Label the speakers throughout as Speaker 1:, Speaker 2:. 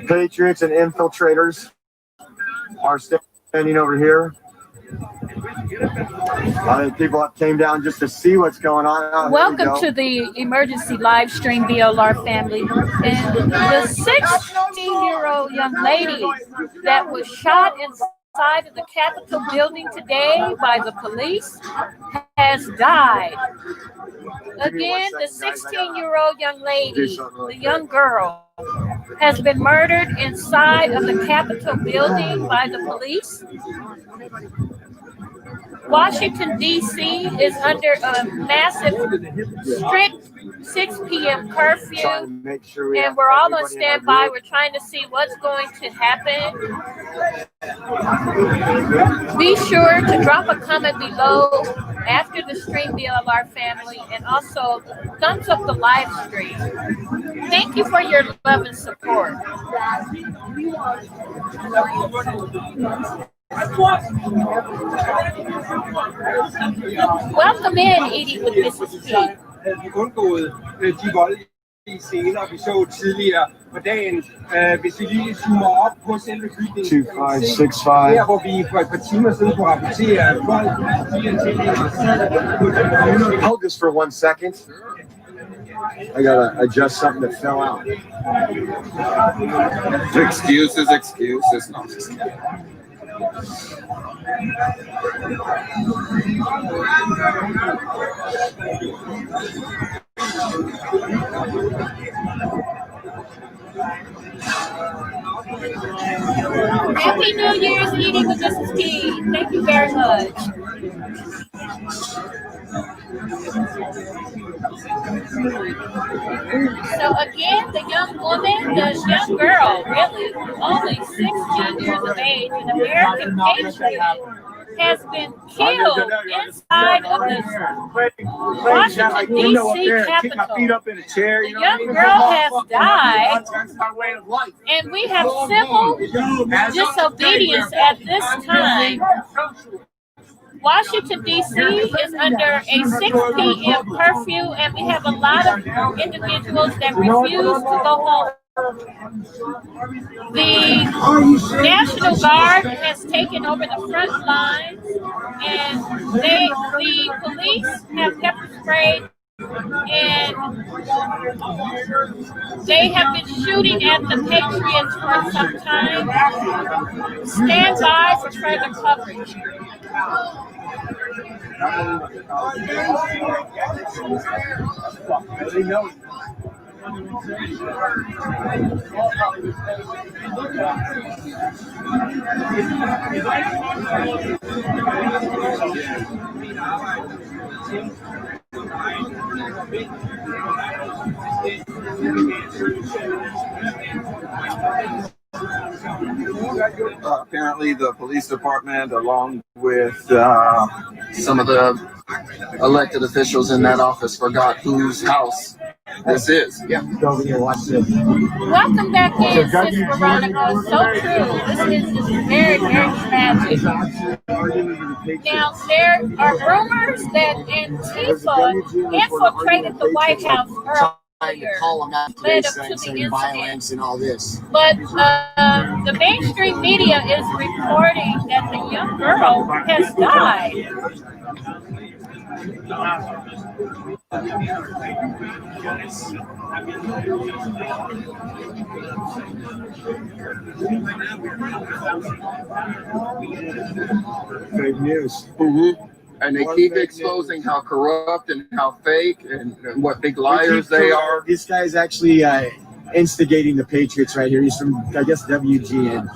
Speaker 1: Patriots and infiltrators are standing over here. I think people came down just to see what's going on.
Speaker 2: Welcome to the emergency live stream, BLR family. And the 16-year-old young lady that was shot inside of the Capitol building today by the police has died. Again, the 16-year-old young lady, the young girl, has been murdered inside of the Capitol building by the police. Washington, D.C. is under a massive, strict 6 p.m. curfew, and we're all on standby. We're trying to see what's going to happen. Be sure to drop a comment below after the stream, BLR family, and also thumbs up the live stream. Thank you for your love and support. Welcome in, Eating with Mrs. P.
Speaker 3: Undgået de voldelige scener, vi så tidligere på dagen. Hvis vi lige zoomer op på selve bygningen, der hvor vi for et par timer siden kunne rapportere, at folk
Speaker 1: hold this for 1 second. I gotta adjust something that fell out.
Speaker 4: Excuses. No.
Speaker 2: Happy New Year's, Eating with Mrs. P. Thank you very much. So again, the young woman, the young girl, really, only 16 years of age, an American patriot, has been killed inside of the Washington, D.C. Capitol. The young girl has died, and we have civil disobedience at this time. Washington, D.C. is under a 6 p.m. curfew, and we have a lot of individuals that refuse to go home. The National Guard has taken over the front lines, and the police have pepper sprayed, and they have been shooting at the Patriots for some time. Stand by for further coverage.
Speaker 4: Apparently, the police department, along with some of the elected officials in that office, forgot whose house this is.
Speaker 1: Yeah, go over here, watch this.
Speaker 2: Welcome back in, Sis Veronica. So true. This is very, very tragic. Now, there are rumors that Antifa infiltrated the White House earlier.
Speaker 1: To call them out today, saying violence and all this.
Speaker 2: But the mainstream media is reporting that the young girl has died.
Speaker 1: Fake news.
Speaker 4: Mm-hmm. And they keep exposing how corrupt and how fake and what big liars they are.
Speaker 1: This guy's actually instigating the Patriots right here. He's from, I guess, WGN.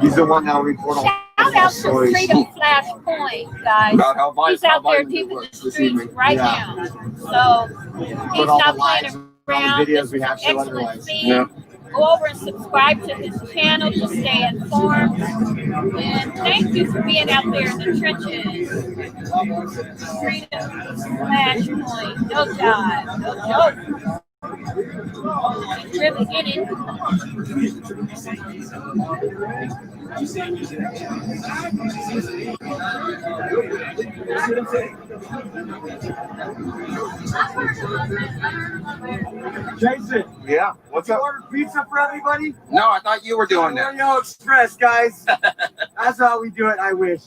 Speaker 1: He's the one that'll report all
Speaker 2: Shout out to Freedom Flashpoint, guys. He's out there keeping the streets right now. So he's not playing around.
Speaker 1: Videos we have show otherwise.
Speaker 2: Go over and subscribe to his channel to stay informed. And thank you for being out there in the trenches. Freedom Flashpoint. No job. No joke. Really hit it.
Speaker 1: Jason,
Speaker 4: Yeah, what's
Speaker 1: you
Speaker 4: up?
Speaker 1: ordered pizza for everybody?
Speaker 4: No, I thought you were doing that.
Speaker 1: Oreo Express, guys. That's how we do it. I wish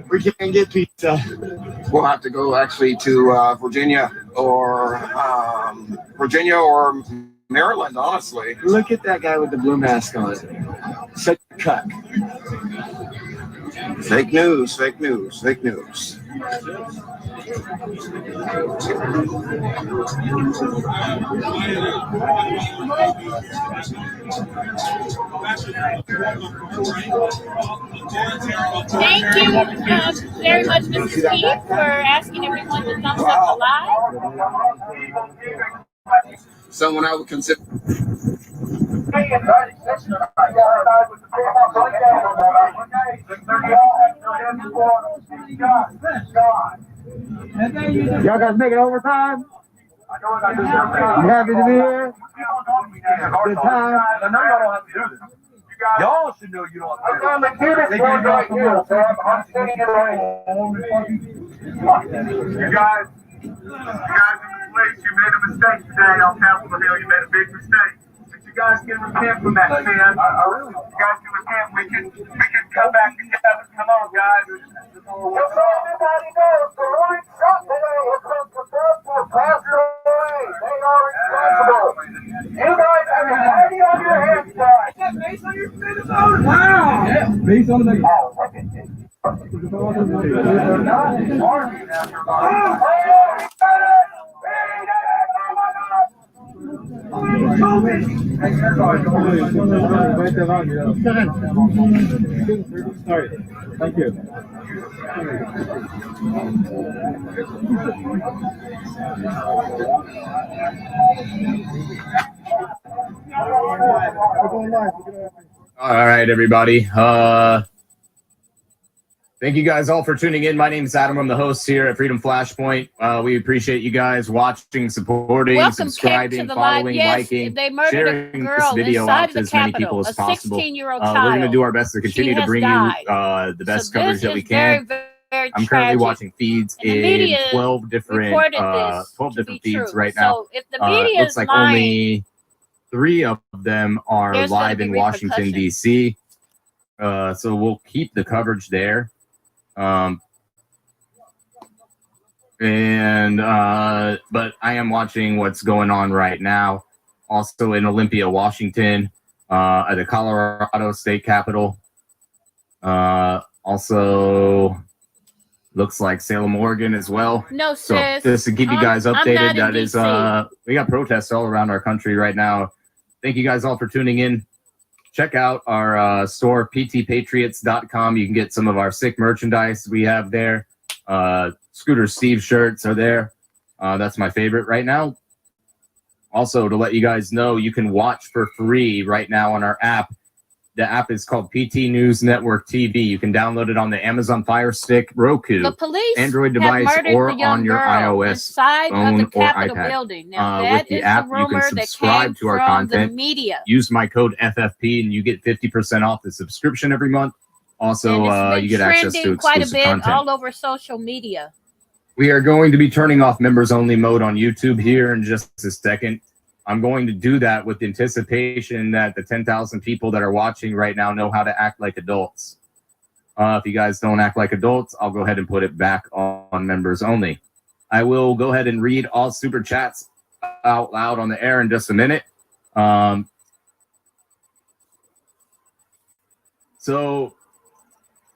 Speaker 1: we can get pizza.
Speaker 4: We'll have to go actually to Virginia or Maryland, honestly.
Speaker 1: Look at that guy with the blue mask on. Such a cuck.
Speaker 4: Fake news, fake news, fake news.
Speaker 2: Thank you very much, Mrs. P, for asking everyone to thumbs up the live.
Speaker 4: Someone I would consider.
Speaker 1: Y'all guys making overtime? You happy to be here? Good time?
Speaker 5: I know y'all don't have to do this. Y'all should know you don't have to do this. You guys in the place, you made a mistake today on Capitol Hill. You made a big mistake. But you guys can repent from that sin. You guys can repent. We can come back together. Come on, guys. Everybody knows the Lord shot today has been prepared for Pastor away. They are responsible. You guys have a party on your hands, guys. Based on your Minnesota. Wow. Yeah, based on the
Speaker 1: Sorry. Thank you.
Speaker 6: All right, everybody. Thank you guys all for tuning in. My name is Adam. I'm the host here at Freedom Flashpoint. We appreciate you guys watching, supporting,
Speaker 2: Welcome,
Speaker 6: subscribing,
Speaker 2: to the live.
Speaker 6: following,
Speaker 2: Yes,
Speaker 6: liking,
Speaker 2: they murdered
Speaker 6: sharing
Speaker 2: a girl
Speaker 6: this video
Speaker 2: inside
Speaker 6: out
Speaker 2: of
Speaker 6: to
Speaker 2: the
Speaker 6: as many
Speaker 2: Capitol,
Speaker 6: people as
Speaker 2: a
Speaker 6: possible.
Speaker 2: 16-year-old
Speaker 6: We're
Speaker 2: child.
Speaker 6: going to do our best to continue
Speaker 2: She
Speaker 6: to bring
Speaker 2: has
Speaker 6: you the best
Speaker 2: So
Speaker 6: coverage
Speaker 2: this
Speaker 6: that we
Speaker 2: is
Speaker 6: can.
Speaker 2: very
Speaker 6: I'm currently
Speaker 2: tragic.
Speaker 6: watching feeds
Speaker 2: And the
Speaker 6: in
Speaker 2: media
Speaker 6: 12 different
Speaker 2: reported this
Speaker 6: 12
Speaker 2: to
Speaker 6: different
Speaker 2: be
Speaker 6: feeds
Speaker 2: true.
Speaker 6: right now.
Speaker 2: So if the media
Speaker 6: Looks
Speaker 2: is
Speaker 6: like
Speaker 2: lying,
Speaker 6: only 3 of them are
Speaker 2: there's gonna
Speaker 6: live
Speaker 2: be
Speaker 6: in Washington,
Speaker 2: repercussions.
Speaker 6: D.C. So we'll keep the coverage there. But I am watching what's going on right now. Also in Olympia, Washington, at the Colorado State Capitol. Also looks like Salem, Oregon as well.
Speaker 2: No,
Speaker 6: So
Speaker 2: sis.
Speaker 6: just to keep you guys
Speaker 2: I'm not
Speaker 6: updated,
Speaker 2: in
Speaker 6: that is,
Speaker 2: DC.
Speaker 6: we got protests all around our country right now. Thank you guys all for tuning in. Check out our store, ptpatriots.com. You can get some of our sick merchandise we have there. Scooter Steve shirts are there. That's my favorite right now. Also, to let you guys know, you can watch for free right now on our app. The app is called PT News Network TV. You can download it on the Amazon Fire Stick, Roku,
Speaker 2: The police
Speaker 6: Android
Speaker 2: have
Speaker 6: device,
Speaker 2: murdered
Speaker 6: or
Speaker 2: the young
Speaker 6: on your
Speaker 2: girl
Speaker 6: iOS
Speaker 2: inside
Speaker 6: phone
Speaker 2: of the
Speaker 6: or
Speaker 2: Capitol
Speaker 6: iPad.
Speaker 2: building. Now,
Speaker 6: With
Speaker 2: that
Speaker 6: the
Speaker 2: is
Speaker 6: app,
Speaker 2: the
Speaker 6: you can
Speaker 2: rumor that
Speaker 6: subscribe
Speaker 2: came
Speaker 6: to our
Speaker 2: from
Speaker 6: content.
Speaker 2: the media.
Speaker 6: Use my code FFP and you get 50% off the subscription every month. Also,
Speaker 2: And it's been
Speaker 6: you get access to
Speaker 2: trending quite a
Speaker 6: exclusive
Speaker 2: bit
Speaker 6: content.
Speaker 2: all over social media.
Speaker 6: We are going to be turning off members only mode on YouTube here in just a second. I'm going to do that with anticipation that the 10,000 people that are watching right now know how to act like adults. If you guys don't act like adults, I'll go ahead and put it back on members only. I will go ahead and read all super chats out loud on the air in just a minute.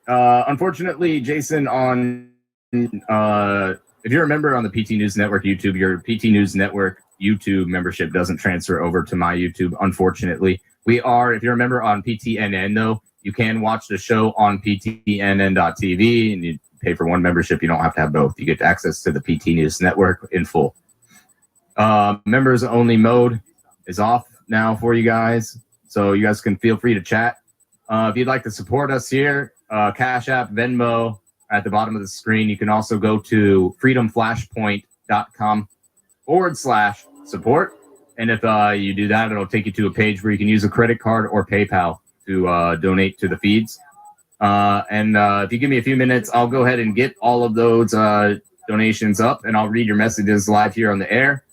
Speaker 6: Unfortunately, Jason, on if you remember on the PT News Network YouTube, your PT News Network YouTube membership doesn't transfer over to my YouTube, unfortunately. We are, if you remember, on PTNN, though, you can watch the show on ptnn.tv, and you pay for one membership. You don't have to have both. You get access to the PT News Network in full. Members only mode is off now for you guys, so you guys can feel free to chat. If you'd like to support us here, Cash App, Venmo at the bottom of the screen. You can also go to freedomflashpoint.com/support. And if you do that, it'll take you to a page where you can use a credit card or PayPal to donate to the feeds. And if you give me a few minutes, I'll go ahead and get all of those donations up, and I'll read your messages live here on the air.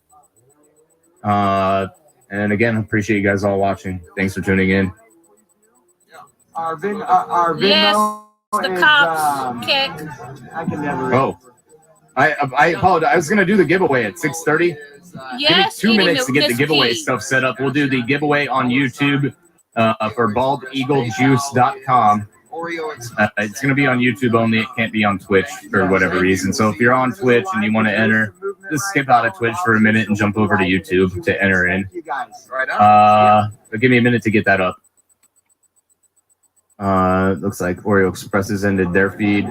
Speaker 6: And again, appreciate you guys all watching. Thanks for tuning in.
Speaker 1: Our
Speaker 2: Yes, the
Speaker 1: is,
Speaker 2: cops kick.
Speaker 1: I can never.
Speaker 6: Oh, I apologize. I was going to do the giveaway at 6:30.
Speaker 2: Yes,
Speaker 6: Give me 2
Speaker 2: eating
Speaker 6: minutes to
Speaker 2: milk
Speaker 6: get the
Speaker 2: is
Speaker 6: giveaway
Speaker 2: key.
Speaker 6: stuff set up. We'll do the giveaway on YouTube for baldeaglejuice.com. It's going to be on YouTube only. It can't be on Twitch for whatever reason. So if you're on Twitch and you want to enter, just skip out of Twitch for a minute and jump over to YouTube to enter in. But give me a minute to get that up. Looks like Oreo Express has ended their feed.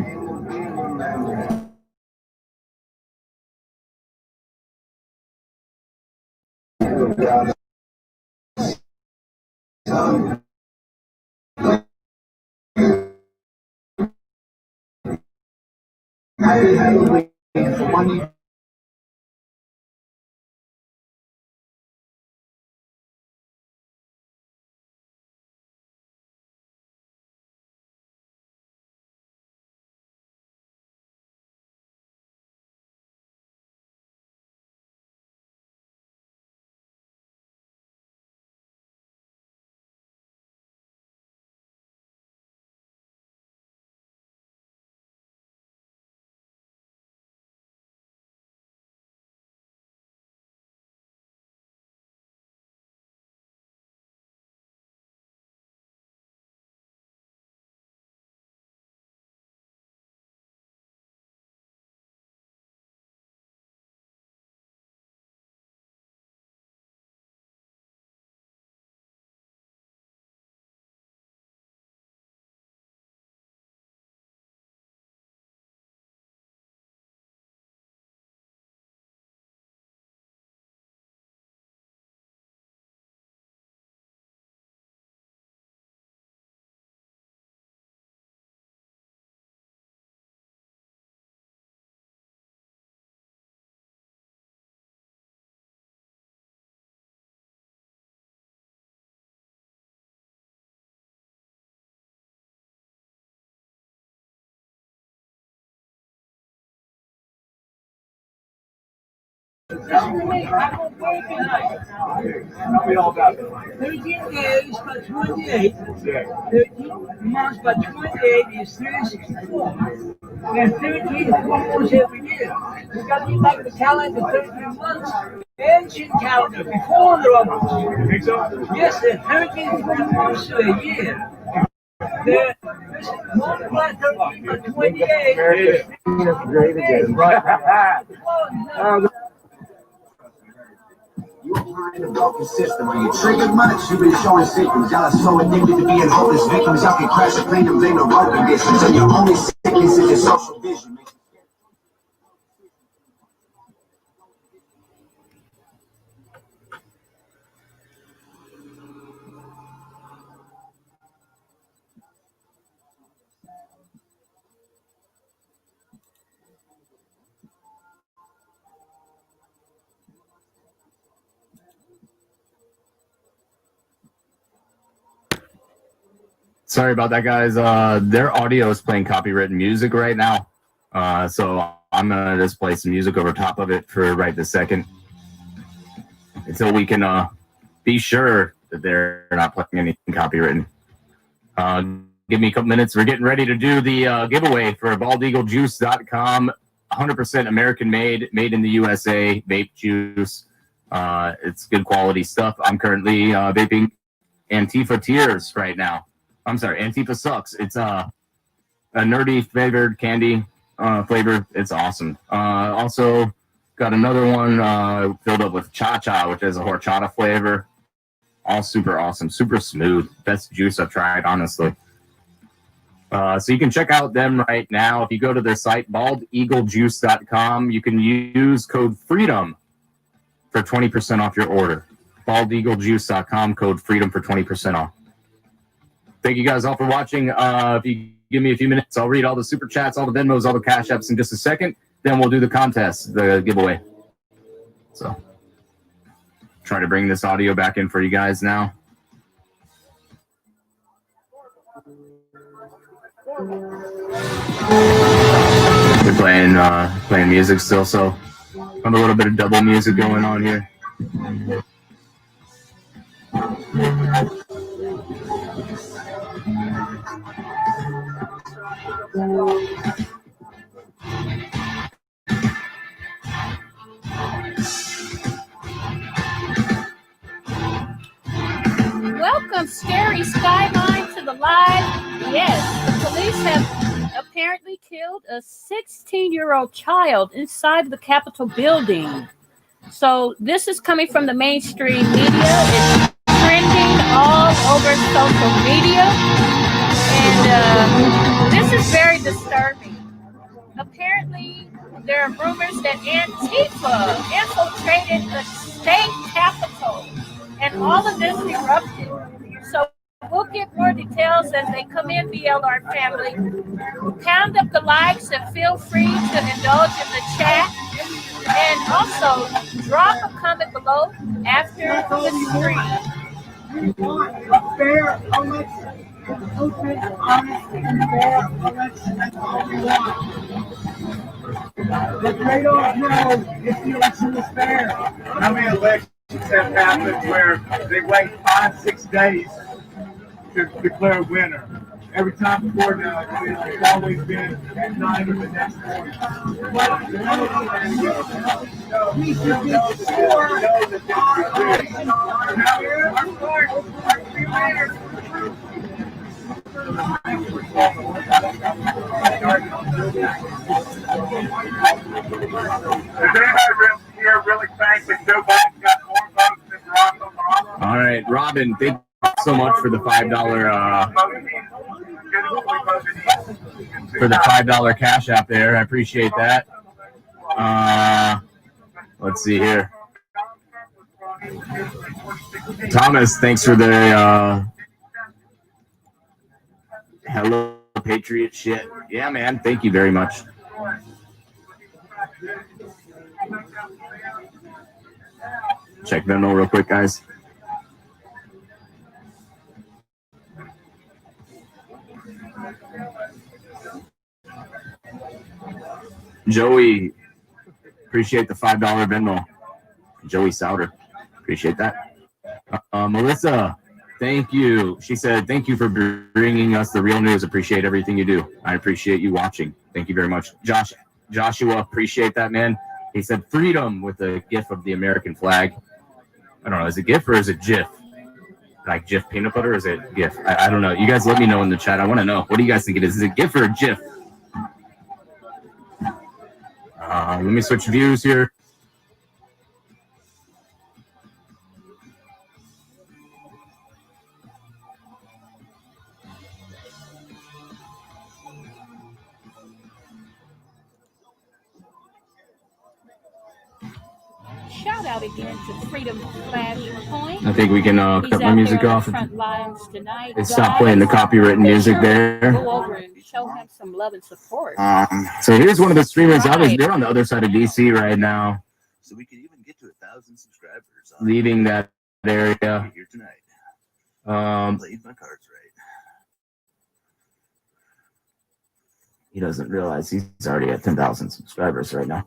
Speaker 1: We all got it.
Speaker 7: 13 days by 28. 13 months by 28 is 364. And 13 is almost every year. We've got to be back to the calendar 13 months. Ancient calendar before the Romans.
Speaker 1: You think so?
Speaker 7: Yes, there are 13 months to a year. There, multiply 13 by 28.
Speaker 1: America's great again. Right.
Speaker 8: You're behind a broken system. Are you triggered much? You've been showing symptoms. Y'all are so addicted to being hopeless victims. Y'all can crash a plane and blame the road conditions. And your only sickness is your social vision.
Speaker 6: Sorry about that, guys. Their audio is playing copywritten music right now. So I'm going to just play some music over top of it for right this second until we can be sure that they're not playing anything copywritten. Give me a couple minutes. We're getting ready to do the giveaway for baldeaglejuice.com. 100% American made in the USA vape juice. It's good quality stuff. I'm currently vaping Antifa Tears right now. I'm sorry, Antifa Sucks. It's a nerdy flavored candy flavor. It's awesome. Also got another one filled up with cha-cha, which is a horchata flavor. All super awesome, super smooth. Best juice I've tried, honestly. So you can check out them right now. If you go to their site, baldeaglejuice.com, you can use code FREEDOM for 20% off your order. baldeaglejuice.com, code FREEDOM for 20% off. Thank you guys all for watching. If you give me a few minutes, I'll read all the super chats, all the Venmos, all the Cash Apps in just a second. Then we'll do the contest, the giveaway. So try to bring this audio back in for you guys now. We're playing music still, so got a little bit of double music going on here.
Speaker 2: Welcome, Scary Skyline, to the live. Yes, the police have apparently killed a 16-year-old child inside the Capitol building. So this is coming from the mainstream media. It's trending all over social media. And this is very disturbing. Apparently, there are rumors that Antifa infiltrated the state capitol. And all of this erupted. So we'll get more details as they come in, BLR family. Pound up the likes and feel free to indulge in the chat. And also drop a comment below after the stream.
Speaker 1: Fair election. Open, honest, and fair election. That's all we want. But they don't know if the election is fair. How many elections have happened where they wait 5-6 days to declare a winner? Every time before now, it's always been at night or the next morning. We should be sure
Speaker 6: All right, Robin, thank you so much for the $5 cash app there. I appreciate that. Let's see here. Thomas, thanks for the hello Patriot shit. Yeah, man, thank you very much. Check Venmo real quick, guys. Joey, appreciate the $5 Venmo. Joey Souter, appreciate that. Melissa, thank you. She said, thank you for bringing us the real news. Appreciate everything you do. I appreciate you watching. Thank you very much. Joshua, appreciate that, man. He said freedom with a GIF of the American flag. I don't know, is it GIF or is it GIF? Like GIF peanut butter or is it GIF? I don't know. You guys let me know in the chat. I want to know. What do you guys think it is? Is it GIF or GIF? Let me switch views here.
Speaker 2: Shout out again to Freedom Flashpoint.
Speaker 6: I think we can cut my music off.
Speaker 2: Front lines tonight.
Speaker 6: Stop playing the copywritten music there.
Speaker 2: Go over and show him some love and support.
Speaker 6: So here's one of the streamers. They're on the other side of DC right now.
Speaker 8: So we can even get to 1,000 subscribers.
Speaker 6: Leaving that area.
Speaker 8: Here tonight. Played my cards right.
Speaker 6: He doesn't realize he's already at 10,000 subscribers right now.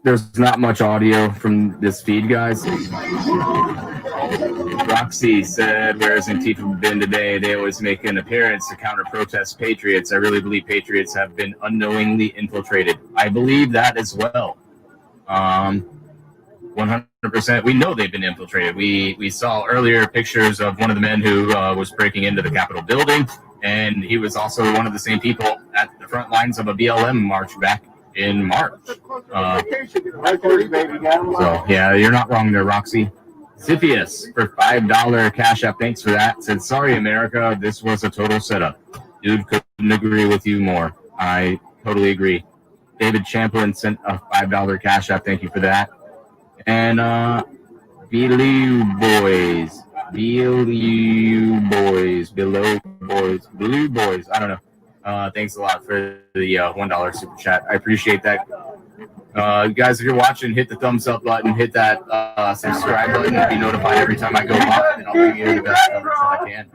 Speaker 6: There's not much audio from this feed, guys. Roxy said, where has Antifa been today? They always make an appearance to counter-protest patriots. I really believe patriots have been unknowingly infiltrated. I believe that as well. 100%. We know they've been infiltrated. We saw earlier pictures of one of the men who was breaking into the Capitol building, and he was also one of the same people at the front lines of a BLM march back in March. So, yeah, you're not wrong there, Roxy. Siphius for $5 cash app. Thanks for that. Said, sorry, America. This was a total setup. Dude, couldn't agree with you more. I totally agree. David Champlin sent a $5 cash app. Thank you for that. And Believe Boys. Blue Boys. I don't know. Thanks a lot for the $1 super chat. I appreciate that. Guys, if you're watching, hit the thumbs up button, hit that subscribe button to be notified every time I go live, and I'll bring you the best coverage that I can.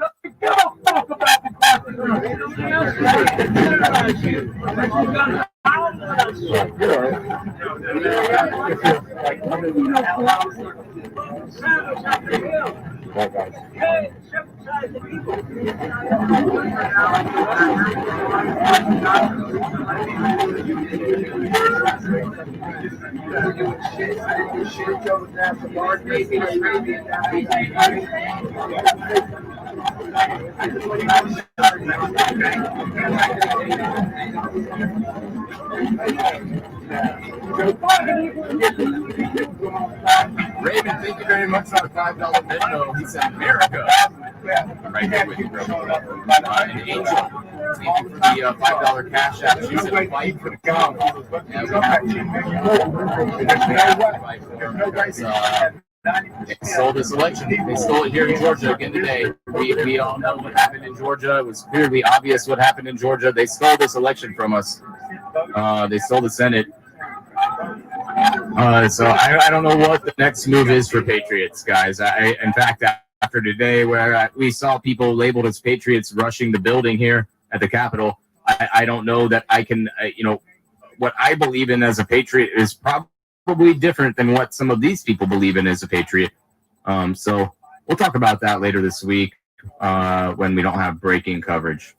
Speaker 6: Raven, thank you very much for the $5 video. He said, America. I'm right here with you, bro. And Angel, thank you for the $5 cash app. She said, fight for the gum. They stole this election. They stole it here in Georgia again today. We all know what happened in Georgia. It was clearly obvious what happened in Georgia. They stole this election from us. They stole the Senate. So I don't know what the next move is for Patriots, guys. In fact, after today, where we saw people labeled as Patriots rushing the building here at the Capitol, I don't know that I can, what I believe in as a Patriot is probably different than what some of these people believe in as a Patriot. So we'll talk about that later this week when we don't have breaking coverage.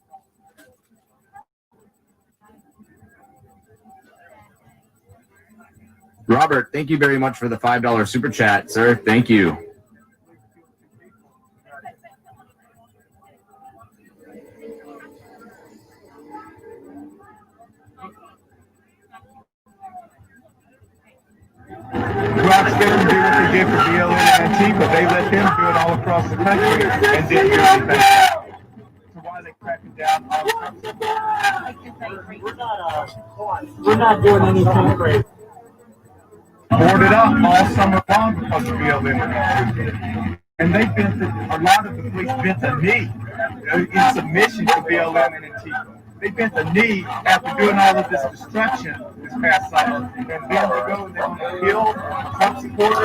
Speaker 6: Robert, thank you very much for the $5 super chat, sir. Thank you.
Speaker 5: Watch them do what they did for BLM and Antifa. They let them do it all across the country and didn't do anything. So why are they cracking down on
Speaker 7: We're not doing anything great.
Speaker 5: boarded up all summer long because of BLM and Antifa? And they bent a lot of the police bent a knee in submission to BLM and Antifa. They bent the knee after doing all of this destruction this past summer, and then they go and they want to kill Trump supporters.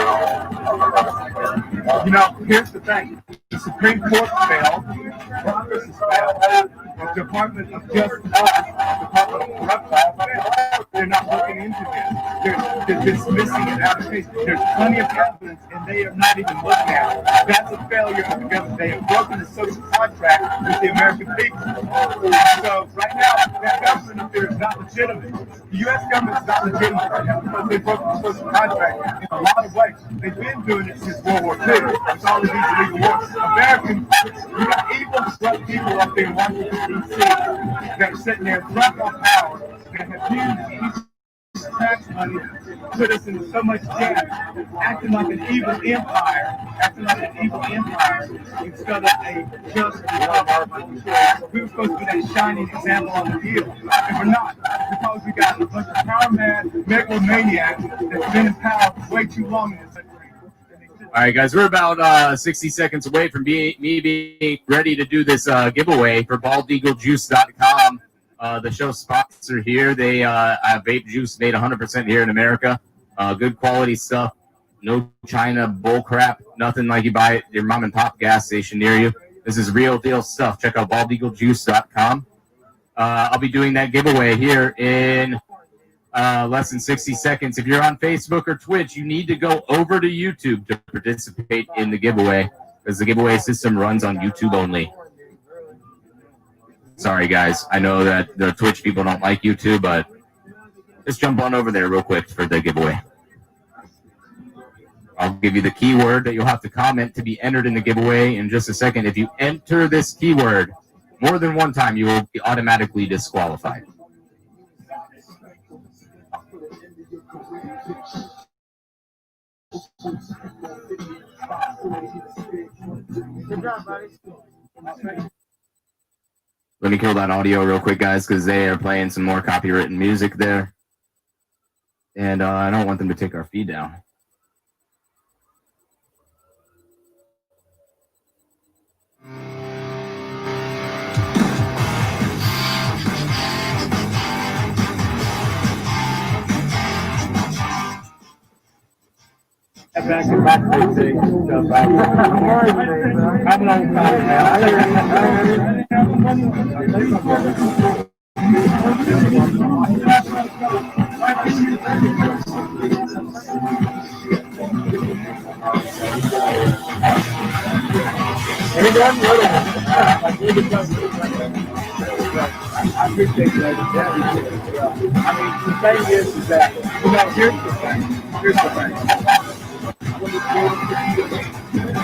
Speaker 5: Here's the thing: the Supreme Court failed, Congress has failed, the Department of Justice, Department of Corruption failed. They're not looking into this. They're dismissing it out of case. There's plenty of evidence, and they are not even looking at it. That's a failure of the government. They have broken the social contract with the American people. So right now, that government up there is not legitimate. The U.S. government is not legitimate right now because they broke the social contract in a lot of ways. They've been doing it since World War II. It's all of these illegal wars. Americans, you got evil, corrupt people up there in Washington, D.C. that are sitting there drunk on power that have used tax money, put us into so much debt, acting like an evil empire instead of a just republic. We were supposed to be that shining example on the field, and we're not, because we got a bunch of power-mad megalomaniacs that's been in power for way too long in this country.
Speaker 6: All right, guys, we're about 60 seconds away from me being ready to do this giveaway for baldeaglejuice.com. The show sponsor here. They have vape juice made 100% here in America. Good quality stuff. No China bull crap. Nothing like you buy at your mom and pop gas station near you. This is real deal stuff. Check out baldeaglejuice.com. I'll be doing that giveaway here in less than 60 seconds. If you're on Facebook or Twitch, you need to go over to YouTube to participate in the giveaway, because the giveaway system runs on YouTube only. Sorry, guys. I know that the Twitch people don't like YouTube, but just jump on over there real quick for the giveaway. I'll give you the keyword that you'll have to comment to be entered in the giveaway in just a second. If you enter this keyword more than one time, you will be automatically disqualified.
Speaker 7: Good job, buddy.
Speaker 6: Let me kill that audio real quick, guys, because they are playing some more copywritten music there. And I don't want them to take our feed down.
Speaker 9: back in my thing. I'm an old guy, I appreciate that. I mean, the thing is that, here's the thing.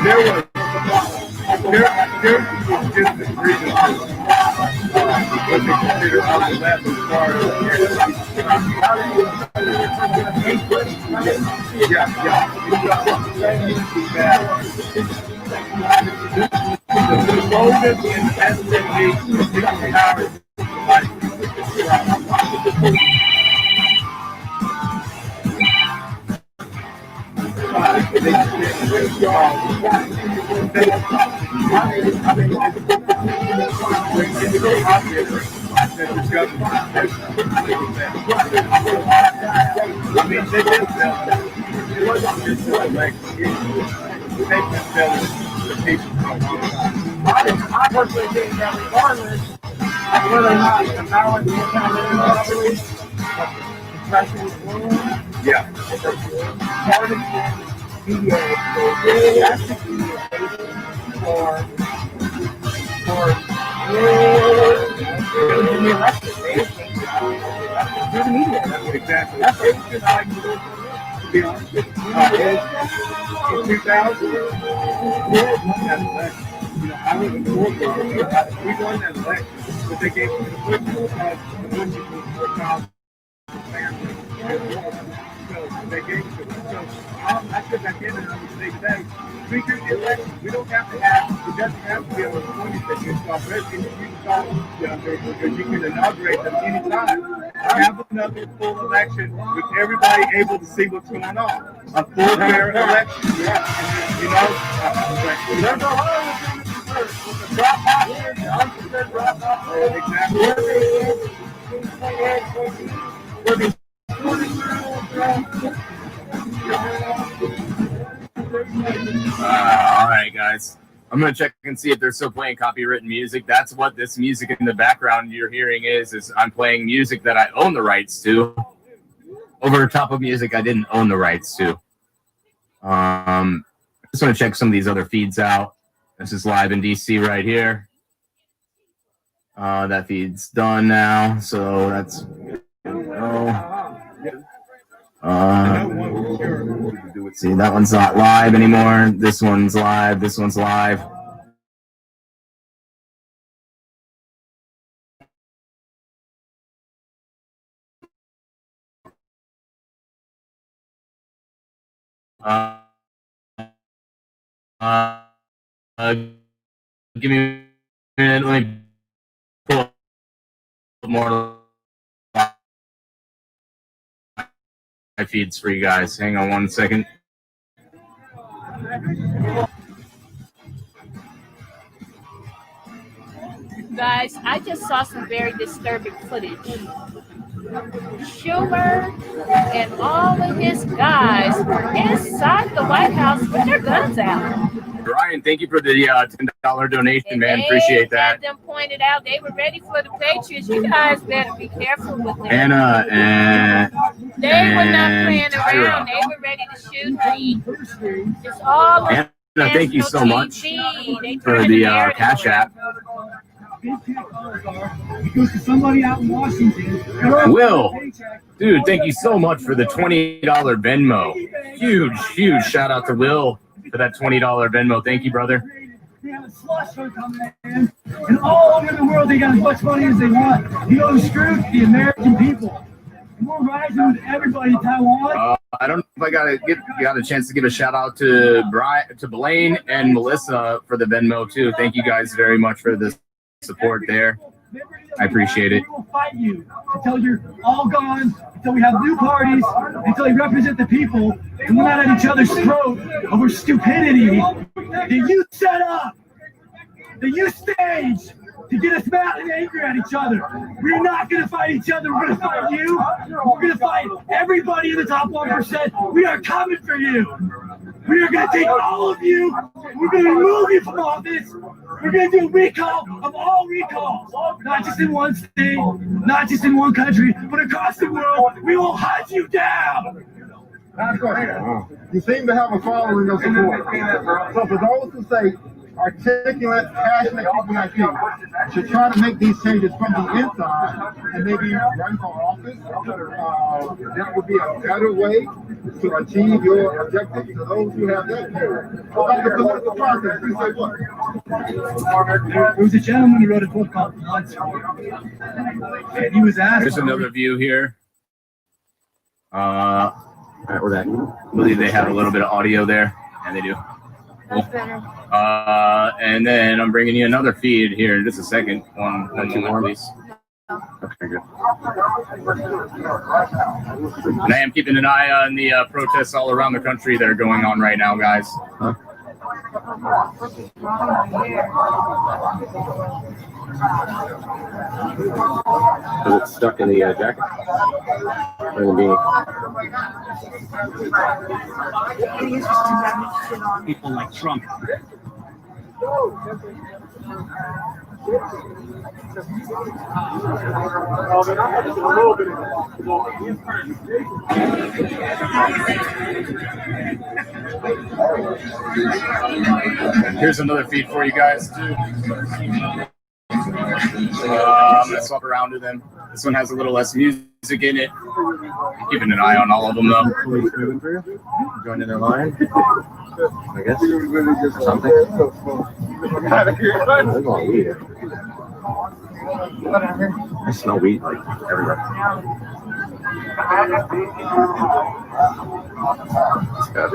Speaker 9: There was just the reason what they consider upper left as far as the boldest and SMD powers I personally think that regardless of whether or not the balance is part of media exactly. That's what it's just like, to be honest. In 2000, I was in the war. We won that election, but they gave it to the Bush because the Bush was more powerful family. So they gave it to them. So I sit back in and I would say today, we do the election. We don't have to have, it doesn't have to be on the 20th that you install president. You can install, because you can inaugurate them anytime. Have another full election with everybody able to see what's going on. A full fair election. You know? There's a lot of things with the drop off here, the unsuspended drop off. Exactly.
Speaker 6: All right, guys. I'm gonna check and see if they're still playing copywritten music. That's what this music in the background you're hearing is I'm playing music that I own the rights to over top of music I didn't own the rights to. Just want to check some of these other feeds out. This is live in DC right here. That feed's done now, so that's see, that one's not live anymore. This one's live. This one's live. Give me a minute. Let me pull up more feeds for you guys. Hang on one second.
Speaker 2: Guys, I just saw some very disturbing footage. Schumer and all of his guys were inside the White House with their guns out.
Speaker 6: Ryan, thank you for the $10 donation,
Speaker 2: and
Speaker 6: man. Appreciate that.
Speaker 2: Had them pointed out. They were ready for the Patriots. You guys better be careful with them.
Speaker 6: Anna and
Speaker 2: they were not playing around. They were ready to shoot me. It's all
Speaker 6: Anna, thank you so much for the Cash App.
Speaker 1: Somebody out in Washington.
Speaker 6: Will, dude, thank you so much for the $20 Venmo. Huge shout out to Will for that $20 Venmo. Thank you, brother.
Speaker 1: They have a slush fund coming in, and all over the world they got as much money as they want. You know who screwed the American people? And we're rising with everybody in Taiwan.
Speaker 6: I don't know if I got a chance to give a shout out to Blaine and Melissa for the Venmo too. Thank you guys very much for the support there. I appreciate it.
Speaker 1: We will fight you until you're all gone, until we have new parties, until we represent the people, and we're not at each other's throat over stupidity that you set up, that you staged to get us mad and angry at each other. We're not going to fight each other. We're going to fight you. We're going to fight everybody in the top 1%. We are coming for you. We are going to take all of you, and we're going to remove you from office. We're going to do a recall of all recalls, not just in one state, not just in one country, but across the world. We will hunt you down.
Speaker 10: You seem to have a following of support. So for those who say articulate, passionate people like you should try to make these changes from the inside and maybe run for office, that would be a better way to achieve your objectives. To those who have that view. About the political process, you say what?
Speaker 1: There was a gentleman who wrote a book called Blood Sport. And he was asked.
Speaker 6: There's another view here. All right, we're back. I believe they have a little bit of audio there. And they do. Cool. And then I'm bringing you another feed here in just a second. One more, please. Okay, good. And I am keeping an eye on the protests all around the country that are going on right now, guys. Huh?
Speaker 11: Is it stuck in the jacket? Or in the beanie?
Speaker 1: People like Trump.
Speaker 6: Here's another feed for you guys too. I'm gonna swap around to them. This one has a little less music in it. I'm keeping an eye on all of them though.
Speaker 11: Joining their line, I guess. Something. There's a lot of weed here. I smell weed like everywhere. It's got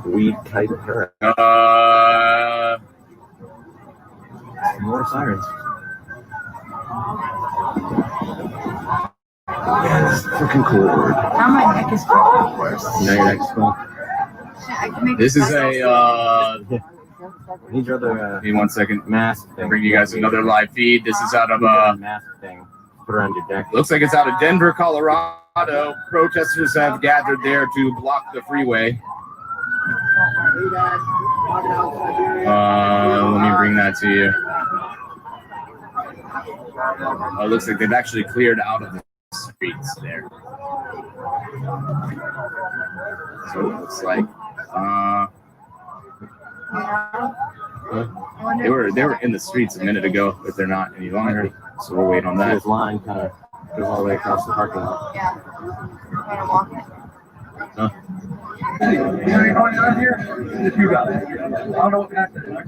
Speaker 11: weed type of hair. More sirens. Yeah, this is freaking cool.
Speaker 12: Now my neck is full.
Speaker 11: Now your neck's full.
Speaker 6: This is a
Speaker 11: Need your other
Speaker 6: give me 1 second.
Speaker 11: mask thing.
Speaker 6: I'll bring you guys another live feed. This is out of
Speaker 11: mask thing. Put around your neck.
Speaker 6: looks like it's out of Denver, Colorado. Protesters have gathered there to block the freeway. Let me bring that to you. It looks like they've actually cleared out of the streets there. So it looks like they were in the streets a minute ago, but they're not any longer. So we'll wait on that.
Speaker 11: This line kind of goes all the way across the parking lot.
Speaker 12: Yeah. I'm gonna walk it.
Speaker 6: Huh?
Speaker 1: You got it. I don't know what happened.
Speaker 12: I'm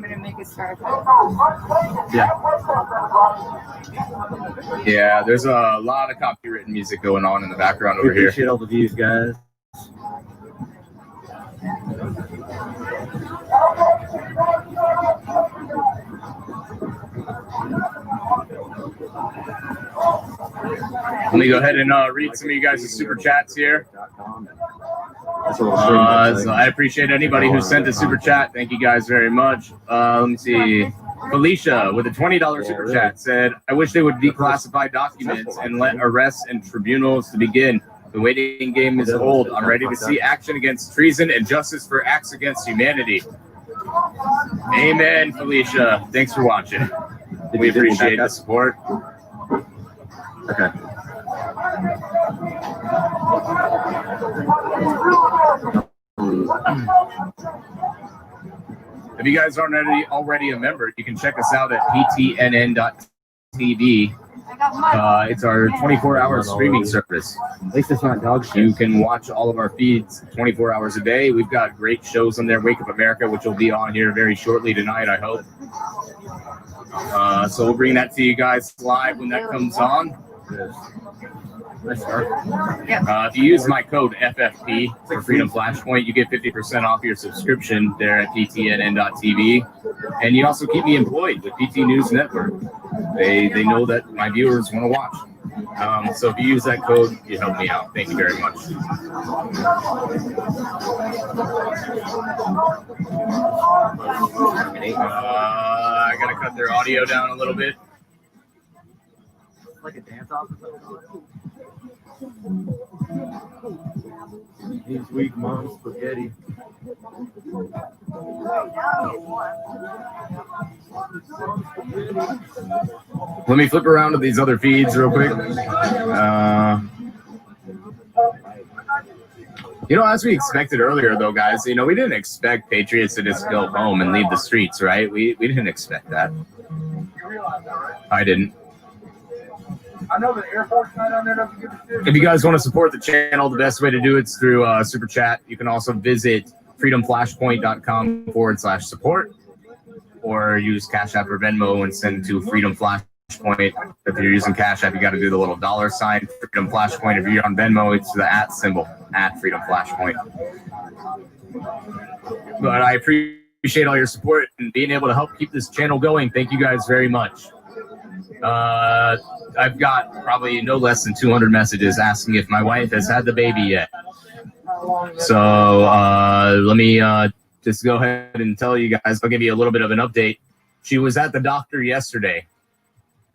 Speaker 12: gonna make it start.
Speaker 6: Yeah, there's a lot of copywritten music going on in the background over here.
Speaker 11: Appreciate all the views, guys.
Speaker 6: Let me go ahead and read some of you guys' super chats here. So I appreciate anybody who sent a super chat. Thank you guys very much. Let me see. Felicia with a $20 super chat said, I wish they would declassify documents and let arrests and tribunals to begin. The waiting game is old. I'm ready to see action against treason and justice for acts against humanity. Amen, Felicia. Thanks for watching. We appreciate the support.
Speaker 11: Okay.
Speaker 6: If you guys aren't already a member, you can check us out at ptnn.tv. It's our 24-hour streaming service.
Speaker 11: At least it's not dog shit.
Speaker 6: You can watch all of our feeds 24 hours a day. We've got great shows on there. Wake Up America, which will be on here very shortly tonight, I hope. So we'll bring that to you guys live when that comes on. If you use my code FFP for Freedom Flashpoint, you get 50% off your subscription there at ptnn.tv. And you also keep me employed with PT News Network. They know that my viewers want to watch. So if you use that code, you help me out. Thank you very much. I got to cut their audio down a little bit.
Speaker 11: Like a dance off.
Speaker 6: These weak mom spaghetti. Let me flip around to these other feeds real quick. As we expected earlier, though, guys, we didn't expect Patriots to just go home and leave the streets, right? We didn't expect that. I didn't.
Speaker 9: I know the Air Force night on there doesn't give a shit.
Speaker 6: If you guys want to support the channel, the best way to do it is through Super Chat. You can also visit freedomflashpoint.com/support or use Cash App or Venmo and send to Freedom Flashpoint. If you're using Cash App, you got to do the little $sign, Freedom Flashpoint. If you're on Venmo, it's the @ symbol, @Freedom Flashpoint. But I appreciate all your support and being able to help keep this channel going. Thank you guys very much. I've got probably no less than 200 messages asking if my wife has had the baby yet. So let me just go ahead and tell you guys. I'll give you a little bit of an update. She was at the doctor yesterday.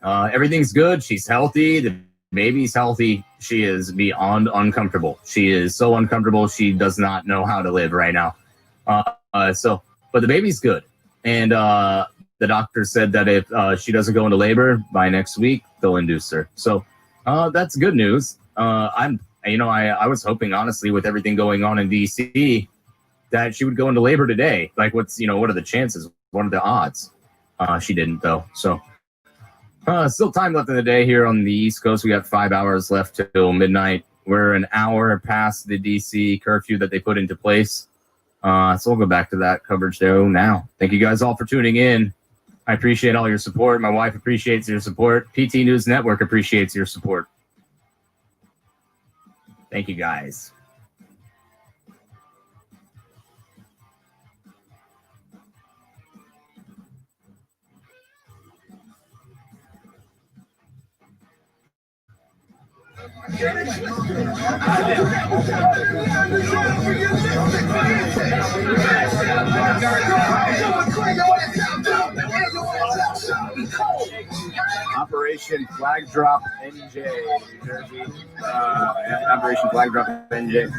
Speaker 6: Everything's good. She's healthy. The baby's healthy. She is beyond uncomfortable. She is so uncomfortable. She does not know how to live right now. But the baby's good. And the doctor said that if she doesn't go into labor by next week, they'll induce her. So that's good news. I was hoping, honestly, with everything going on in DC, that she would go into labor today. Like, what are the chances? What are the odds? She didn't, though. So still time left in the day here on the East Coast. We got 5 hours left till midnight. We're an hour past the DC curfew that they put into place. So we'll go back to that coverage there now. Thank you guys all for tuning in. I appreciate all your support. My wife appreciates your support. PT News Network appreciates your support. Thank you, guys. Operation Flag Drop NJ, New Jersey. Operation Flag Drop NJ.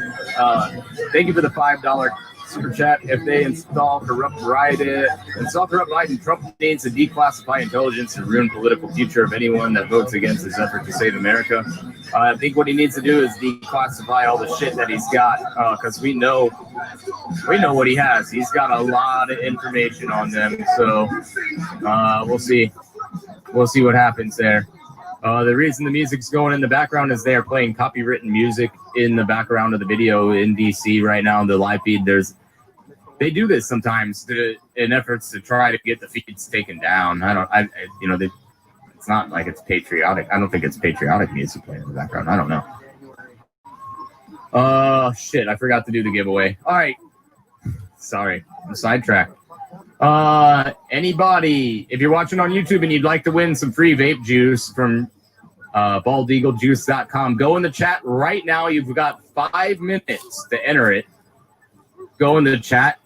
Speaker 6: Thank you for the $5 super chat. If they install corrupt Biden, Trump needs to declassify intelligence and ruin political future of anyone that votes against his effort to save America. I think what he needs to do is declassify all the shit that he's got, because we know what he has. He's got a lot of information on them. So we'll see. We'll see what happens there. The reason the music's going in the background is they are playing copywritten music in the background of the video in DC right now. The live feed, they do this sometimes in efforts to try to get the feeds taken down. It's not like it's patriotic. I don't think it's patriotic music playing in the background. I don't know. Shit, I forgot to do the giveaway. All right. Sorry, I'm sidetracked. Anybody, if you're watching on YouTube and you'd like to win some free vape juice from baldeaglejuice.com, go in the chat right now. You've got 5 minutes to enter it. Go in the chat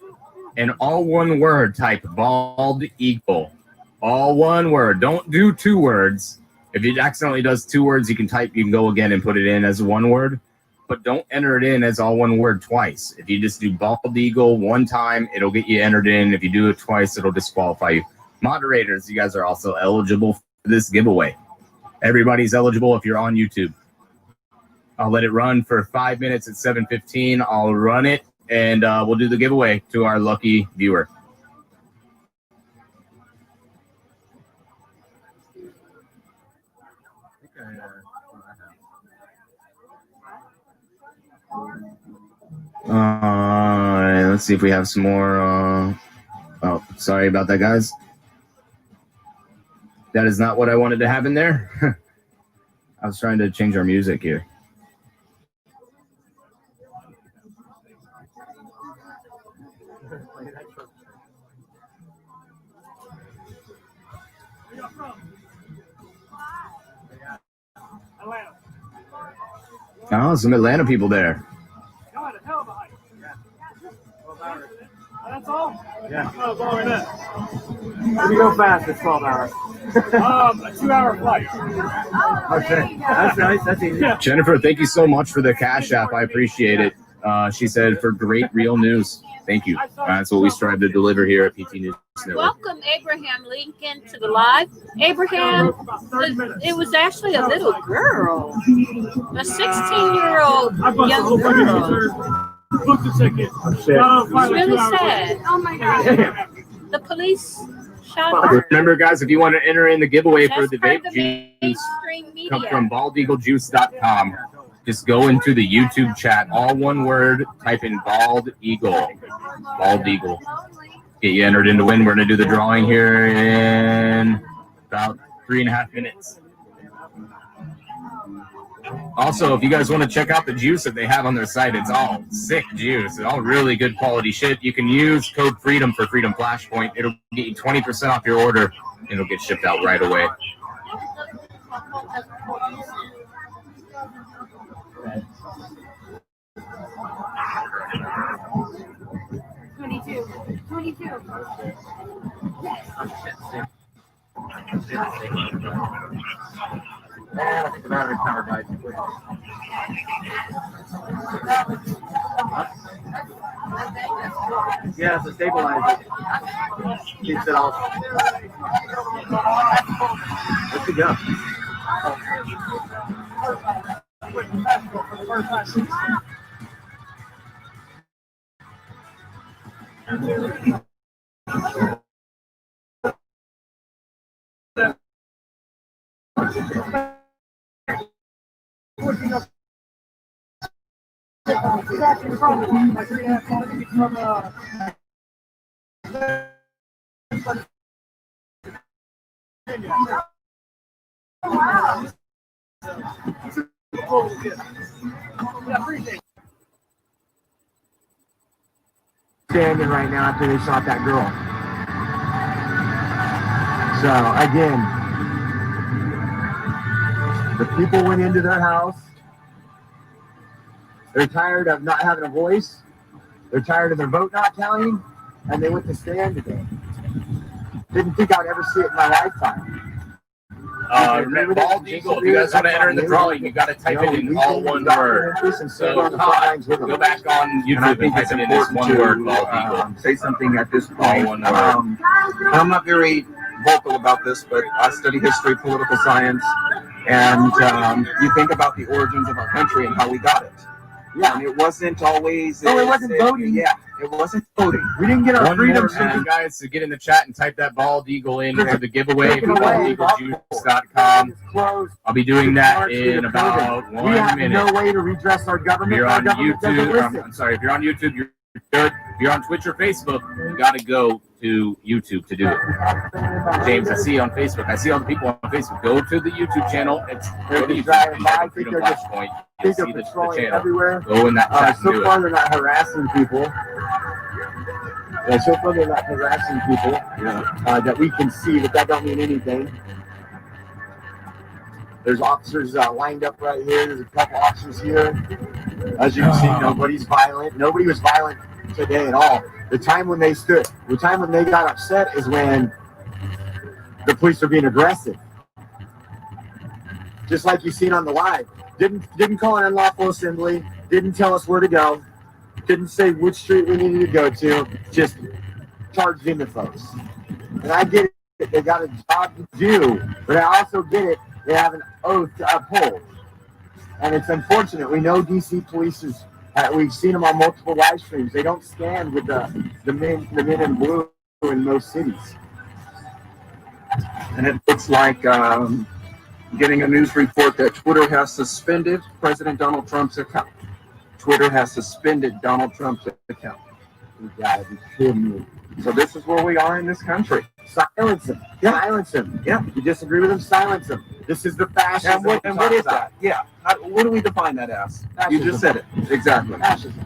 Speaker 6: and all one word, type bald eagle. All one word. Don't do 2 words. If it accidentally does 2 words, you can go again and put it in as one word. But don't enter it in as all one word twice. If you just do bald eagle one time, it'll get you entered in. If you do it twice, it'll disqualify you. Moderators, you guys are also eligible for this giveaway. Everybody's eligible if you're on YouTube. I'll let it run for 5 minutes at 7:15. I'll run it, and we'll do the giveaway to our lucky viewer. Let's see if we have some more. Oh, sorry about that, guys. That is not what I wanted to have in there. I was trying to change our music here. Oh, some Atlanta people there.
Speaker 9: That's all? Yeah. Oh, it's all right there. If you go fast, it's 12 hours. A 2-hour flight.
Speaker 7: Okay, that's nice. That's easy.
Speaker 6: Jennifer, thank you so much for the Cash App. I appreciate it. She said for great real news. Thank you. That's what we strive to deliver here at PT News Network.
Speaker 2: Welcome Abraham Lincoln to the live. Abraham, it was actually a little girl, a 16-year-old young girl.
Speaker 9: Book the ticket.
Speaker 2: It's really sad. Oh my God. The police shot her.
Speaker 6: Remember, guys, if you want to enter in the giveaway for the
Speaker 2: That's
Speaker 6: vape
Speaker 2: part of the
Speaker 6: juice,
Speaker 2: mainstream
Speaker 6: come
Speaker 2: media.
Speaker 6: from baldeaglejuice.com. Just go into the YouTube chat, all one word, type in Bald Eagle. Bald Eagle. Get you entered in to win. We're going to do the drawing here in about 3.5 minutes. Also, if you guys want to check out the juice that they have on their site, it's all sick juice. It's all really good quality shit. You can use code FREEDOM for Freedom Flashpoint. It'll get you 20% off your order, and it'll get shipped out right away.
Speaker 7: Yeah, it's a stabilizer. Keeps it off. Let's go. Standing right now after they shot that girl. So again, the people went into their house. They're tired of not having a voice. They're tired of their vote not counting, and they went to stand today. Didn't think I'd ever see it in my lifetime.
Speaker 6: Remember Bald Eagle, if you guys want to enter in the drawing, you got to type it in all one word. So go back on YouTube and type it in this one word, Bald Eagle.
Speaker 4: Say something at this point.
Speaker 6: All one word.
Speaker 4: I'm not very vocal about this, but I study history, political science, and you think about the origins of our country and how we got it.
Speaker 7: Yeah.
Speaker 4: And it wasn't always.
Speaker 7: No, it wasn't voting.
Speaker 4: Yeah, it wasn't voting.
Speaker 7: We didn't get our
Speaker 6: One
Speaker 7: freedom.
Speaker 6: more time, guys, to get in the chat and type that Bald Eagle in for the giveaway from baldeaglejuice.com. I'll be doing that in about 1
Speaker 7: We have
Speaker 6: minute.
Speaker 7: no way to redress our government.
Speaker 6: If you're
Speaker 7: Our
Speaker 6: on
Speaker 7: government doesn't
Speaker 6: YouTube,
Speaker 7: listen.
Speaker 6: I'm sorry, if you're on YouTube, you're good. If you're on Twitch or Facebook, you got to go to YouTube to do it. James, I see you on Facebook. I see all the people on Facebook. Go to the YouTube channel. It's go to YouTube and type in Freedom Flashpoint. You'll see the channel.
Speaker 7: Everywhere.
Speaker 6: Go in that chat and
Speaker 7: So
Speaker 6: do
Speaker 7: far,
Speaker 6: it.
Speaker 7: they're not harassing people. Yeah, so far, they're not harassing people that we can see, but that don't mean anything. There's officers lined up right here. There's a couple officers here. As you can see, nobody's violent. Nobody was violent today at all. The time when they got upset is when the police are being aggressive. Just like you've seen on the live. Didn't call an unlawful assembly. Didn't tell us where to go. Didn't say which street we needed to go to. Just charged into folks. And I get it. They got a job to do. But I also get it. They have an oath to uphold. And it's unfortunate. We know DC police is, we've seen them on multiple live streams. They don't stand with the men in blue in most cities.
Speaker 4: And it looks like getting a news report that Twitter has suspended President Donald Trump's account. Twitter has suspended Donald Trump's account.
Speaker 7: You gotta be kidding me.
Speaker 4: So this is where we are in this country.
Speaker 7: Silence him. Yeah. Silence him.
Speaker 4: Yeah.
Speaker 7: You disagree with him? Silence him. This is the fascism.
Speaker 4: And what is that? Yeah. What do we define that as?
Speaker 7: Fascism.
Speaker 4: You just said it. Exactly.
Speaker 7: Fascism.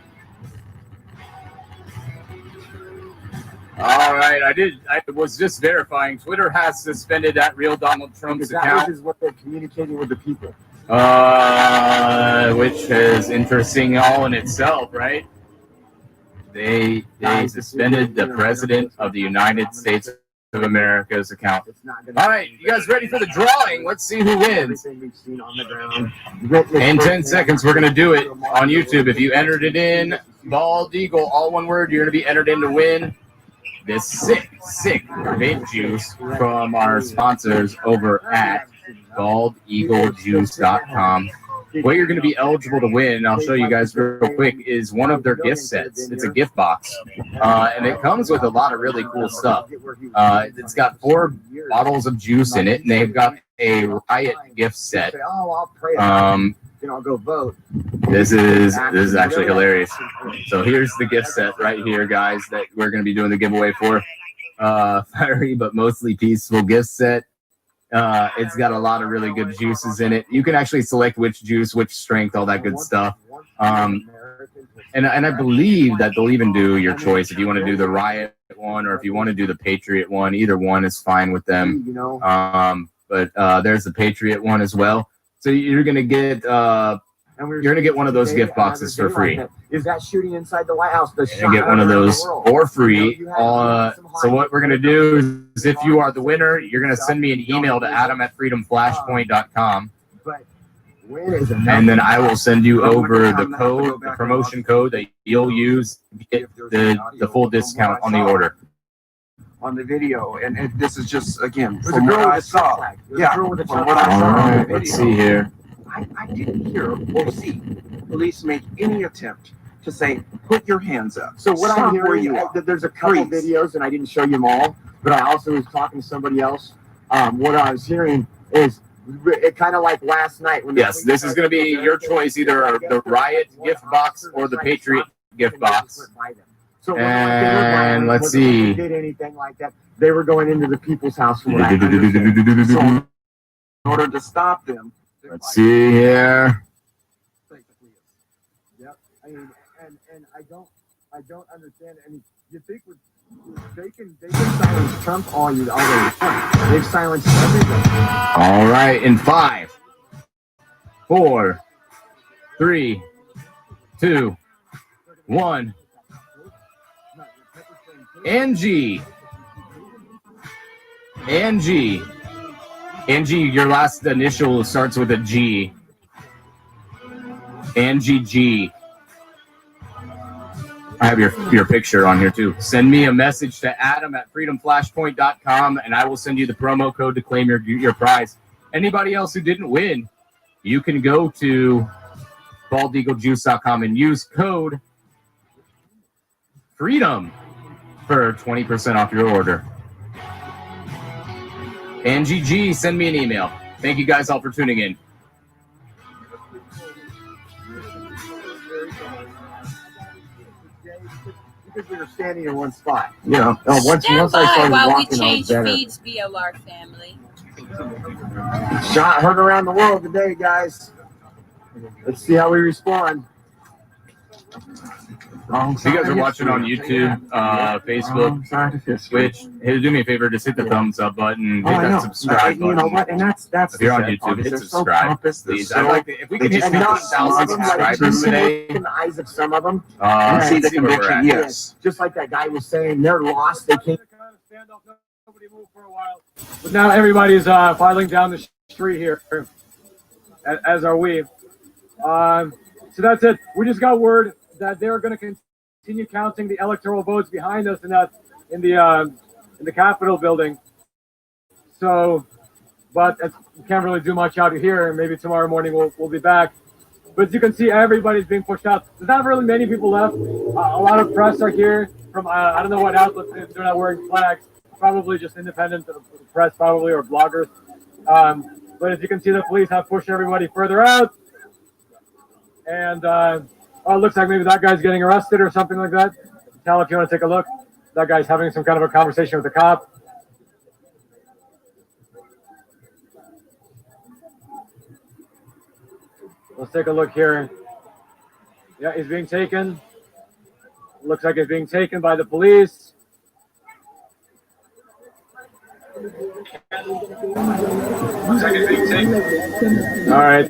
Speaker 6: All right, I was just verifying. Twitter has suspended that real Donald Trump's
Speaker 7: Because
Speaker 6: account.
Speaker 7: that is what they're communicating with the people.
Speaker 6: Which is interesting all in itself, right? They suspended the president of the United States of America's account. All right, you guys ready for the drawing? Let's see who wins. In 10 seconds, we're going to do it on YouTube. If you entered it in, Bald Eagle, all one word, you're going to be entered in to win this sick vape juice from our sponsors over at baldeaglejuice.com. What you're going to be eligible to win, I'll show you guys real quick, is one of their gift sets. It's a gift box, and it comes with a lot of really cool stuff. It's got 4 bottles of juice in it, and they've got a Riot gift set.
Speaker 13: I'll go vote.
Speaker 6: This is actually hilarious. So here's the gift set right here, guys, that we're going to be doing the giveaway for. Fiery but mostly peaceful gift set. It's got a lot of really good juices in it. You can actually select which juice, which strength, all that good stuff. And I believe that they'll even do your choice if you want to do the Riot one or if you want to do the Patriot one. Either one is fine with them. But there's the Patriot one as well. So you're gonna get one of those gift boxes for free.
Speaker 13: Is that shooting inside the White House?
Speaker 6: You're gonna get one of those for free. So what we're gonna do is, if you are the winner, you're gonna send me an email to adam@freedomflashpoint.com, and then I will send you over the code, the promotion code that you'll use to get the full discount on the order.
Speaker 4: On the video, and this is just again from what I saw. Yeah, from what I saw.
Speaker 6: All right, let's see here.
Speaker 4: I didn't hear or see police make any attempt to say, "Put your hands up."
Speaker 13: So what I'm hearing, there's a couple
Speaker 4: Freeze.
Speaker 13: videos, and I didn't show you them all, but I also was talking to somebody else. What I was hearing is it kind of like last night when.
Speaker 6: Yes, this is going to be your choice, either the Riot gift box or the Patriot gift box.
Speaker 13: So
Speaker 6: and let's see.
Speaker 13: Did anything like that? They were going into the people's house. From what I understand.
Speaker 4: So in order to stop them,
Speaker 6: let's see here.
Speaker 13: Yep. I mean, and I don't understand. I mean, you think they can silence Trump all day. They've silenced everybody.
Speaker 6: All right, in 5, 4, 3, 2, 1. Angie, your last initial starts with a G. Angie G. I have your picture on here too. Send me a message to adam@freedomflashpoint.com, and I will send you the promo code to claim your prize. Anybody else who didn't win, you can go to baldeaglejuice.com and use code FREEDOM for 20% off your order. Angie G, send me an email. Thank you guys all for tuning in.
Speaker 13: Because we were standing in one spot.
Speaker 6: Yeah.
Speaker 13: Once I started
Speaker 2: while we
Speaker 13: walking,
Speaker 2: change
Speaker 13: I was
Speaker 2: feeds, BLR family.
Speaker 13: Shot heard around the world today, guys. Let's see how we respond.
Speaker 6: If you guys are watching on YouTube, Facebook, Twitch, hey, do me a favor, just hit the thumbs up button, hit that subscribe button.
Speaker 13: You know what? And that's
Speaker 6: if you're on YouTube, hit subscribe, please. I'd like to, if we can hit 50,000 subscribers today.
Speaker 13: In the eyes of some of them,
Speaker 4: see the
Speaker 6: see where we're at.
Speaker 4: conviction. Yes.
Speaker 13: just like that guy was saying, they're lost. They can't.
Speaker 9: Nobody moved for a while. But now everybody's filing down the street here, as are we. So that's it. We just got word that they're going to continue counting the electoral votes behind us in the Capitol building. So, but we can't really do much out of here. Maybe tomorrow morning we'll be back. But as you can see, everybody's being pushed out. There's not really many people left. A lot of press are here from I don't know what outlets. They're not wearing flags. Probably just independent press, probably, or bloggers. But as you can see, the police have pushed everybody further out. And it looks like maybe that guy's getting arrested or something like that. Tell if you want to take a look. That guy's having some kind of a conversation with the cop. Let's take a look here. Yeah, he's being taken. Looks like he's being taken by the police. Looks like he's being taken. All right.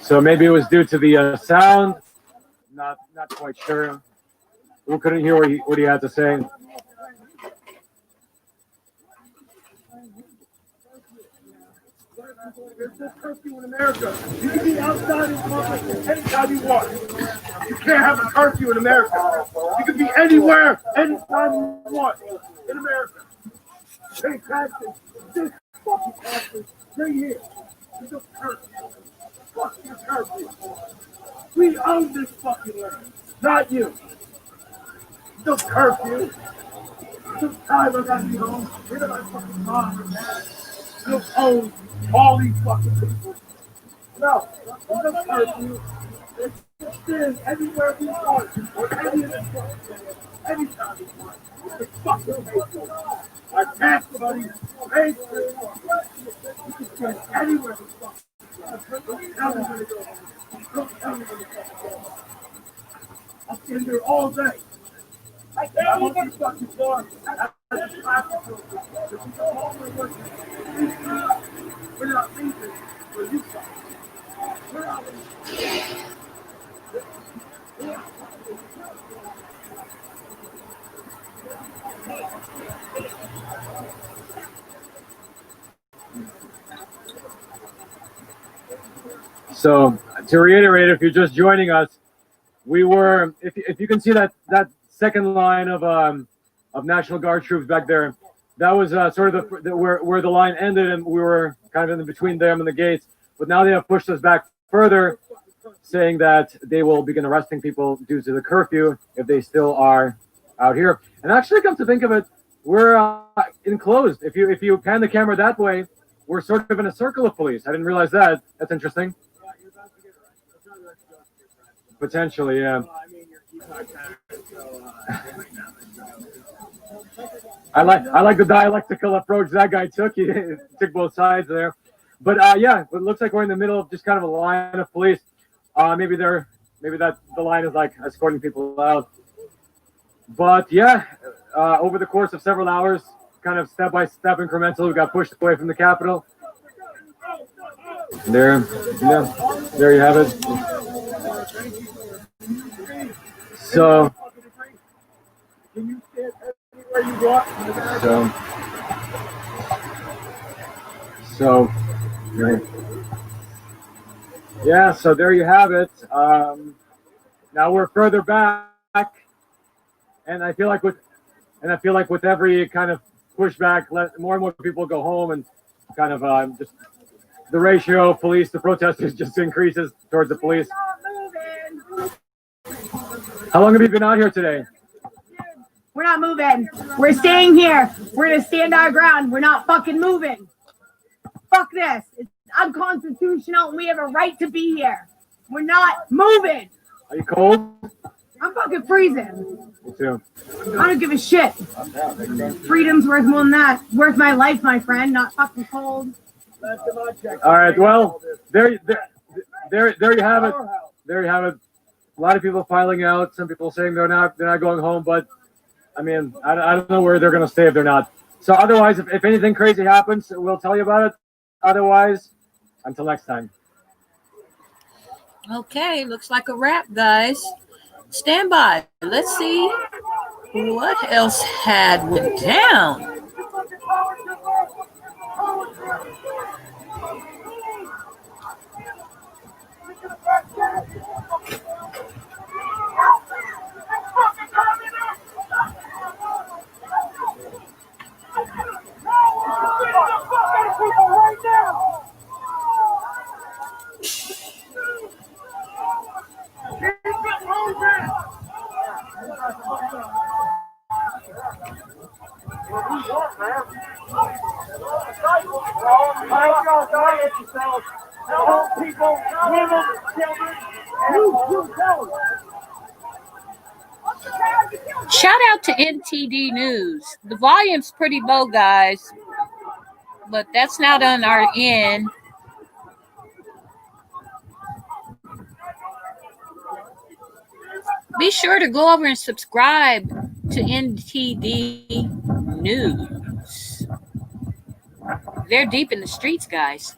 Speaker 9: So maybe it was due to the sound.
Speaker 13: quite sure. We couldn't hear what he had to say.
Speaker 10: There's no curfew in America. You can be outside in public anytime you want. You can't have a curfew in America. You can be anywhere, anytime you want in America. Pay taxes. This fucking taxes. Stay here. There's no curfew. Fuck your curfew. We own this fucking land, not you. No curfew. Some time I gotta be home. Where did my fucking mom or dad? You don't own all these fucking people. No, there's no curfew. It's stand anywhere we want, or any of this fucking thing, anytime we want. It's fucking faithful. Our tax money pays for it. You can stand anywhere we want. Don't tell me where to go. Don't tell me where to go. I'll stand there all day. I can't even fucking car. We're not leaving for you guys. We're not leaving.
Speaker 13: So to reiterate, if you're just joining us, we were, if you can see that second line of National Guard troops back there, that was sort of where the line ended, and we were kind of in between them and the gates. But now they have pushed us back further, saying that they will begin arresting people due to the curfew if they still are out here. And actually, come to think of it, we're enclosed. If you pan the camera that way, we're sort of in a circle of police. I didn't realize that. That's interesting. Potentially, yeah. I like the dialectical approach that guy took. He took both sides there. But yeah, it looks like we're in the middle of just kind of a line of police. Maybe the line is like escorting people out. But yeah, over the course of several hours, kind of step by step, incremental, we got pushed away from the Capitol. There you have it. So yeah, so there you have it. Now we're further back, and I feel like with every kind of pushback, more and more people go home, and kind of just the ratio of police to protesters just increases towards the police. How long have you been out here today?
Speaker 14: We're not moving. We're staying here. We're gonna stand our ground. We're not fucking moving. Fuck this. It's unconstitutional, and we have a right to be here. We're not moving.
Speaker 13: Are you cold?
Speaker 14: I'm fucking freezing.
Speaker 13: Me too.
Speaker 14: I don't give a shit. Freedom's worth more than that. Worth my life, my friend. Not fucking cold.
Speaker 13: All right. Well, there you have it. There you have it. A lot of people filing out. Some people saying they're not going home. But I mean, I don't know where they're going to stay if they're not. So otherwise, if anything crazy happens, we'll tell you about it. Otherwise, until next time.
Speaker 2: Okay, looks like a wrap, guys. Stand by. Let's see what else had went down. Shout out to NTD News. The volume's pretty low, guys, but that's not on our end. Be sure to go over and subscribe to NTD News. They're deep in the streets, guys.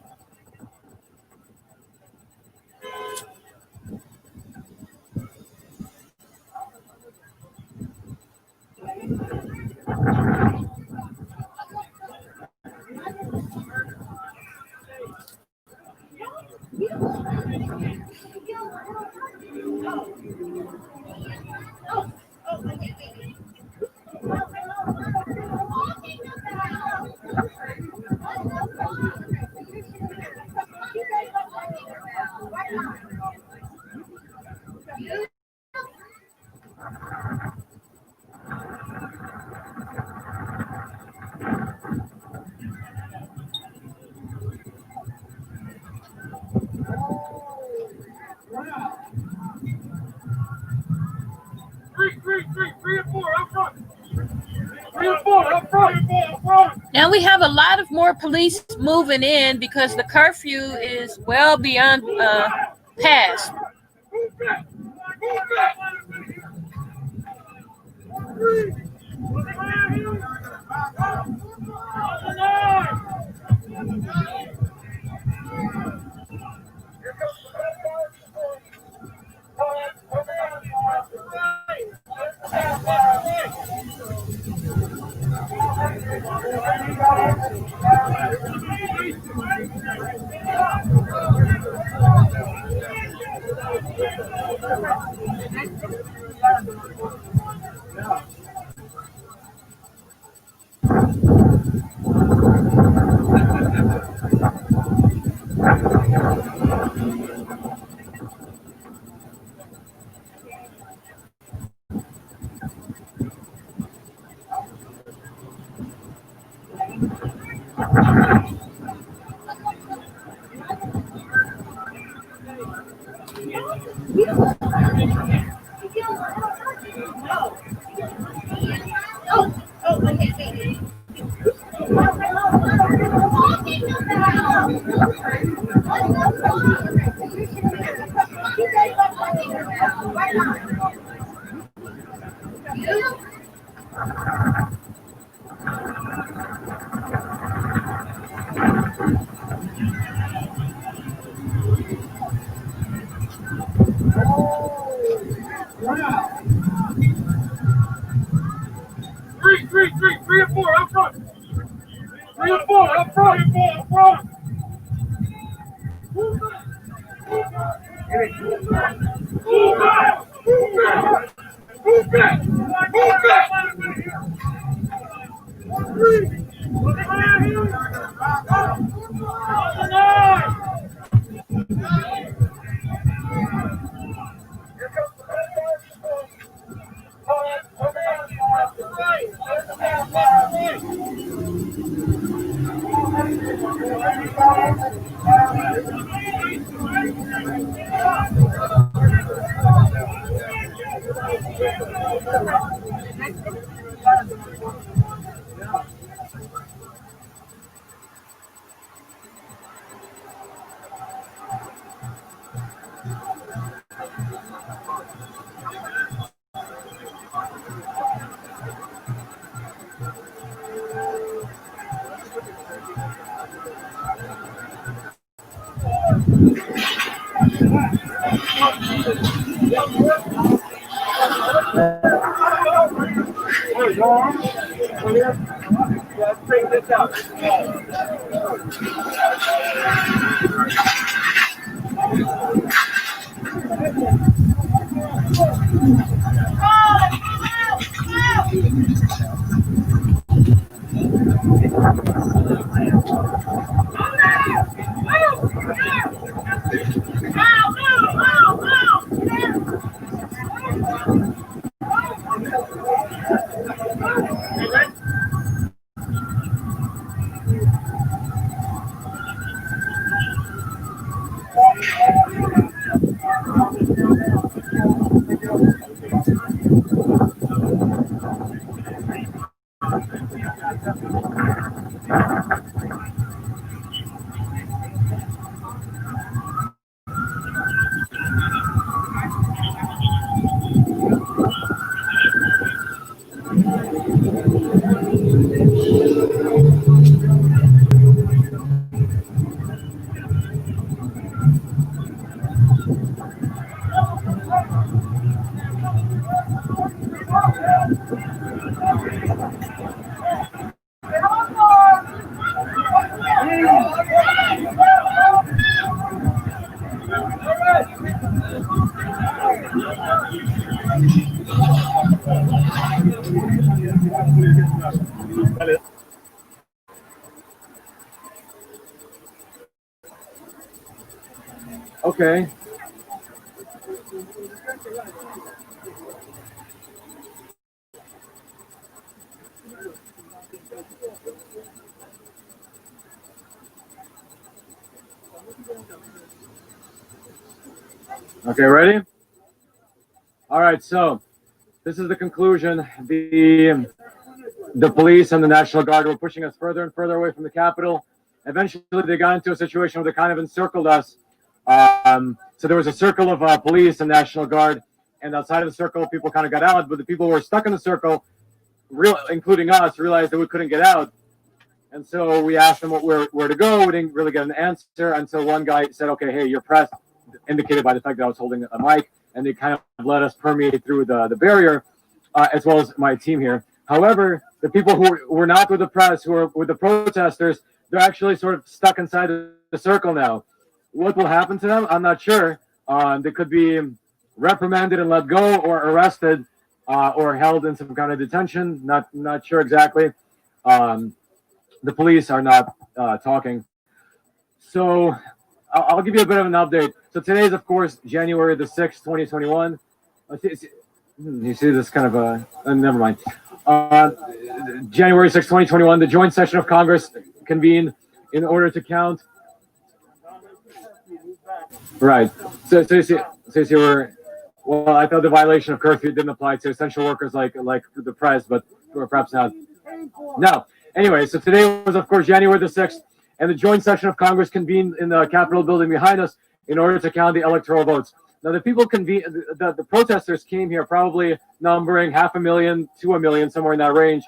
Speaker 2: Now we have a lot of more police moving in because the curfew is well beyond past.
Speaker 9: Three and four up front. Three and four up front. Up front. Move back. Move back. Move back. Move back. Move back. Let's bring this up.
Speaker 13: Okay. Okay, ready? All right, so this is the conclusion. The police and the National Guard were pushing us further and further away from the Capitol. Eventually, they got into a situation where they kind of encircled us. So there was a circle of police and National Guard, and outside of the circle, people kind of got out, but the people who were stuck in the circle, including us, realized that we couldn't get out. And so we asked them where to go. We didn't really get an answer. And so one guy said, okay, hey, you're pressed, indicated by the fact that I was holding a mic. And they kind of let us permeate through the barrier, as well as my team here. However, the people who were not with the press, who were with the protesters, they're actually sort of stuck inside the circle now. What will happen to them? I'm not sure. They could be reprimanded and let go, or arrested, or held in some kind of detention. Not sure exactly. The police are not talking. So I'll give you a bit of an update. So today is, of course, January the 6th, 2021. You see this kind of never mind. January 6th, 2021, the joint session of Congress convened in order to count. Right. So you see well, I thought the violation of curfew didn't apply to essential workers like the press, but perhaps not. No. Anyway, so today was, of course, January the 6th, and the joint session of Congress convened in the Capitol building behind us in order to count the electoral votes. Now, the people the protesters came here probably numbering 500,000 to 1 million, somewhere in that range,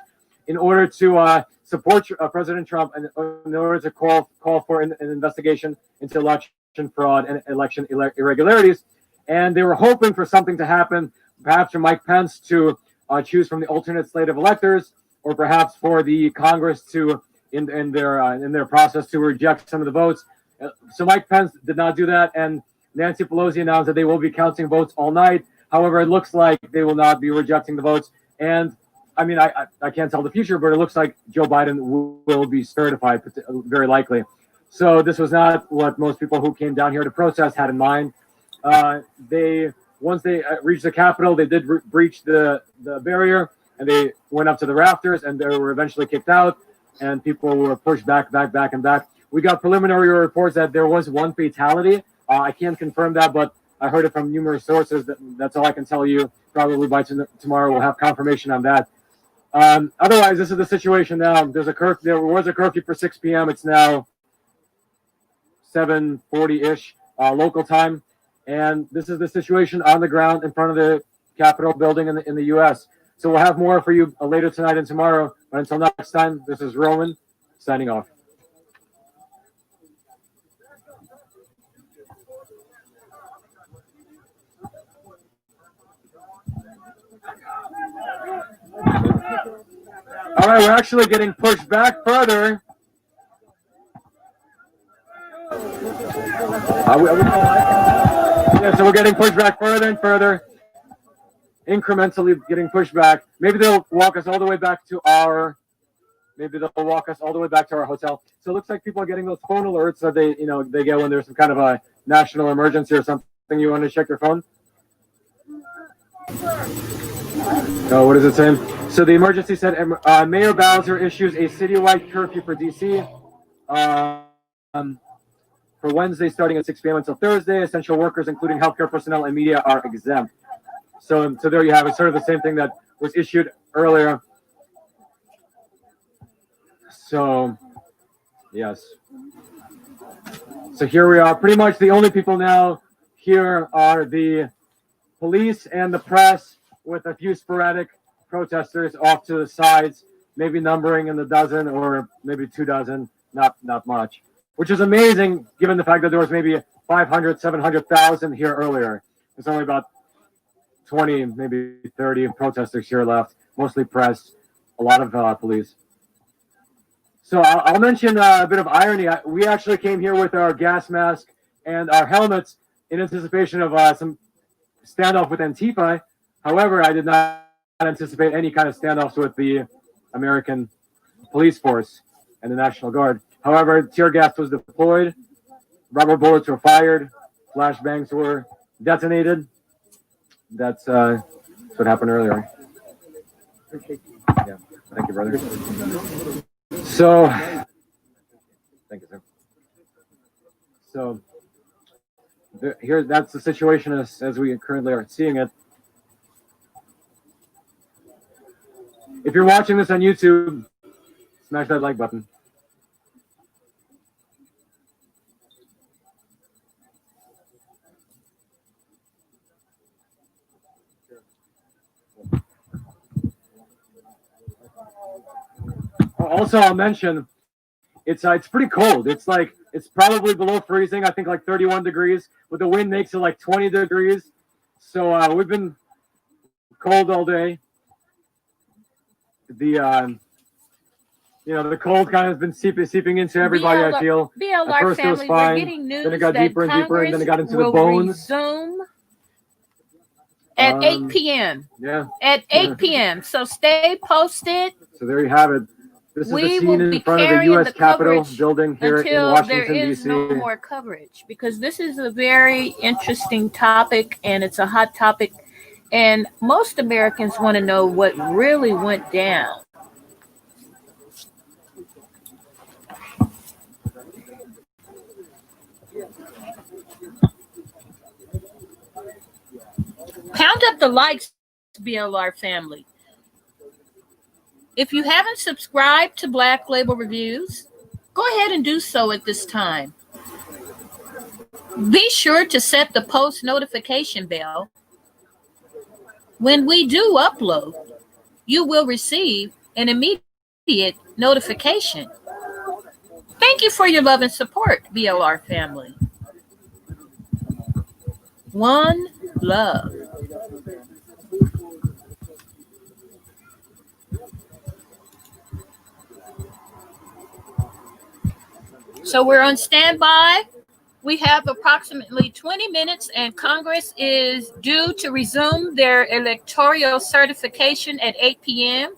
Speaker 13: in order to support President Trump and in order to call for an investigation into election fraud and election irregularities. And they were hoping for something to happen, perhaps for Mike Pence to choose from the alternate slate of electors, or perhaps for the Congress to, in their process, to reject some of the votes. So Mike Pence did not do that, and Nancy Pelosi announced that they will be counting votes all night. However, it looks like they will not be rejecting the votes. And I mean, I can't tell the future, but it looks like Joe Biden will be certified, very likely. So this was not what most people who came down here to protest had in mind. Once they reached the Capitol, they did breach the barrier, and they went up to the rafters, and they were eventually kicked out, and people were pushed back. We got preliminary reports that there was one fatality. I can't confirm that, but I heard it from numerous sources. That's all I can tell you. Probably by tomorrow we'll have confirmation on that. Otherwise, this is the situation now. There was a curfew for 6 p.m. It's now 7:40-ish local time. And this is the situation on the ground in front of the Capitol building in the U.S. So we'll have more for you later tonight and tomorrow. But until next time, this is Roman signing off. All right, we're actually getting pushed back further. Yeah, so we're getting pushed back further and further, incrementally getting pushed back. Maybe they'll walk us all the way back to our hotel. So it looks like people are getting those phone alerts that they get when there's some kind of a national emergency or something. You want to check your phone? Oh, what does it say? So the emergency said Mayor Bowser issues a citywide curfew for D.C. For Wednesday, starting at 6 p.m. until Thursday. Essential workers, including healthcare personnel and media, are exempt. So there you have it. Sort of the same thing that was issued earlier. So, yes. So here we are. Pretty much the only people now here are the police and the press, with a few sporadic protesters off to the sides, maybe numbering in the dozen or maybe 2 dozen, not much, which is amazing given the fact that there was maybe 500, 700,000 here earlier. There's only about 20, maybe 30 protesters here left, mostly press, a lot of police. So I'll mention a bit of irony. We actually came here with our gas mask and our helmets in anticipation of some standoff with Antifa. However, I did not anticipate any kind of standoffs with the American police force and the National Guard. However, tear gas was deployed, rubber bullets were fired, flashbangs were detonated. That's what happened earlier. Yeah, thank you, brother. So, thank you, sir. So, here, that's the situation as we currently are seeing it. If you're watching this on YouTube, smash that like button. Also, I'll mention it's pretty cold. It's probably below freezing. I think like 31 degrees, but the wind makes it like 20 degrees. So we've been cold all day. The the cold kind of has been seeping into everybody. I feel.
Speaker 2: BLR
Speaker 13: At first
Speaker 2: family,
Speaker 13: it was fine.
Speaker 2: we're getting news
Speaker 13: Then it got
Speaker 2: that
Speaker 13: deeper and deeper, and then it got into the
Speaker 2: will
Speaker 13: bones.
Speaker 2: resume at 8 p.m.
Speaker 13: Yeah.
Speaker 2: At 8 p.m. So stay posted.
Speaker 13: So there you have it. This is the scene in front of the U.S. Capitol building here in
Speaker 2: until
Speaker 13: Washington,
Speaker 2: there is
Speaker 13: D.C.
Speaker 2: no more coverage, because this is a very interesting topic and it's a hot topic, and most Americans want to know what really went down. Pound up the likes, BLR family. If you haven't subscribed to Black Label Reviews, go ahead and do so at this time. Be sure to set the post notification bell. When we do upload, you will receive an immediate notification. Thank you for your love and support, BLR family. One love. So we're on standby. We have approximately 20 minutes and Congress is due to resume their electoral certification at 8 p.m.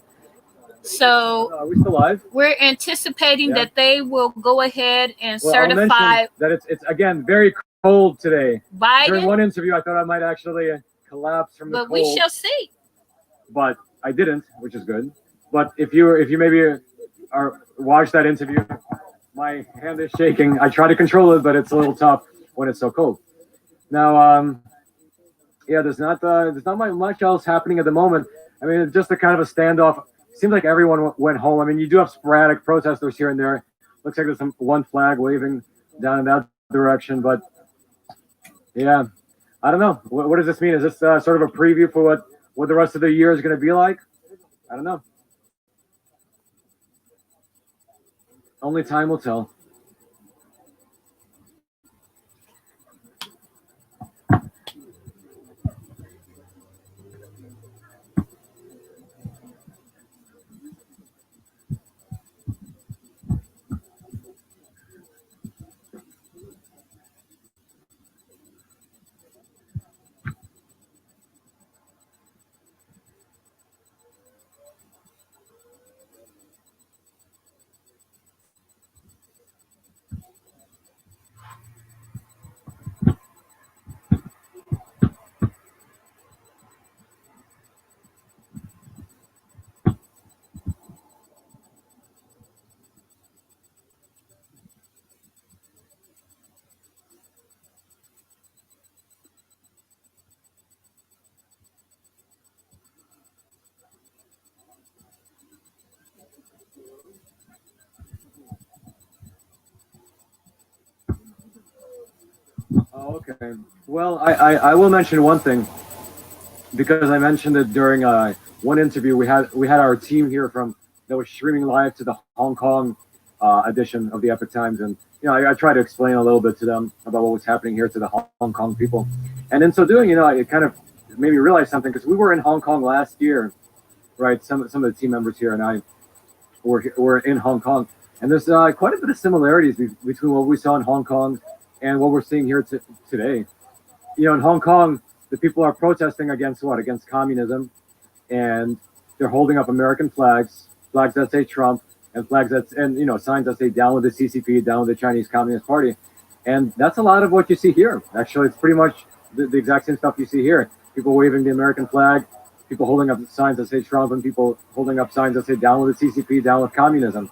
Speaker 2: So
Speaker 13: are we still live?
Speaker 2: We're anticipating that they will go ahead and certify.
Speaker 13: I'll mention that it's again very cold today.
Speaker 2: Biden.
Speaker 13: During one interview, I thought I might actually collapse from the cold.
Speaker 2: But we shall see.
Speaker 13: But I didn't, which is good. But if you maybe watch that interview, my hand is shaking. I try to control it, but it's a little tough when it's so cold. Now, there's not much else happening at the moment. I mean, it's just a kind of a standoff. Seems like everyone went home. I mean, you do have sporadic protesters here and there. Looks like there's one flag waving down in that direction, but yeah, I don't know. What does this mean? Is this sort of a preview for what the rest of the year is going to be like? I don't know. Only time will tell. Oh, okay. Well, I will mention one thing, because I mentioned it during one interview. We had our team here that was streaming live to the Hong Kong edition of the Epic Times, and I tried to explain a little bit to them about what was happening here to the Hong Kong people, and in so doing, it kind of made me realize something, because we were in Hong Kong last year, right? Some of the team members here and I were in Hong Kong, and there's quite a bit of similarities between what we saw in Hong Kong and what we're seeing here today. In Hong Kong, the people are protesting against what? Against communism, and they're holding up American flags that say Trump, and signs that say down with the CCP, down with the Chinese Communist Party, and that's a lot of what you see here. Actually, it's pretty much the exact same stuff you see here. People waving the American flag, people holding up signs that say Trump, and people holding up signs that say down with the CCP, down with communism.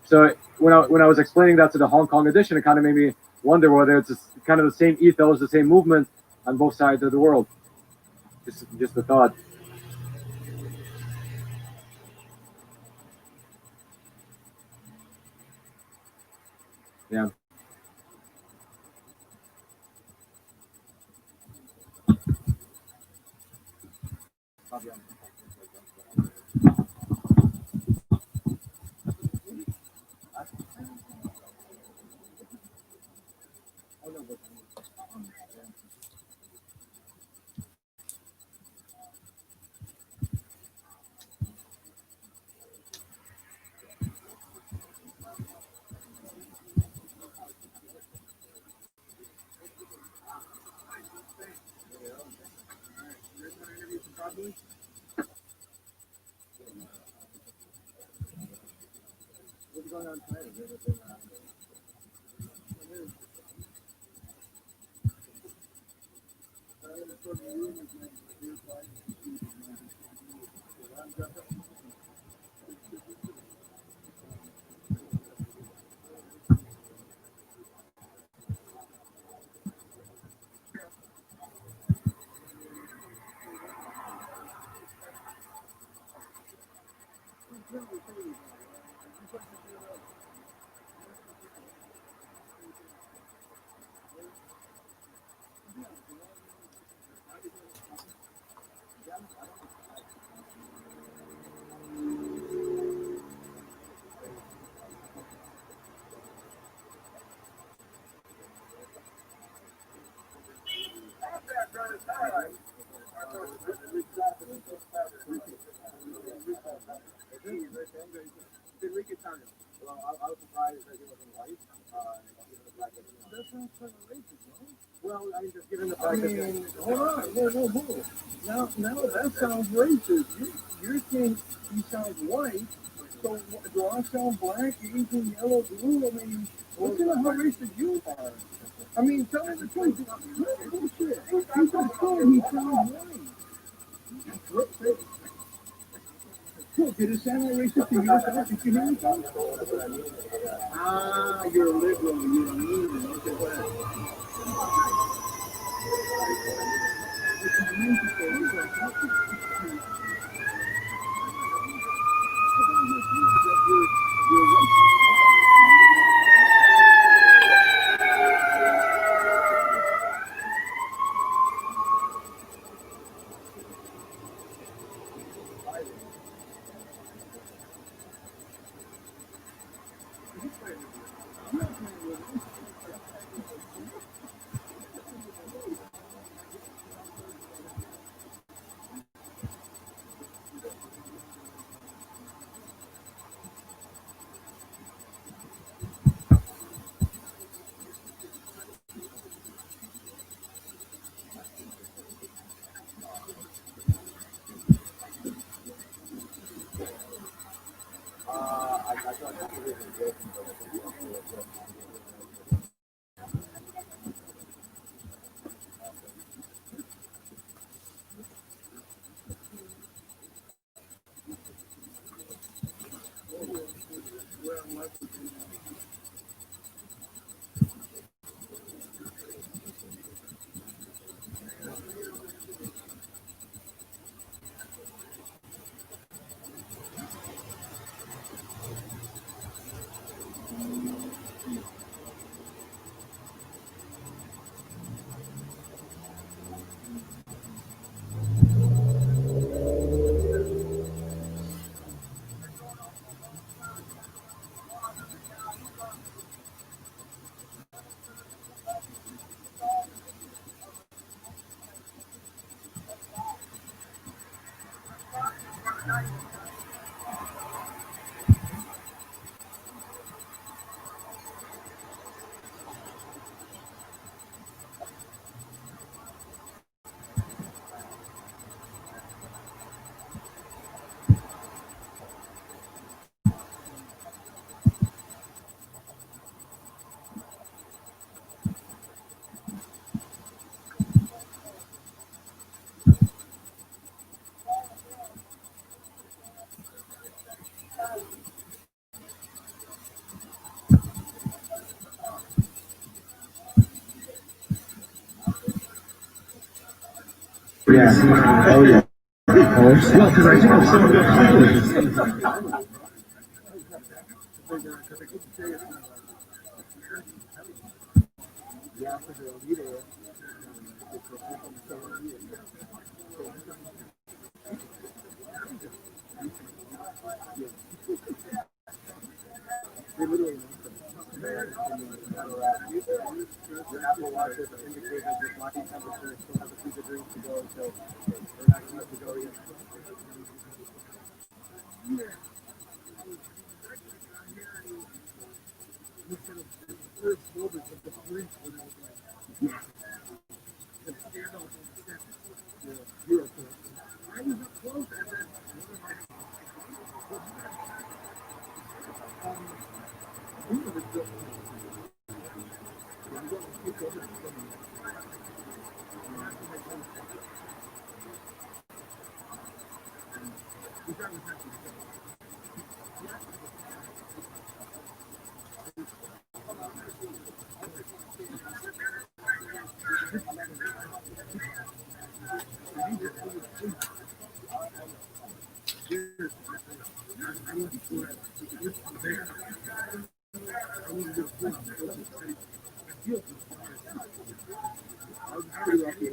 Speaker 13: So when I was explaining that to the Hong Kong edition, it kind of made me wonder whether it's kind of the same ethos, the same movement on both sides of the world. Just a thought. Yeah.
Speaker 9: I mean, hold on, whoa. Now that sounds racist. You think he sounds white, so do I sound black, Asian, yellow, blue? I mean, listen to how racist you are. I mean, tell me the truth. Bullshit. He's a son, he sounds white. Cool, did it sound like racist to you? Did you hear me talk? Ah, you're a liberal, you're a mean. Okay, go ahead.
Speaker 10: Yeah. Oh yeah. Well, because I think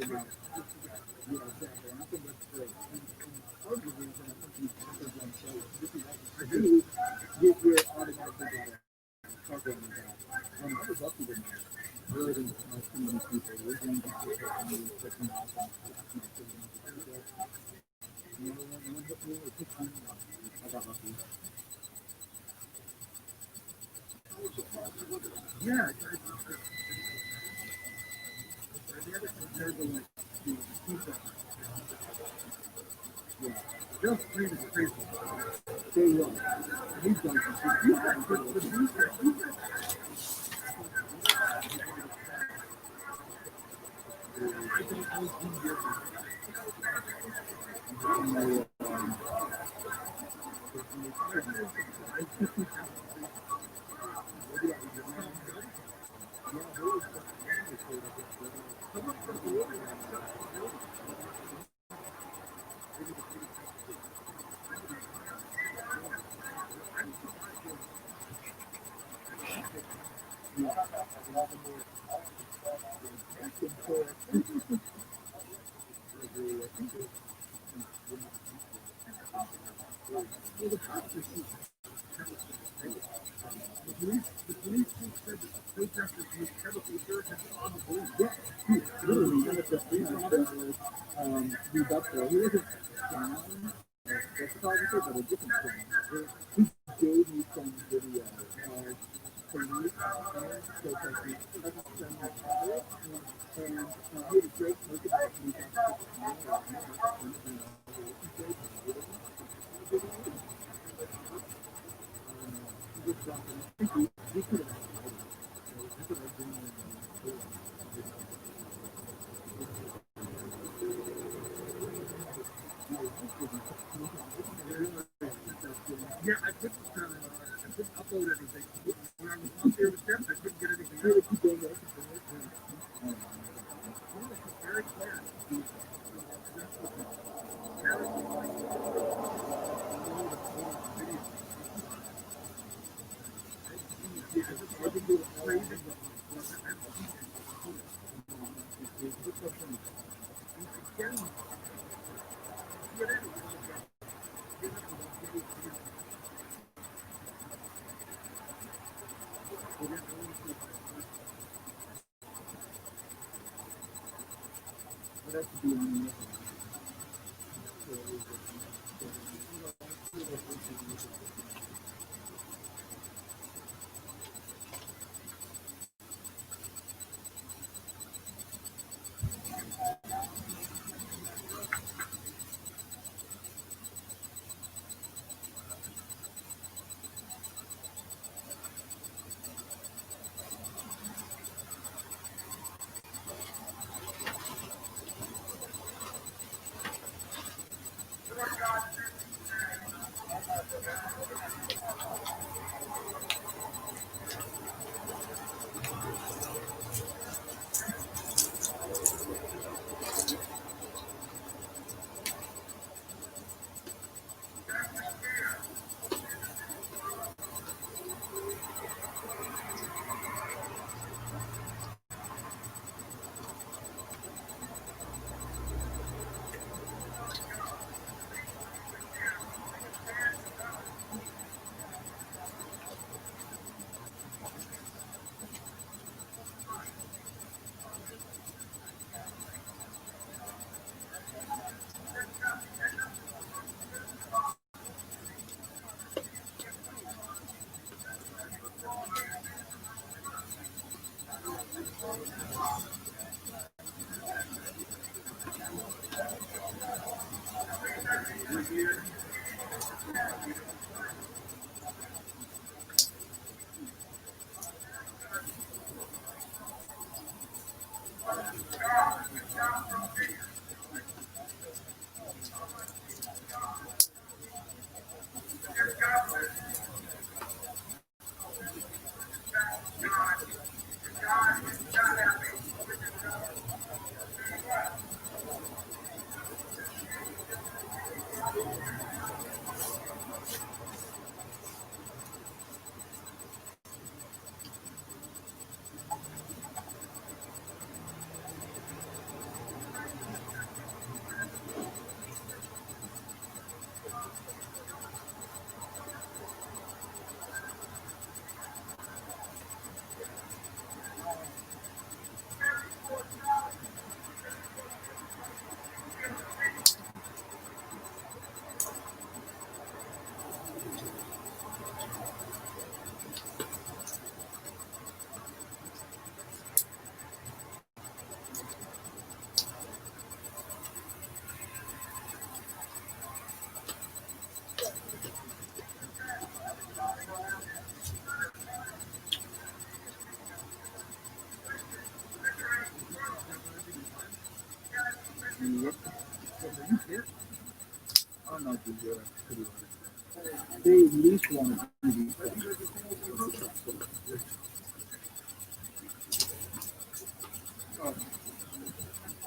Speaker 1: They at least want to do these things.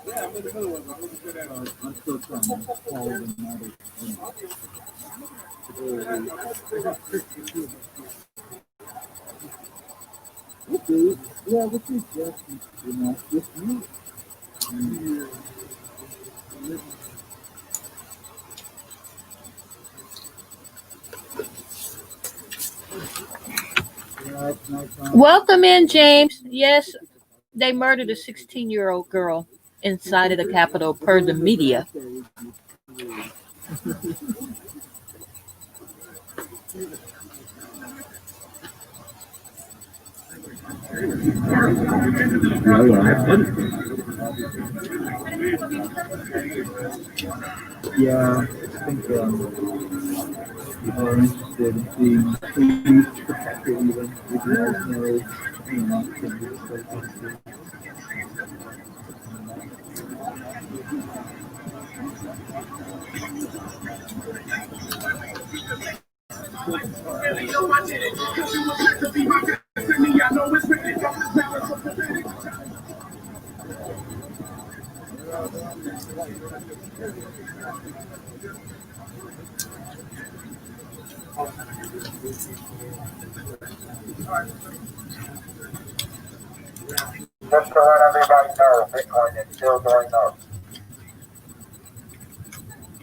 Speaker 9: Yeah, I'm in the middle of it. I'm looking for that.
Speaker 1: I'm still trying to follow the model. Okay, yeah, what you just, you know, just you.
Speaker 2: Welcome in, James. Yes, they murdered a 16-year-old girl inside of the Capitol per the media.
Speaker 1: Yeah, I think people are interested in seeing who's protected even. We guys know, you know, can be so sensitive.
Speaker 5: Just to let everybody know, Bitcoin is still going up.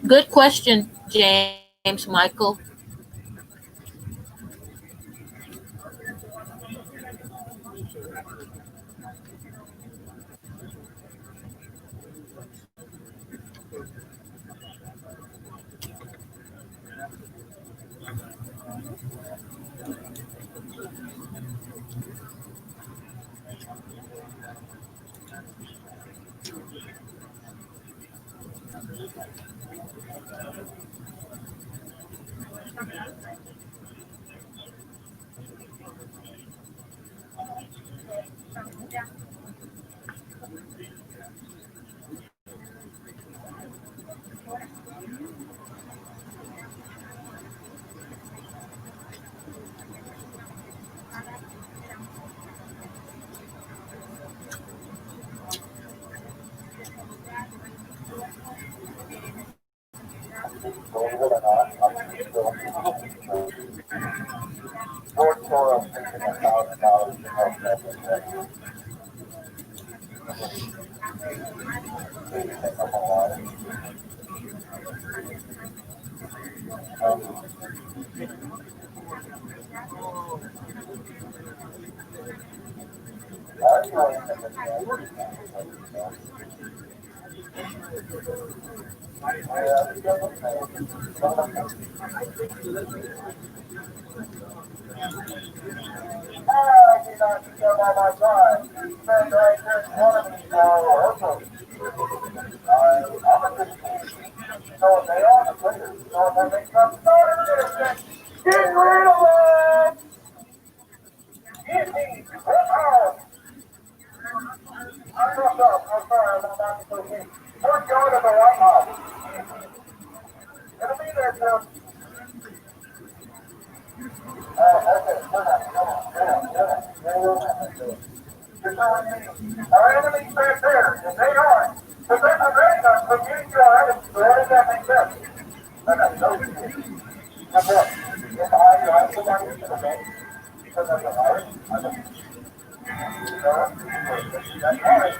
Speaker 2: Good question, James Michael.
Speaker 5: George Soros taking $1,000 to help them. Our enemies back there, and they are. But they're preventing us from getting to our enemies. So how does that make sense? That's no sense. That's it. If I put that into the bank, because of the virus, I don't. That's right.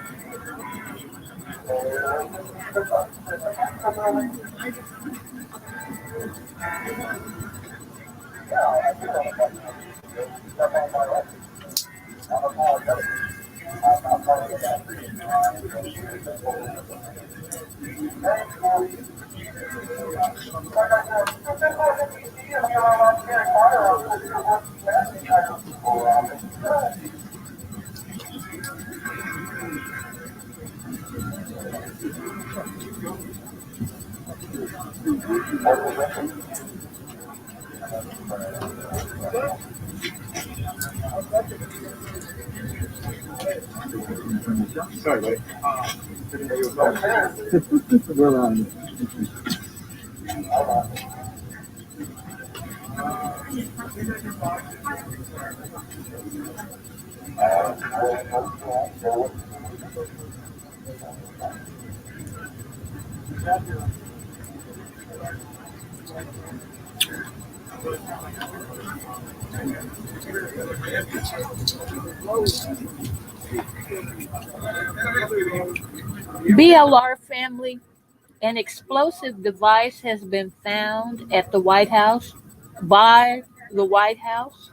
Speaker 9: Sorry, buddy.
Speaker 1: We're on.
Speaker 2: BLR family, an explosive device has been found at the White House by the White House.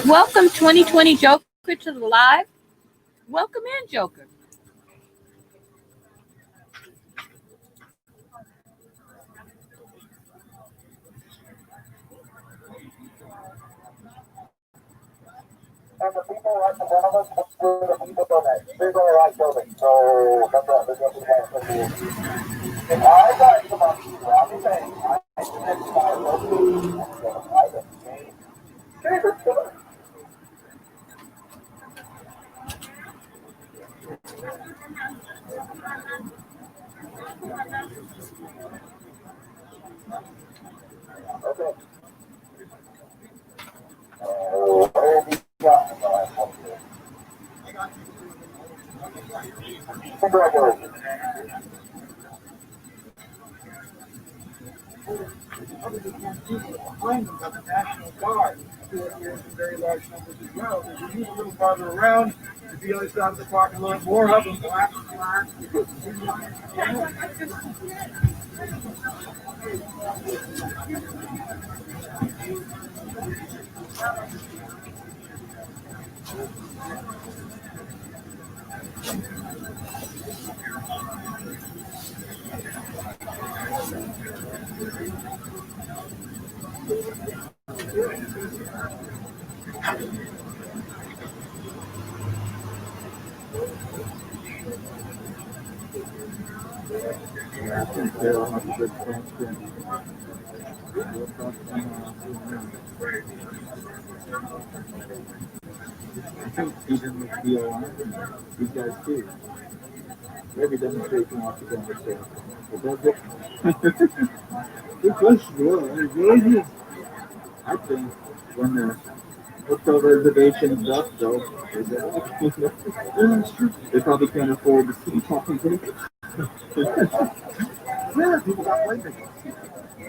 Speaker 2: Welcome 2020 Joker to the live. Welcome in, Joker.
Speaker 5: And the people at the bottom where the people donate. They're going to like building. So that's what they're going to do. If I got some money,
Speaker 9: Behind them, but the National Guard who are here in very large numbers as well. As we move a little farther around to the other side of the parking lot, more of them black.
Speaker 15: I think even with the these guys too. Every demonstration wants to go on the show. But that's it. Good question, really. I think when the hotel reservation stuff, though, they probably can't afford to see talking tickets.
Speaker 9: Yeah, people got plane tickets.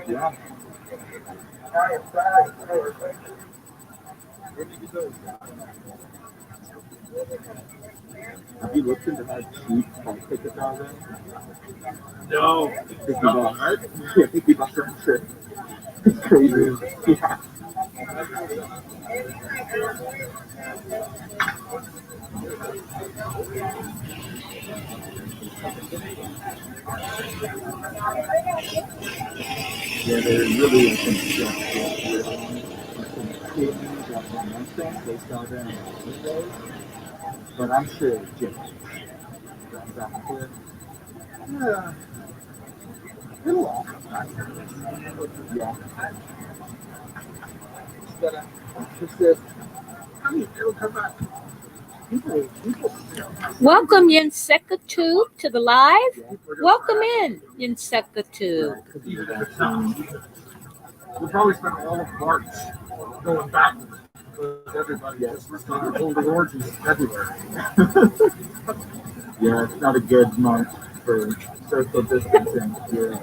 Speaker 15: Yeah.
Speaker 9: Where did you go?
Speaker 15: Have you looked into how cheap flight tickets are there?
Speaker 9: No.
Speaker 15: $50. Right? Yeah, $50 round trip. It's crazy. Yeah. Yeah, they're really they sell them on Wednesdays, but I'm sure it's just
Speaker 9: Yeah. It'll all
Speaker 15: yeah. It's just,
Speaker 9: I mean, it'll come back. People.
Speaker 2: Welcome, Yinseka Tube, to the live. Welcome in, Yinseka Tube.
Speaker 9: We'll probably spend all of March going backwards. Everybody else was holding oranges everywhere.
Speaker 15: yeah, it's not a good month for social distancing. Yeah.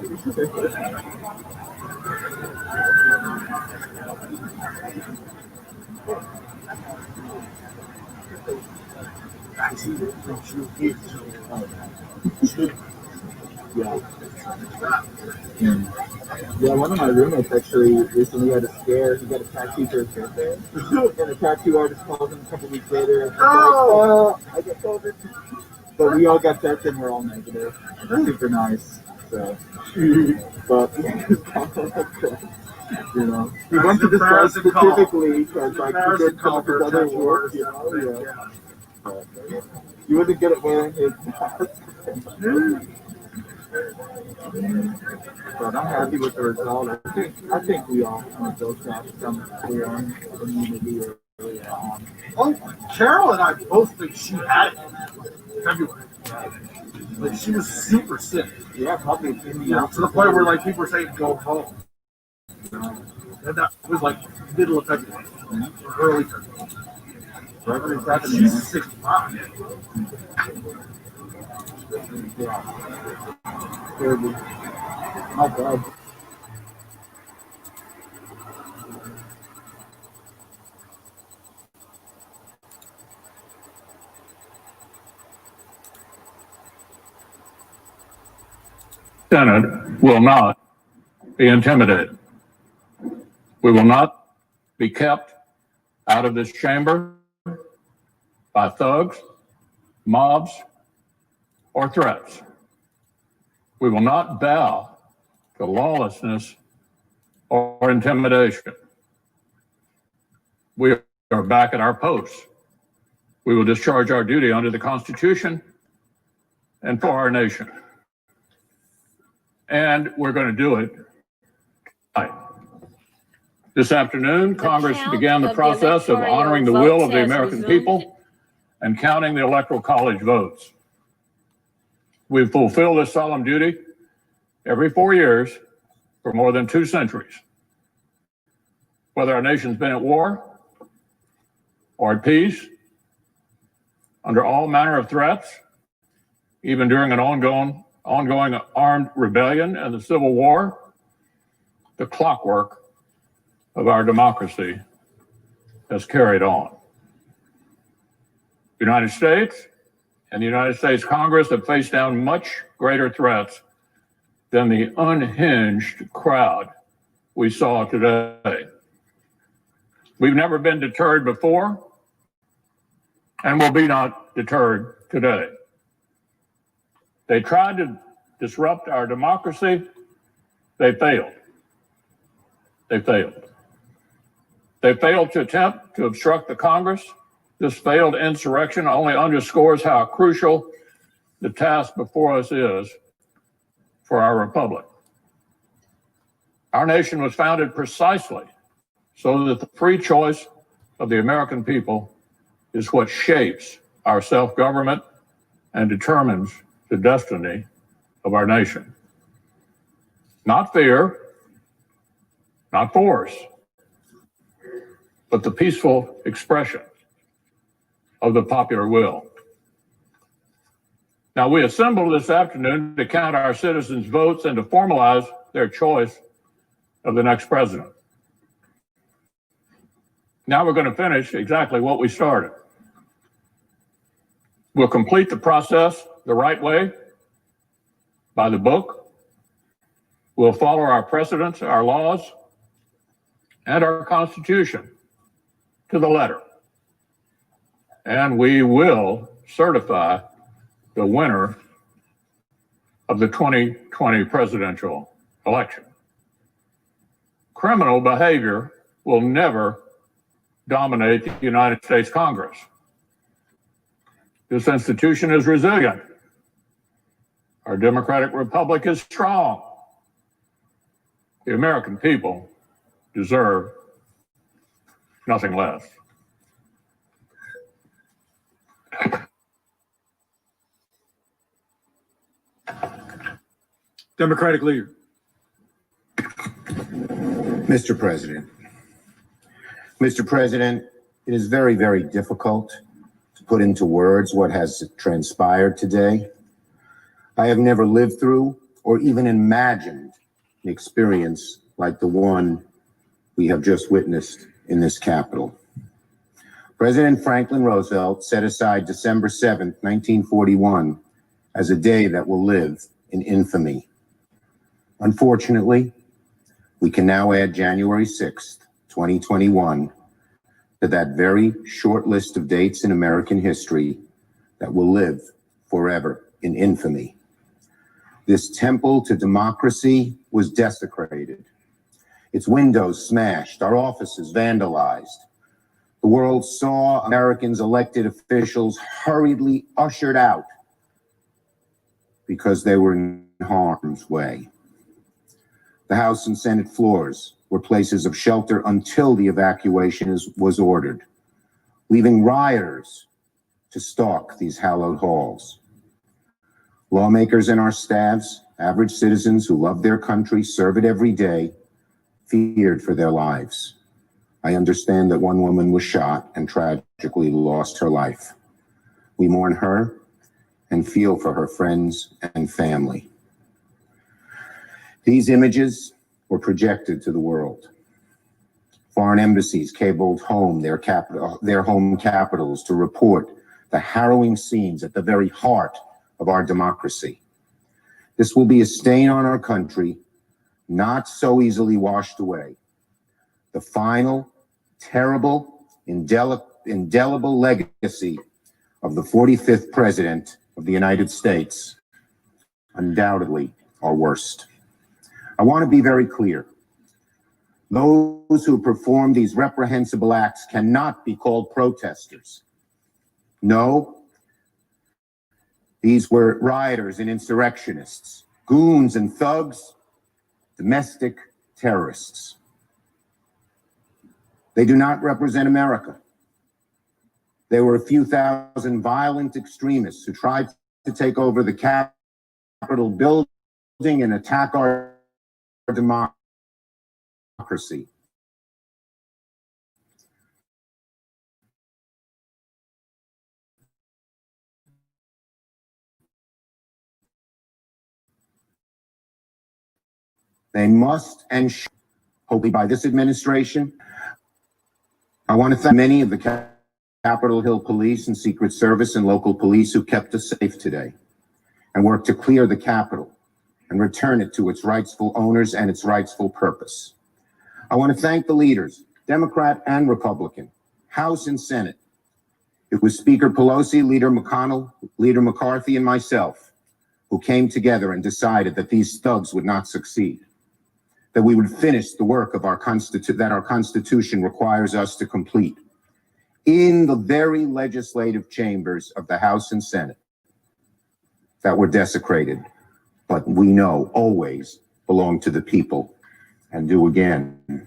Speaker 15: Yeah. Yeah, one of my roommates actually recently had a scare. He got a tattoo for his birthday. And the tattoo artist called him a couple weeks later. And I got COVID. But we all got tested and we're all negative. Super nice. So, but you know, he went to this guy specifically because like he did some of his other work, you know. Yeah. But he wasn't good at wearing his mask. But I'm happy with the result. I think we all built up some form of immunity early on.
Speaker 9: Oh, Carol and I both think she had it February. Like she was super sick.
Speaker 15: Yeah, probably in the
Speaker 9: to the point where like people were saying go home. And that was like middle of February, early February. She's 65.
Speaker 15: Yeah. Terrible. My God.
Speaker 16: Senate will not be intimidated. We will not be kept out of this chamber by thugs, mobs, or threats. We will not bow to lawlessness or intimidation. We are back at our posts. We will discharge our duty under the Constitution and for our nation. And we're going to do it This afternoon, Congress
Speaker 2: count
Speaker 16: began the
Speaker 2: of the
Speaker 16: process of
Speaker 2: electoral
Speaker 16: honoring the will
Speaker 2: votes
Speaker 16: of the
Speaker 2: has
Speaker 16: American
Speaker 2: resumed.
Speaker 16: people and counting the Electoral College votes. We've fulfilled this solemn duty every 4 years for more than 2 centuries. Whether our nation's been at war or at peace, under all manner of threats, even during an ongoing armed rebellion and the Civil War, the clockwork of our democracy has carried on. The United States and the United States Congress have faced down much greater threats than the unhinged crowd we saw today. We've never been deterred before and will be not deterred today. They tried to disrupt our democracy. They failed. They failed. They failed to attempt to obstruct the Congress. This failed insurrection only underscores how crucial the task before us is for our republic. Our nation was founded precisely so that the free choice of the American people is what shapes our self-government and determines the destiny of our nation. Not fear, not force, but the peaceful expression of the popular will. Now, we assembled this afternoon to count our citizens' votes and to formalize their choice of the next president. Now we're going to finish exactly what we started. We'll complete the process the right way, by the book. We'll follow our precedents, our laws, and our Constitution to the letter. And we will certify the winner of the 2020 presidential election. Criminal behavior will never dominate the United States Congress. This institution is resilient. Our democratic republic is strong. The American people deserve nothing less.
Speaker 13: Democratic leader.
Speaker 8: Mr. President. Mr. President, it is very, very difficult to put into words what has transpired today. I have never lived through or even imagined an experience like the one we have just witnessed in this Capitol. President Franklin Roosevelt set aside December 7th, 1941, as a day that will live in infamy. Unfortunately, we can now add January 6th, 2021, to that very short list of dates in American history that will live forever in infamy. This temple to democracy was desecrated, its windows smashed, our offices vandalized. The world saw Americans' elected officials hurriedly ushered out because they were in harm's way. The House and Senate floors were places of shelter until the evacuation was ordered, leaving rioters to stalk these hallowed halls. Lawmakers and our staffs, average citizens who love their country, serve it every day, feared for their lives. I understand that one woman was shot and tragically lost her life. We mourn her and feel for her friends and family. These images were projected to the world. Foreign embassies cabled home their home capitals to report the harrowing scenes at the very heart of our democracy. This will be a stain on our country, not so easily washed away. The final, terrible, indelible legacy of the 45th President of the United States, undoubtedly our worst. I want to be very clear. Those who perform these reprehensible acts cannot be called protesters. No, these were rioters and insurrectionists, goons and thugs, domestic terrorists. They do not represent America. They were a few thousand violent extremists who tried to take over the Capitol building and attack our democracy. They must and should, hopefully by this administration. I want to thank many of the Capitol Hill Police and Secret Service and local police who kept us safe today and worked to clear the Capitol and return it to its rightful owners and its rightful purpose. I want to thank the leaders, Democrat and Republican, House and Senate. It was Speaker Pelosi, Leader McConnell, Leader McCarthy, and myself who came together and decided that these thugs would not succeed, that we would finish the work of our that our Constitution requires us to complete in the very legislative chambers of the House and Senate that were desecrated, but we know always belong to the people and do again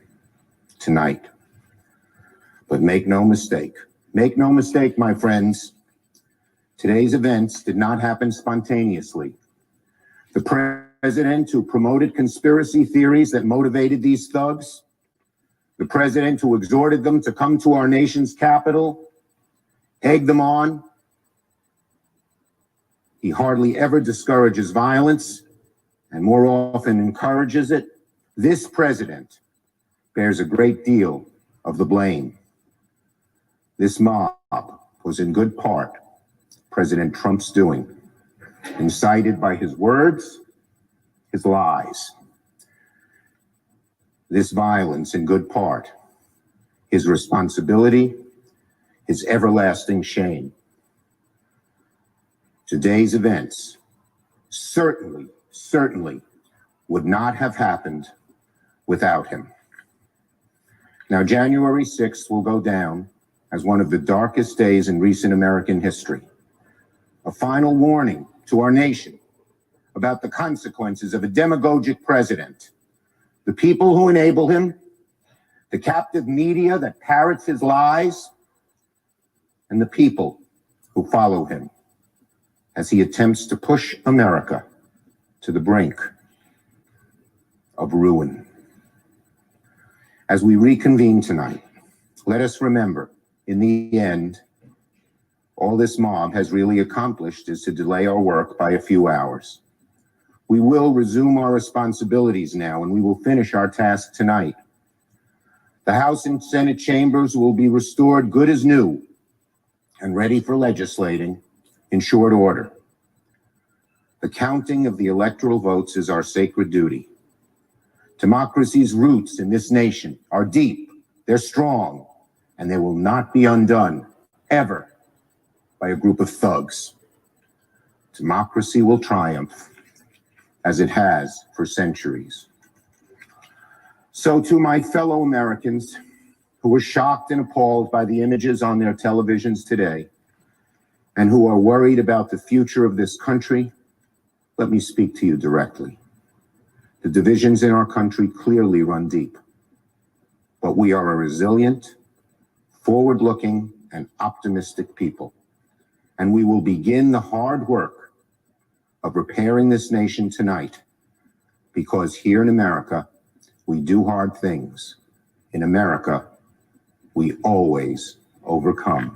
Speaker 8: tonight. But make no mistake, my friends, today's events did not happen spontaneously. The president who promoted conspiracy theories that motivated these thugs, the president who exhorted them to come to our nation's capital, egged them on. He hardly ever discourages violence and more often encourages it. This president bears a great deal of the blame. This mob was in good part President Trump's doing, incited by his words, his lies. This violence, in good part, his responsibility, his everlasting shame. Today's events certainly would not have happened without him. Now, January 6th will go down as one of the darkest days in recent American history. A final warning to our nation about the consequences of a demagogic president, the people who enable him, the captive media that parrots his lies, and the people who follow him as he attempts to push America to the brink of ruin. As we reconvene tonight, let us remember, in the end, all this mob has really accomplished is to delay our work by a few hours. We will resume our responsibilities now, and we will finish our task tonight. The House and Senate chambers will be restored good as new and ready for legislating in short order. The counting of the electoral votes is our sacred duty. Democracy's roots in this nation are deep, they're strong, and they will not be undone, ever, by a group of thugs. Democracy will triumph, as it has for centuries. So to my fellow Americans who were shocked and appalled by the images on their televisions today and who are worried about the future of this country, let me speak to you directly. The divisions in our country clearly run deep, but we are a resilient, forward-looking, and optimistic people, and we will begin the hard work of repairing this nation tonight, because here in America, we do hard things. In America, we always overcome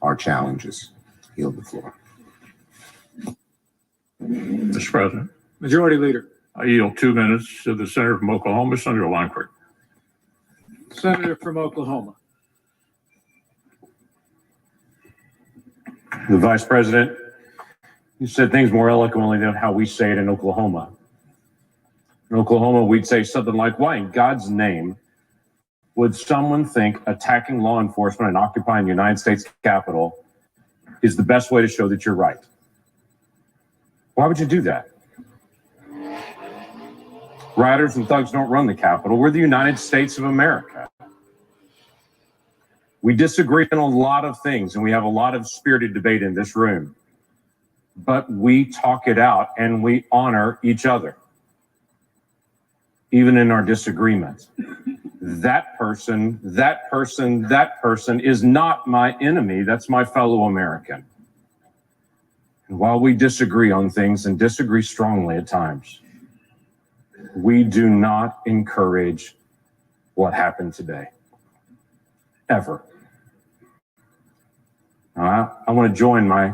Speaker 8: our challenges. Yield the floor.
Speaker 16: Mr. President.
Speaker 13: Majority Leader.
Speaker 16: I yield 2 minutes to the Senator from Oklahoma, Senator Lankford.
Speaker 13: Senator from Oklahoma.
Speaker 17: The Vice President, you said things more eloquently than how we say it in Oklahoma. In Oklahoma, we'd say something like, why in God's name would someone think attacking law enforcement and occupying the United States Capitol is the best way to show that you're right? Why would you do that? Rioters and thugs don't run the Capitol. We're the United States of America. We disagree on a lot of things, and we have a lot of spirited debate in this room. But we talk it out, and we honor each other. even in our disagreements. That person is not my enemy. That's my fellow American. And while we disagree on things and disagree strongly at times, we do not encourage what happened today, ever. I want to join my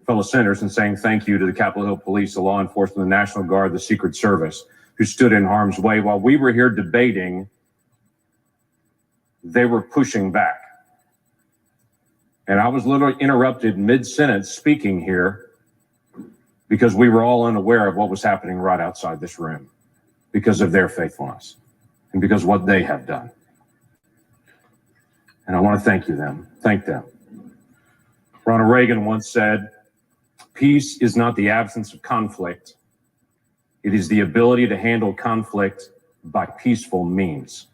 Speaker 17: fellow senators in saying thank you to the Capitol Hill Police, the law enforcement, the National Guard, the Secret Service, who stood in harm's way. While we were here debating, they were pushing back. And I was literally interrupted mid-sentence speaking here because we were all unaware of what was happening right outside this room because of their faithfulness and because of what they have done. And I want to thank them. Ronald Reagan once said, "Peace is not the absence of conflict. It is the ability to handle conflict by peaceful means."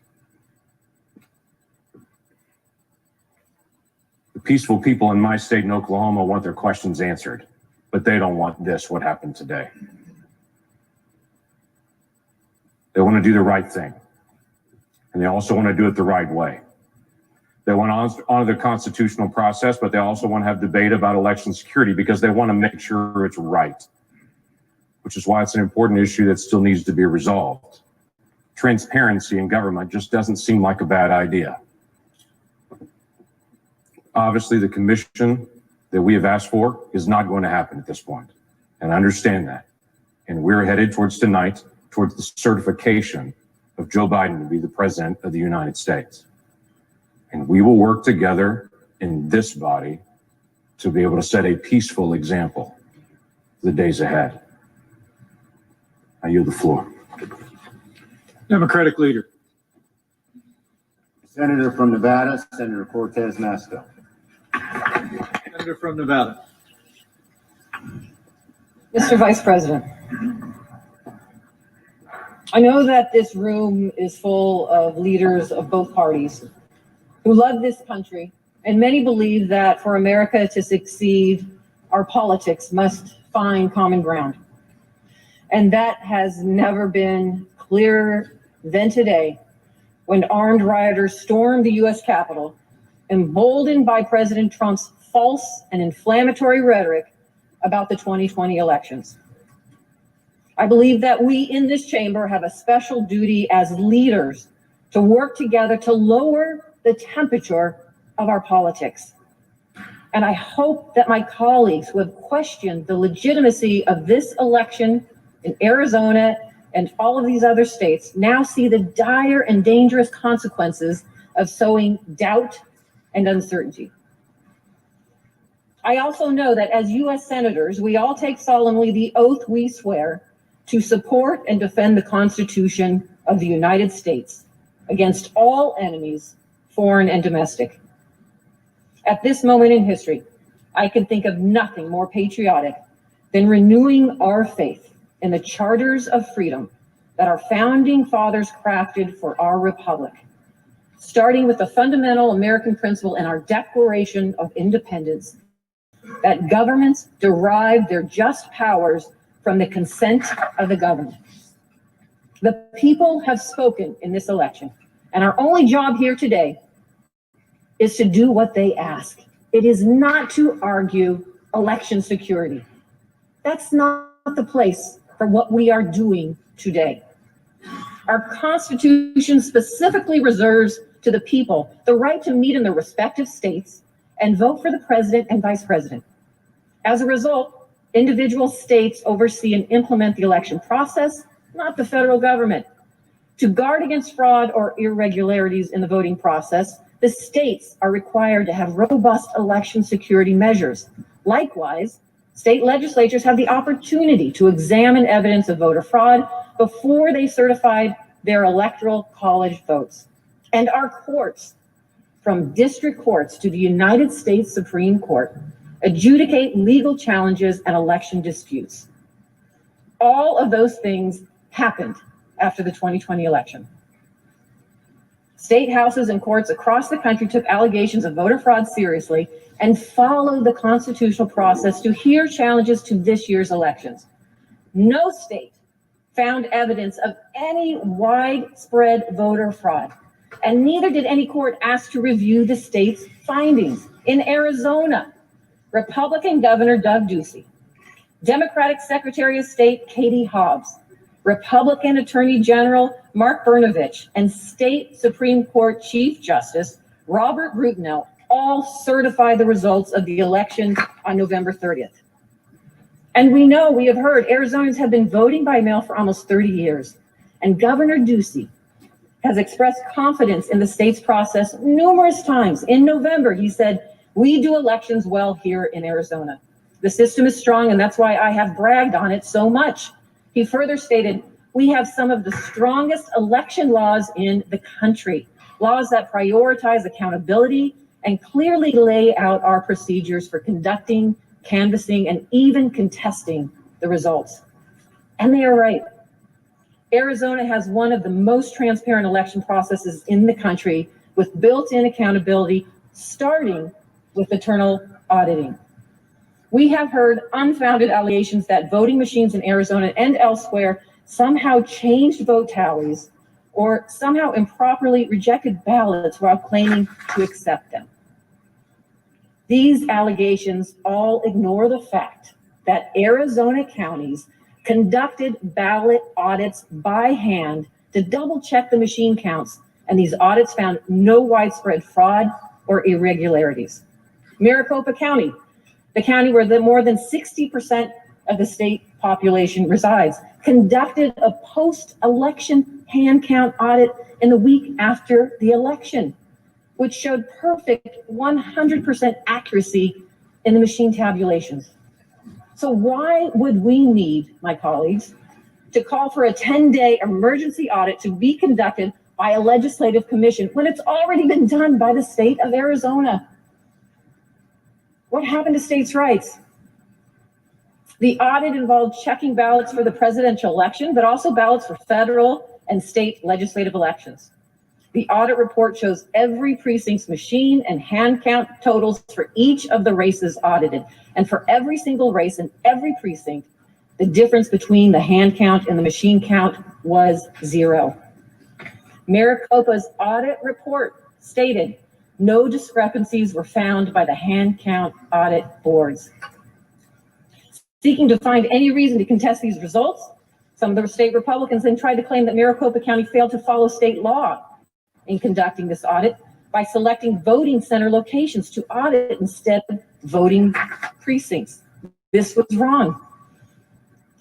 Speaker 17: The peaceful people in my state in Oklahoma want their questions answered, but they don't want what happened today. They want to do the right thing, and they also want to do it the right way. They want to honor the constitutional process, but they also want to have debate about election security because they want to make sure it's right, which is why it's an important issue that still needs to be resolved. Transparency in government just doesn't seem like a bad idea. Obviously, the commission that we have asked for is not going to happen at this point, and I understand that. And we're headed towards tonight, towards the certification of Joe Biden to be the president of the United States. And we will work together in this body to be able to set a peaceful example for the days ahead. I yield the floor.
Speaker 13: Democratic leader.
Speaker 8: Senator from Nevada, Senator Cortez Masto.
Speaker 13: Senator from Nevada.
Speaker 18: Mr. Vice President, I know that this room is full of leaders of both parties who love this country, and many believe that for America to succeed, our politics must find common ground. And that has never been clearer than today, when armed rioters stormed the U.S. Capitol, emboldened by President Trump's false and inflammatory rhetoric about the 2020 elections. I believe that we in this chamber have a special duty as leaders to work together to lower the temperature of our politics. And I hope that my colleagues who have questioned the legitimacy of this election in Arizona and all of these other states now see the dire and dangerous consequences of sowing doubt and uncertainty. I also know that as U.S. senators, we all take solemnly the oath we swear to support and defend the Constitution of the United States against all enemies, foreign and domestic. At this moment in history, I can think of nothing more patriotic than renewing our faith in the charters of freedom that our founding fathers crafted for our republic, starting with the fundamental American principle in our Declaration of Independence that governments derive their just powers from the consent of the governed. The people have spoken in this election, and our only job here today is to do what they ask. It is not to argue election security. That's not the place for what we are doing today. Our Constitution specifically reserves to the people the right to meet in their respective states and vote for the president and vice president. As a result, individual states oversee and implement the election process, not the federal government. To guard against fraud or irregularities in the voting process, the states are required to have robust election security measures. Likewise, state legislatures have the opportunity to examine evidence of voter fraud before they certify their electoral college votes. And our courts, from district courts to the United States Supreme Court, adjudicate legal challenges and election disputes. All of those things happened after the 2020 election. State houses and courts across the country took allegations of voter fraud seriously and followed the constitutional process to hear challenges to this year's elections. No state found evidence of any widespread voter fraud, and neither did any court ask to review the state's findings. In Arizona, Republican Governor Doug Ducey, Democratic Secretary of State Katie Hobbs, Republican Attorney General Mark Brnovich, and State Supreme Court Chief Justice Robert Brutinel all certified the results of the election on November 30th. And we have heard Arizonans have been voting by mail for almost 30 years. And Governor Ducey has expressed confidence in the state's process numerous times. In November, he said, "We do elections well here in Arizona. The system is strong, and that's why I have bragged on it so much." He further stated, "We have some of the strongest election laws in the country, laws that prioritize accountability and clearly lay out our procedures for conducting, canvassing, and even contesting the results." And they are right. Arizona has one of the most transparent election processes in the country, with built-in accountability, starting with internal auditing. We have heard unfounded allegations that voting machines in Arizona and elsewhere somehow changed vote tallies or somehow improperly rejected ballots while claiming to accept them. These allegations all ignore the fact that Arizona counties conducted ballot audits by hand to double check the machine counts, and these audits found no widespread fraud or irregularities. Maricopa County, the county where more than 60% of the state population resides, conducted a post-election hand count audit in the week after the election, which showed perfect 100% accuracy in the machine tabulations. So why would we need, my colleagues, to call for a 10-day emergency audit to be conducted by a legislative commission when it's already been done by the state of Arizona? What happened to states' rights? The audit involved checking ballots for the presidential election, but also ballots for federal and state legislative elections. The audit report shows every precinct's machine and hand count totals for each of the races audited. And for every single race in every precinct, the difference between the hand count and the machine count was 0. Maricopa's audit report stated no discrepancies were found by the hand count audit boards. Seeking to find any reason to contest these results, some of the state Republicans then tried to claim that Maricopa County failed to follow state law in conducting this audit by selecting voting center locations to audit instead of voting precincts. This was wrong.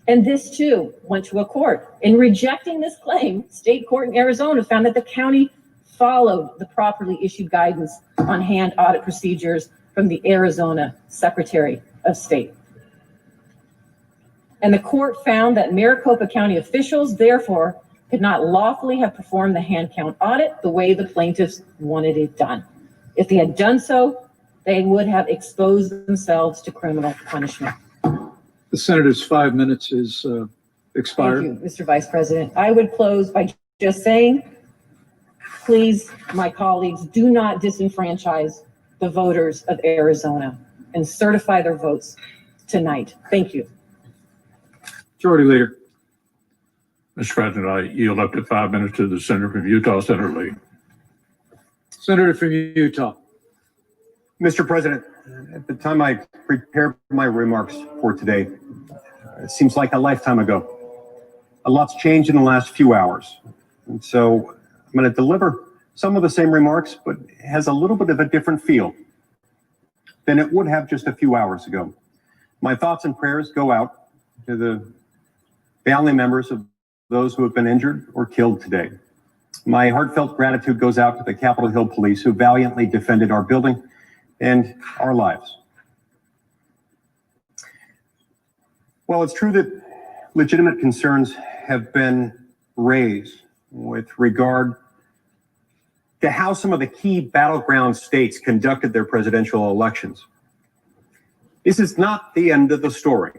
Speaker 18: And this too went to a court. In rejecting this claim, state court in Arizona found that the county followed the properly issued guidance on hand audit procedures from the Arizona Secretary of State. And the court found that Maricopa County officials, therefore, could not lawfully have performed the hand count audit the way the plaintiffs wanted it done. If they had done so, they would have exposed themselves to criminal punishment.
Speaker 19: The senator's 5 minutes is expired.
Speaker 18: Thank you, Mr. Vice President. I would close by just saying, please, my colleagues, do not disenfranchise the voters of Arizona and certify their votes tonight. Thank you.
Speaker 19: Majority Leader.
Speaker 16: Mr. President, I yield up to 5 minutes to the senator from Utah, Senator Lee.
Speaker 19: Senator from Utah.
Speaker 20: Mr. President, at the time I prepared my remarks for today, it seems like a lifetime ago. A lot's changed in the last few hours. And so I'm going to deliver some of the same remarks, but it has a little bit of a different feel than it would have just a few hours ago. My thoughts and prayers go out to the family members of those who have been injured or killed today. My heartfelt gratitude goes out to the Capitol Hill Police who valiantly defended our building and our lives. Well, it's true that legitimate concerns have been raised with regard to how some of the key battleground states conducted their presidential elections. This is not the end of the story.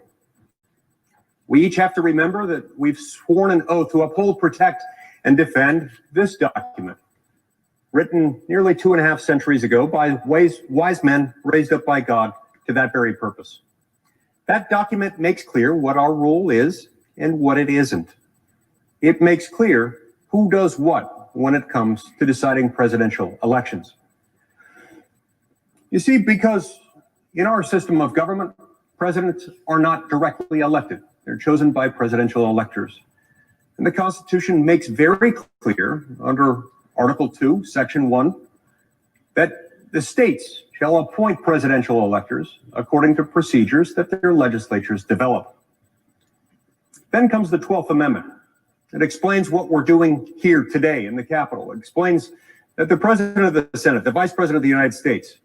Speaker 20: We each have to remember that we've sworn an oath to uphold, protect, and defend this document, written nearly 2.5 centuries ago by wise men raised up by God to that very purpose. That document makes clear what our role is and what it isn't. it makes clear who does what when it comes to deciding presidential elections. You see, because in our system of government, presidents are not directly elected. They're chosen by presidential electors. And the Constitution makes very clear under Article 2, Section 1, that the states shall appoint presidential electors according to procedures that their legislatures develop. Then comes the 12th Amendment. It explains what we're doing here today in the Capitol. It explains that the President of the Senate, the Vice President of the United States,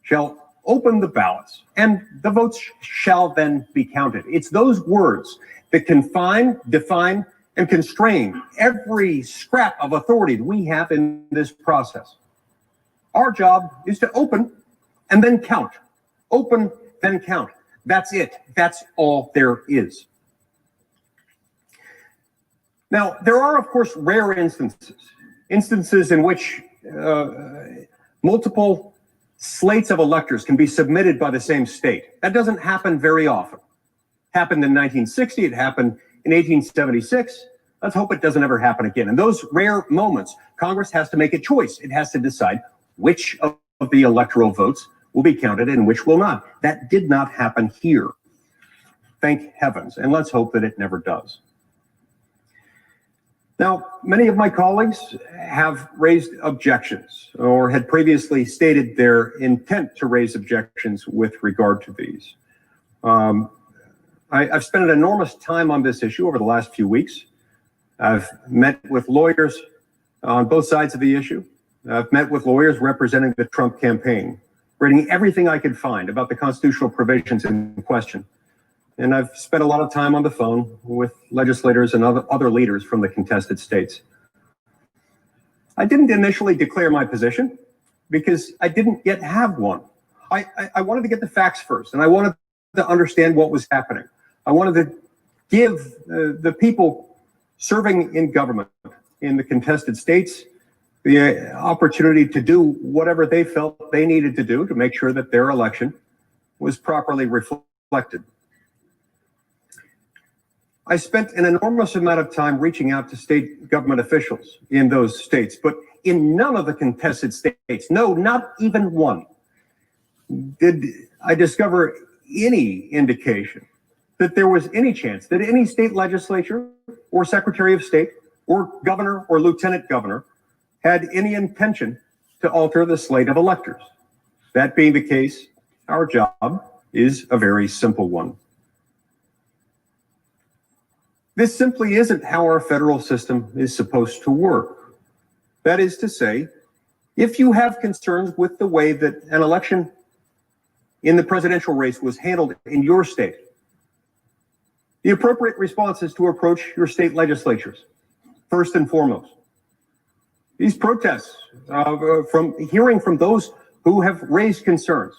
Speaker 20: shall open the ballots and the votes shall then be counted. It's those words that confine, define, and constrain every scrap of authority that we have in this process. Our job is to open and then count. Open, then count. That's it. That's all there is. Now, there are, of course, rare instances in which multiple slates of electors can be submitted by the same state. That doesn't happen very often. Happened in 1960, it happened in 1876. Let's hope it doesn't ever happen again. In those rare moments, Congress has to make a choice. It has to decide which of the electoral votes will be counted and which will not. That did not happen here. Thank heavens, and let's hope that it never does. Now, many of my colleagues have raised objections or had previously stated their intent to raise objections with regard to these. I've spent an enormous time on this issue over the last few weeks. I've met with lawyers on both sides of the issue. I've met with lawyers representing the Trump campaign, reading everything I could find about the constitutional provisions in question. And I've spent a lot of time on the phone with legislators and other leaders from the contested states. I didn't initially declare my position because I didn't yet have one. I wanted to get the facts first, and I wanted to understand what was happening. I wanted to give the people serving in government in the contested states the opportunity to do whatever they felt they needed to do to make sure that their election was properly reflected. I spent an enormous amount of time reaching out to state government officials in those states, but in none of the contested states, no, not even one, did I discover any indication that there was any chance that any state legislature or secretary of state or governor or lieutenant governor had any intention to alter the slate of electors. That being the case, our job is a very simple one. This simply isn't how our federal system is supposed to work. That is to say, if you have concerns with the way that an election in the presidential race was handled in your state, the appropriate response is to approach your state legislatures, first and foremost. These protests, from hearing from those who have raised concerns,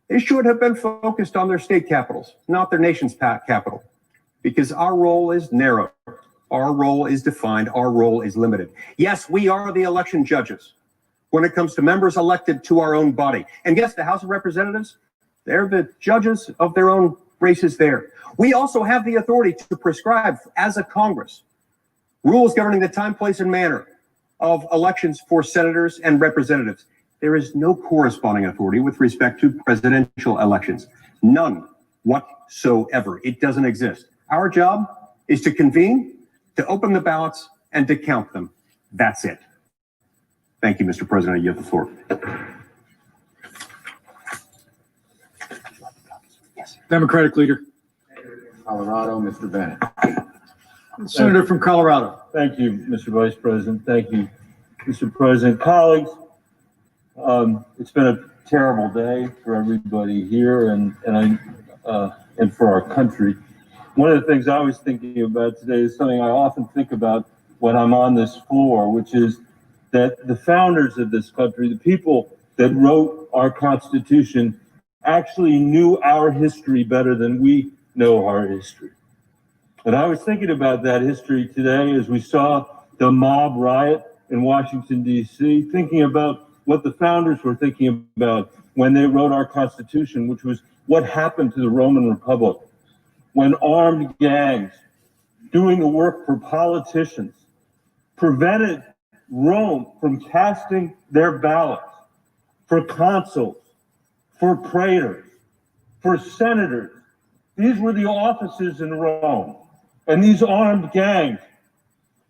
Speaker 20: they should have been focused on their state capitals, not their nation's capital. Because our role is narrow, our role is defined, our role is limited. Yes, we are the election judges when it comes to members elected to our own body. And yes, the House of Representatives, they're the judges of their own races there. We also have the authority to prescribe, as a Congress, rules governing the time, place, and manner of elections for senators and representatives. There is no corresponding authority with respect to presidential elections. None whatsoever. It doesn't exist. Our job is to convene, to open the ballots, and to count them. That's it. Thank you, Mr. President. You have the floor.
Speaker 19: Democratic leader.
Speaker 11: Colorado, Mr. Bennett.
Speaker 19: Senator from Colorado.
Speaker 21: Thank you, Mr. Vice President. Thank you, Mr. President. Colleagues, it's been a terrible day for everybody here and for our country. One of the things I was thinking about today is something I often think about when I'm on this floor, which is that the founders of this country, the people that wrote our Constitution, actually knew our history better than we know our history. And I was thinking about that history today as we saw the mob riot in Washington, D.C., thinking about what the founders were thinking about when they wrote our Constitution, which was what happened to the Roman Republic when armed gangs doing the work for politicians, prevented Rome from casting their ballots for consuls, for praetors, for senators. These were the offices in Rome. And these armed gangs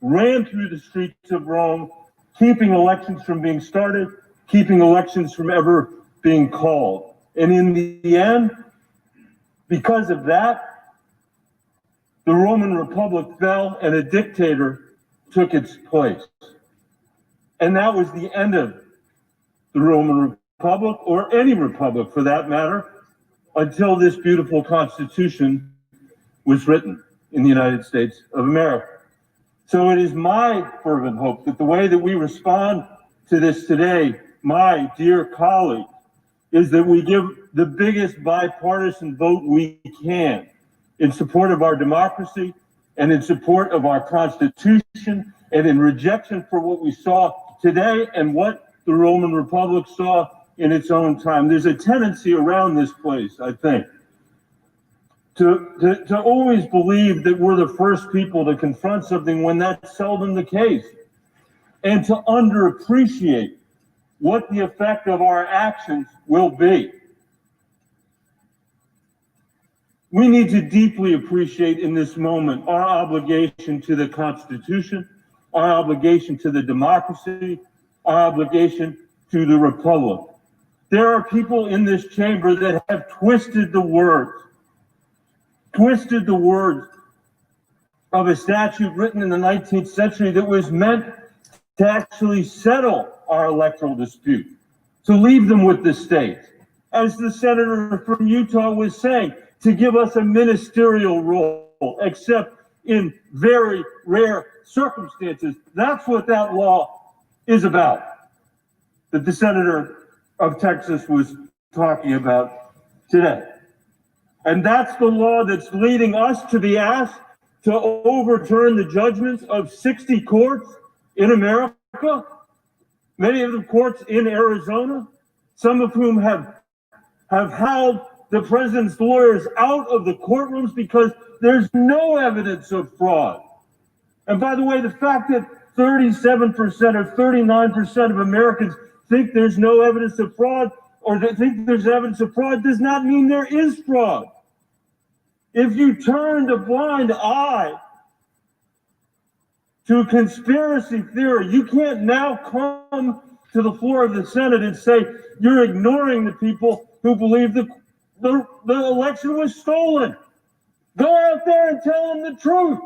Speaker 21: ran through the streets of Rome, keeping elections from being started, keeping elections from ever being called. And in the end, because of that, the Roman Republic fell and a dictator took its place. And that was the end of the Roman Republic, or any republic for that matter, until this beautiful Constitution was written in the United States of America. So it is my fervent hope that the way that we respond to this today, my dear colleagues, is that we give the biggest bipartisan vote we can in support of our democracy and in support of our Constitution and in rejection for what we saw today and what the Roman Republic saw in its own time. There's a tendency around this place, I think, to always believe that we're the first people to confront something when that's seldom the case, and to underappreciate what the effect of our actions will be. We need to deeply appreciate in this moment our obligation to the Constitution, our obligation to the democracy, our obligation to the Republic. There are people in this chamber that have twisted the words of a statute written in the 19th century that was meant to actually settle our electoral dispute, to leave them with the states. As the senator from Utah was saying, to give us a ministerial role, except in very rare circumstances. That's what that law is about, that the senator of Texas was talking about today. And that's the law that's leading us to be asked to overturn the judgments of 60 courts in America, many of the courts in Arizona, some of whom have held the president's lawyers out of the courtrooms because there's no evidence of fraud. And by the way, the fact that 37% or 39% of Americans think there's no evidence of fraud, or they think there's evidence of fraud, does not mean there is fraud. If you turned a blind eye to conspiracy theory, you can't now come to the floor of the Senate and say you're ignoring the people who believe the election was stolen. Go out there and tell them the truth,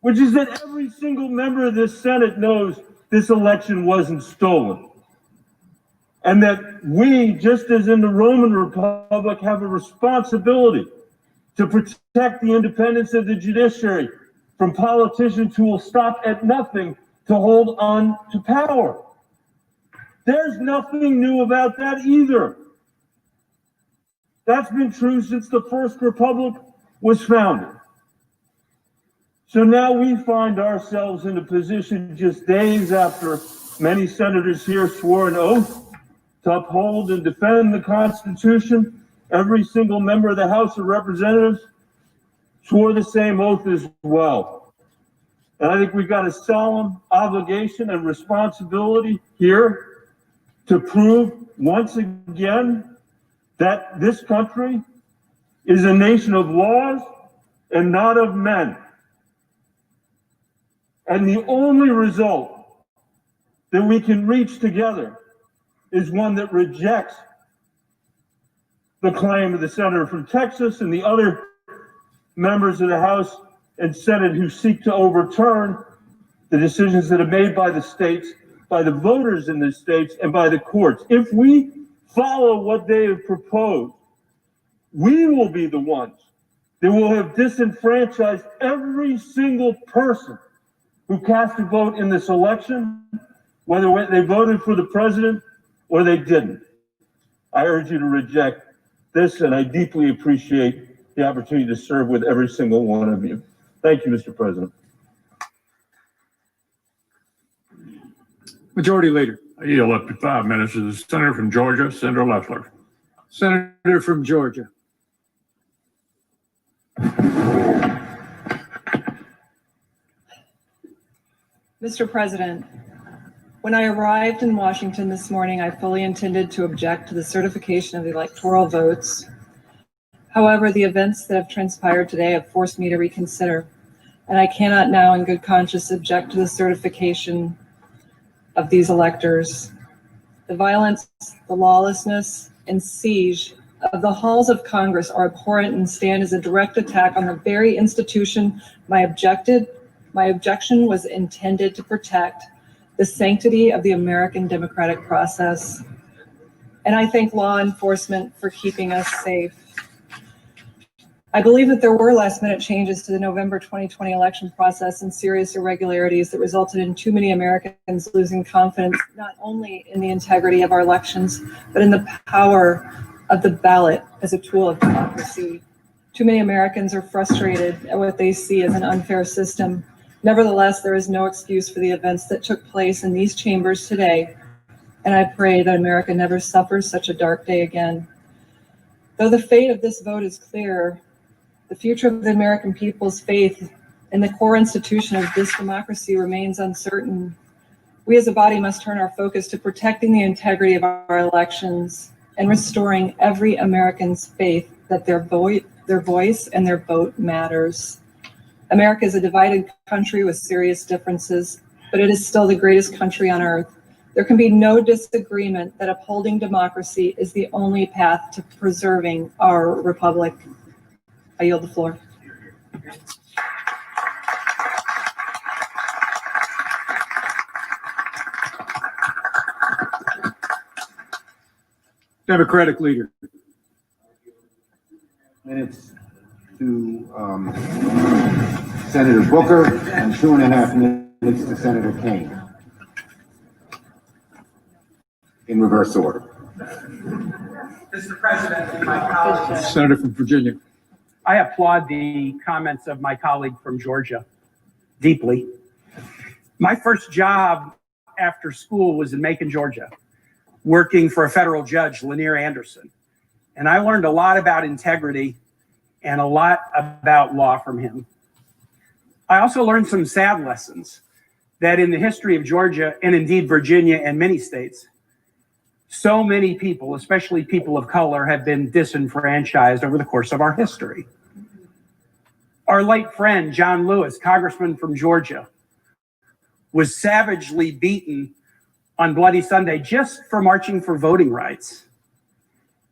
Speaker 21: which is that every single member of this Senate knows this election wasn't stolen. And that we, just as in the Roman Republic, have a responsibility to protect the independence of the judiciary from politicians who will stop at nothing to hold on to power. There's nothing new about that either. That's been true since the first republic was founded. So now we find ourselves in a position just days after many senators here swore an oath to uphold and defend the Constitution. Every single member of the House of Representatives swore the same oath as well. And I think we've got a solemn obligation and responsibility here to prove once again that this country is a nation of laws and not of men. And the only result that we can reach together is one that rejects the claim of the senator from Texas and the other members of the House and Senate who seek to overturn the decisions that are made by the states, by the voters in the states, and by the courts. If we follow what they have proposed, we will be the ones that will have disenfranchised every single person who cast a vote in this election, whether they voted for the president or they didn't. I urge you to reject this, and I deeply appreciate the opportunity to serve with every single one of you. Thank you, Mr. President.
Speaker 19: Majority Leader.
Speaker 16: I yield up to 5 minutes to the senator from Georgia, Senator Loeffler.
Speaker 19: Senator from Georgia.
Speaker 3: Mr. President, when I arrived in Washington this morning, I fully intended to object to the certification of the electoral votes. However, the events that have transpired today have forced me to reconsider, and I cannot now in good conscience object to the certification of these electors. The violence, the lawlessness, and siege of the halls of Congress are abhorrent and stand as a direct attack on the very institution my objection was intended to protect, the sanctity of the American democratic process. And I thank law enforcement for keeping us safe. I believe that there were last-minute changes to the November 2020 election process and serious irregularities that resulted in too many Americans losing confidence not only in the integrity of our elections, but in the power of the ballot as a tool of democracy. Too many Americans are frustrated at what they see as an unfair system. Nevertheless, there is no excuse for the events that took place in these chambers today, and I pray that America never suffers such a dark day again. Though the fate of this vote is clear, the future of the American people's faith in the core institution of this democracy remains uncertain. We as a body must turn our focus to protecting the integrity of our elections and restoring every American's faith that their voice and their vote matters. America is a divided country with serious differences, but it is still the greatest country on earth. There can be no disagreement that upholding democracy is the only path to preserving our republic. I yield the floor.
Speaker 19: Democratic leader.
Speaker 8: Minutes to Senator Booker and 2.5 minutes to Senator Kane. In reverse order.
Speaker 22: Mr. President and my colleagues.
Speaker 19: Senator from Virginia.
Speaker 22: I applaud the comments of my colleague from Georgia deeply. My first job after school was in Macon, Georgia, working for a federal judge, Lanier Anderson. And I learned a lot about integrity and a lot about law from him. I also learned some sad lessons that in the history of Georgia and indeed Virginia and many states, so many people, especially people of color, have been disenfranchised over the course of our history. Our late friend, John Lewis, congressman from Georgia, was savagely beaten on Bloody Sunday just for marching for voting rights.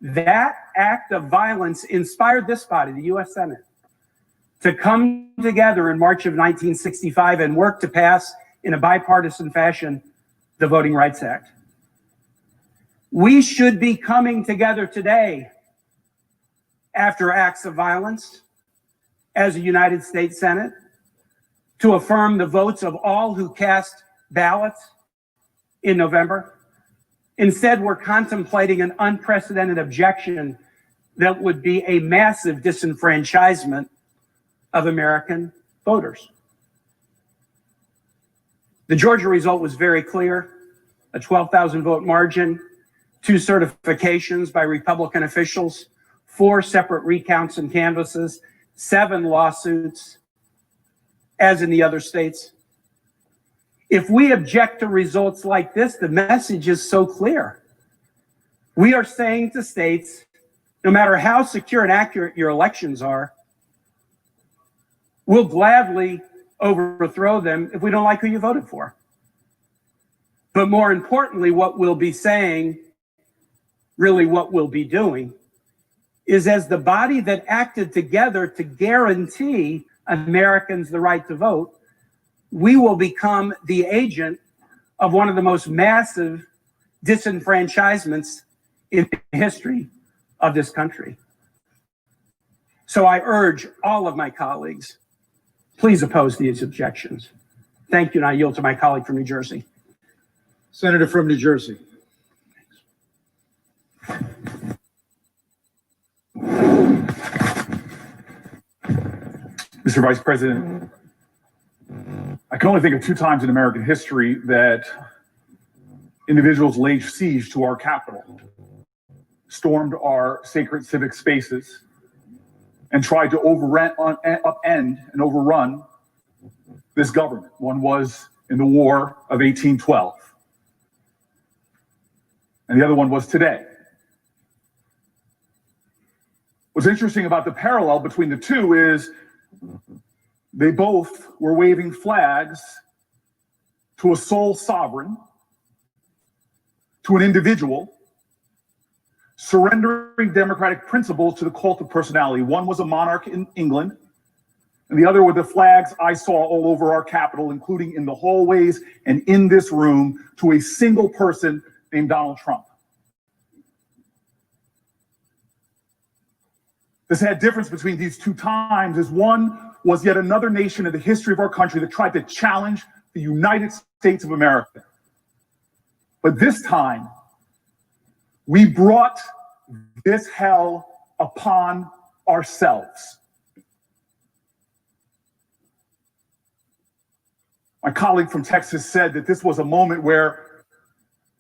Speaker 22: That act of violence inspired this body, the U.S. Senate, to come together in March of 1965 and work to pass, in a bipartisan fashion, the Voting Rights Act. We should be coming together today after acts of violence as a United States Senate to affirm the votes of all who cast ballots in November. Instead, we're contemplating an unprecedented objection that would be a massive disenfranchisement of American voters. The Georgia result was very clear, a 12,000 vote margin, 2 certifications by Republican officials, 4 separate recounts and canvasses, 7 lawsuits, as in the other states. If we object to results like this, the message is so clear. We are saying to states, no matter how secure and accurate your elections are, we'll gladly overthrow them if we don't like who you voted for. But more importantly, what we'll be saying, really what we'll be doing, is as the body that acted together to guarantee Americans the right to vote, we will become the agent of one of the most massive disenfranchisements in the history of this country. So I urge all of my colleagues, please oppose these objections. Thank you, and I yield to my colleague from New Jersey.
Speaker 19: Senator from New Jersey.
Speaker 23: Mr. Vice President, I can only think of 2 times in American history that individuals laid siege to our Capitol, stormed our sacred civic spaces, and tried to upend and overrun this government. One was in the War of 1812. And the other one was today. What's interesting about the parallel between the two is they both were waving flags to a sole sovereign, to an individual, surrendering democratic principles to the cult of personality. One was a monarch in England, and the other were the flags I saw all over our Capitol, including in the hallways and in this room, to a single person named Donald Trump. The sad difference between these two times is one was yet another nation in the history of our country that tried to challenge the United States of America. But this time, we brought this hell upon ourselves. My colleague from Texas said that this was a moment where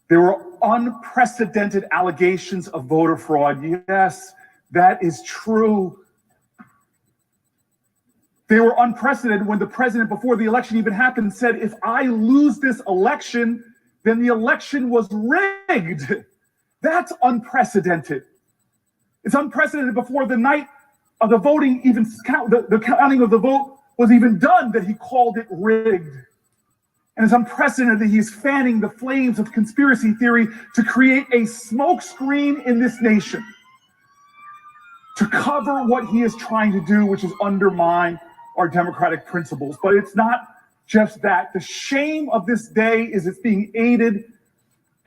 Speaker 23: there were unprecedented allegations of voter fraud. Yes, that is true. They were unprecedented when the president, before the election even happened, said, if I lose this election, then the election was rigged. That's unprecedented. It's unprecedented before the night of the voting even the counting of the vote was even done that he called it rigged. And it's unprecedented that he's fanning the flames of conspiracy theory to create a smokescreen in this nation to cover what he is trying to do, which is undermine our democratic principles. But it's not just that. The shame of this day is it's being aided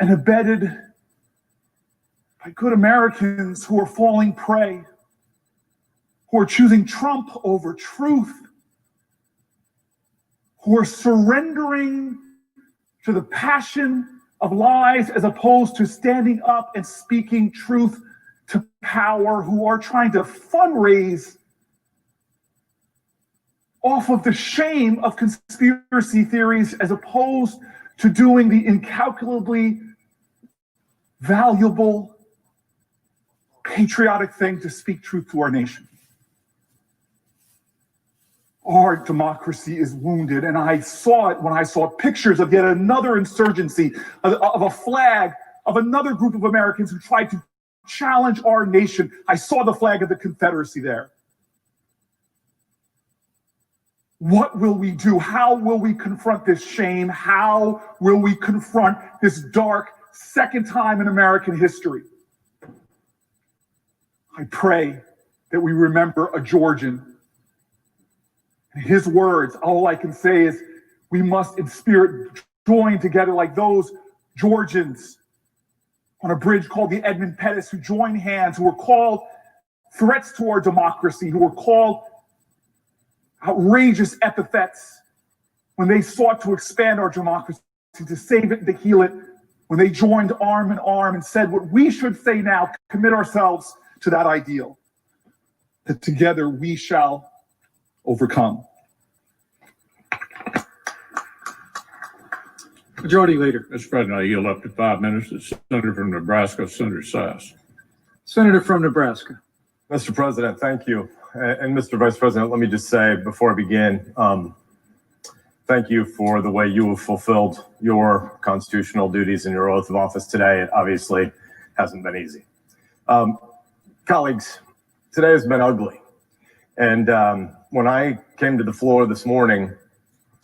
Speaker 23: and abetted by good Americans who are falling prey, who are choosing Trump over truth, who are surrendering to the passion of lies as opposed to standing up and speaking truth to power, who are trying to fundraise off of the shame of conspiracy theories as opposed to doing the incalculably valuable patriotic thing to speak truth to our nation. Our democracy is wounded, and I saw it when I saw pictures of yet another insurgency, of a flag of another group of Americans who tried to challenge our nation. I saw the flag of the Confederacy there. What will we do? How will we confront this shame? How will we confront this dark second time in American history? I pray that we remember a Georgian. His words, all I can say is we must in spirit join together like those Georgians on a bridge called the Edmund Pettus, who joined hands, who were called threats to our democracy, who were called outrageous epithets when they sought to expand our democracy, to save it and to heal it, when they joined arm in arm and said what we should say now, commit ourselves to that ideal, that together we shall overcome.
Speaker 19: Majority Leader.
Speaker 16: Mr. President, I yield up to 5 minutes to Senator from Nebraska, Senator Sass.
Speaker 19: Senator from Nebraska.
Speaker 6: Mr. President, thank you. And Mr. Vice President, let me just say before I begin, thank you for the way you have fulfilled your constitutional duties and your oath of office today. It obviously hasn't been easy. Colleagues, today has been ugly. And when I came to the floor this morning,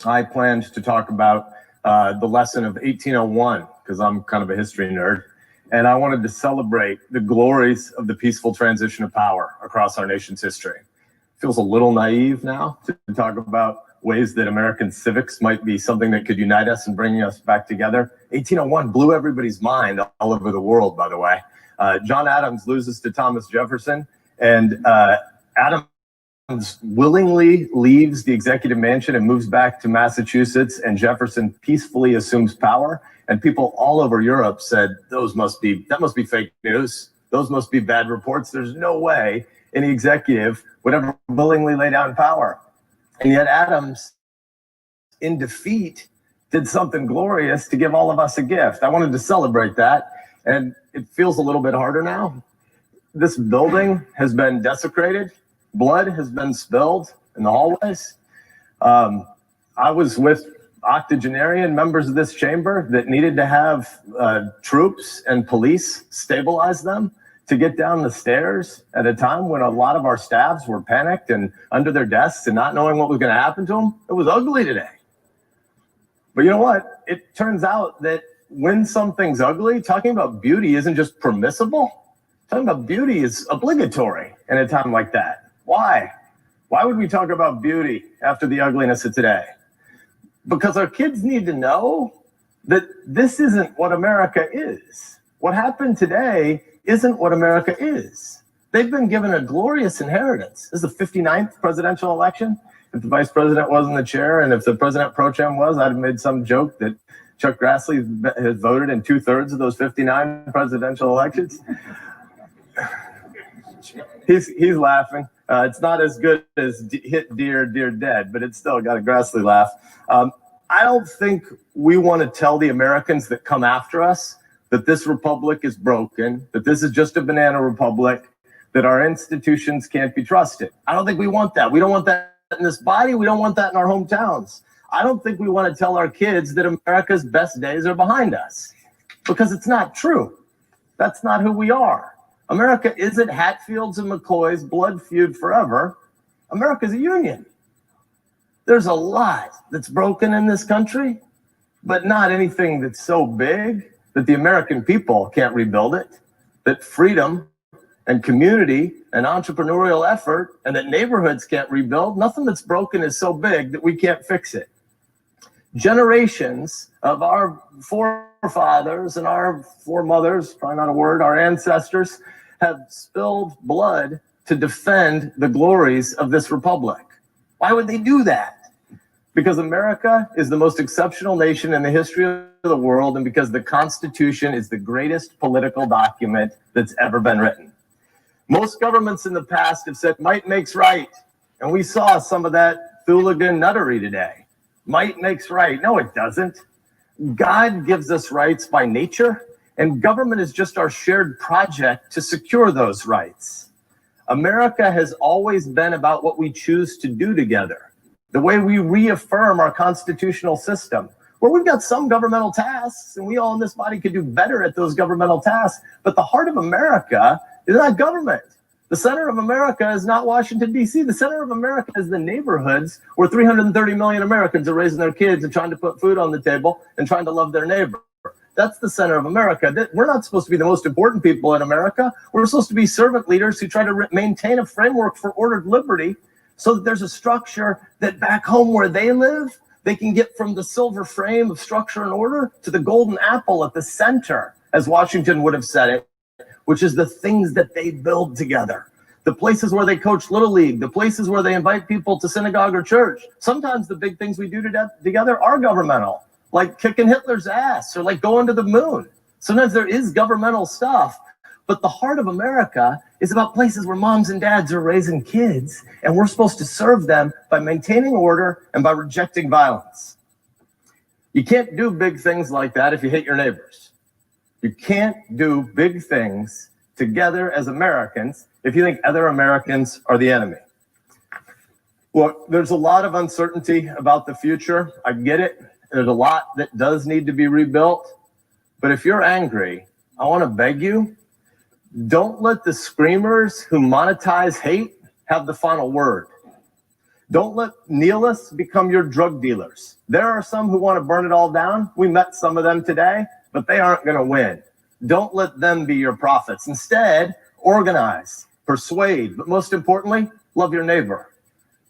Speaker 6: I planned to talk about the lesson of 1801, because I'm kind of a history nerd. And I wanted to celebrate the glories of the peaceful transition of power across our nation's history. It feels a little naive now to talk about ways that American civics might be something that could unite us and bring us back together. 1801 blew everybody's mind all over the world, by the way. John Adams loses to Thomas Jefferson, and Adams willingly leaves the executive mansion and moves back to Massachusetts, and Jefferson peacefully assumes power. And people all over Europe said, that must be fake news. Those must be bad reports. There's no way any executive would ever willingly lay down power. And yet Adams, in defeat, did something glorious to give all of us a gift. I wanted to celebrate that. And it feels a little bit harder now. This building has been desecrated. Blood has been spilled in the hallways. I octogenarian members of this chamber that needed to have troops and police stabilize them to get down the stairs at a time when a lot of our staffs were panicked and under their desks and not knowing what was going to happen to them. It was ugly today. But you know what? It turns out that when something's ugly, talking about beauty isn't just permissible. Talking about beauty is obligatory in a time like that. Why? Why would we talk about beauty after the ugliness of today? Because our kids need to know that this isn't what America is. What happened today isn't what America is. They've been given a glorious inheritance. This is the 59th presidential election. If the vice president wasn't the chair and if the president pro tem was, I'd have made some joke that Chuck Grassley has voted in 2/3 of those 59 presidential elections. He's laughing. It's not as good as Hit Dear, Dear Dead, but it's still got a Grassley laugh. I don't think we want to tell the Americans that come after us that this republic is broken, that this is just a banana republic, that our institutions can't be trusted. I don't think we want that. We don't want that in this body. We don't want that in our hometowns. I don't think we want to tell our kids that America's best days are behind us, because it's not true. That's not who we are. America isn't Hatfield's and McCoy's blood feud forever. America's a union. There's a lot that's broken in this country, but not anything that's so big that the American people can't rebuild it, that freedom and community and entrepreneurial effort and that neighborhoods can't rebuild. Nothing that's broken is so big that we can't fix it. Generations of our forefathers and our foremothers, probably not a word, our ancestors have spilled blood to defend the glories of this republic. Why would they do that? Because America is the most exceptional nation in the history of the world, and because the Constitution is the greatest political document that's ever been written. Most governments in the past have said might makes right, and we saw some of that hooligan nuttery today. Might makes right. No, it doesn't. God gives us rights by nature, and government is just our shared project to secure those rights. America has always been about what we choose to do together, the way we reaffirm our constitutional system, where we've got some governmental tasks, and we all in this body could do better at those governmental tasks, but the heart of America is not government. The center of America is not Washington, D.C. The center of America is the neighborhoods where 330 million Americans are raising their kids and trying to put food on the table and trying to love their neighbor. That's the center of America. We're not supposed to be the most important people in America. We're supposed to be servant leaders who try to maintain a framework for ordered liberty so that there's a structure that back home where they live, they can get from the silver frame of structure and order to the golden apple at the center, as Washington would have said it, which is the things that they build together. The places where they coach Little League, the places where they invite people to synagogue or church. Sometimes the big things we do together are governmental, like kicking Hitler's ass or like going to the moon. Sometimes there is governmental stuff, but the heart of America is about places where moms and dads are raising kids, and we're supposed to serve them by maintaining order and by rejecting violence. You can't do big things like that if you hate your neighbors. You can't do big things together as Americans if you think other Americans are the enemy. Look, there's a lot of uncertainty about the future. I get it. There's a lot that does need to be rebuilt. But if you're angry, I want to beg you, don't let the screamers who monetize hate have the final word. Don't let nihilists become your drug dealers. There are some who want to burn it all down. We met some of them today, but they aren't going to win. Don't let them be your prophets. Instead, organize, persuade, but most importantly, love your neighbor.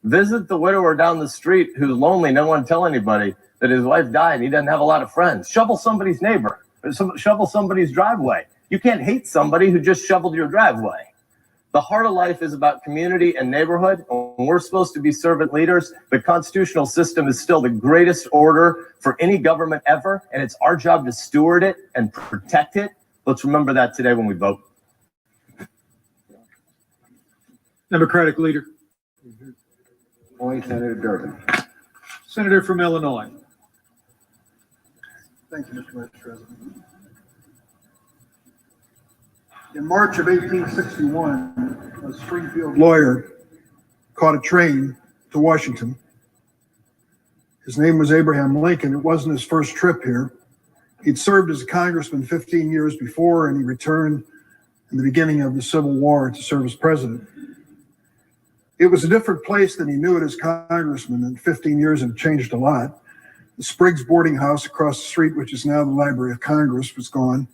Speaker 6: Visit the widower down the street who's lonely, no one tell anybody that his wife died and he doesn't have a lot of friends. Shovel somebody's neighbor, shovel somebody's driveway. You can't hate somebody who just shoveled your driveway. The heart of life is about community and neighborhood. And we're supposed to be servant leaders. The constitutional system is still the greatest order for any government ever, and it's our job to steward it and protect it. Let's remember that today when we vote.
Speaker 19: Democratic leader.
Speaker 8: Senator Durbin.
Speaker 19: Senator from Illinois.
Speaker 10: Thank you, Mr. Vice President. In March of 1861, a Springfield lawyer caught a train to Washington. His name was Abraham Lincoln. It wasn't his first trip here. He'd served as a congressman 15 years before, and he returned in the beginning of the Civil War to serve as president. It was a different place than he knew it as congressman, and 15 years had changed a lot. The Spriggs boarding house across the street, which is now the Library of Congress, was gone.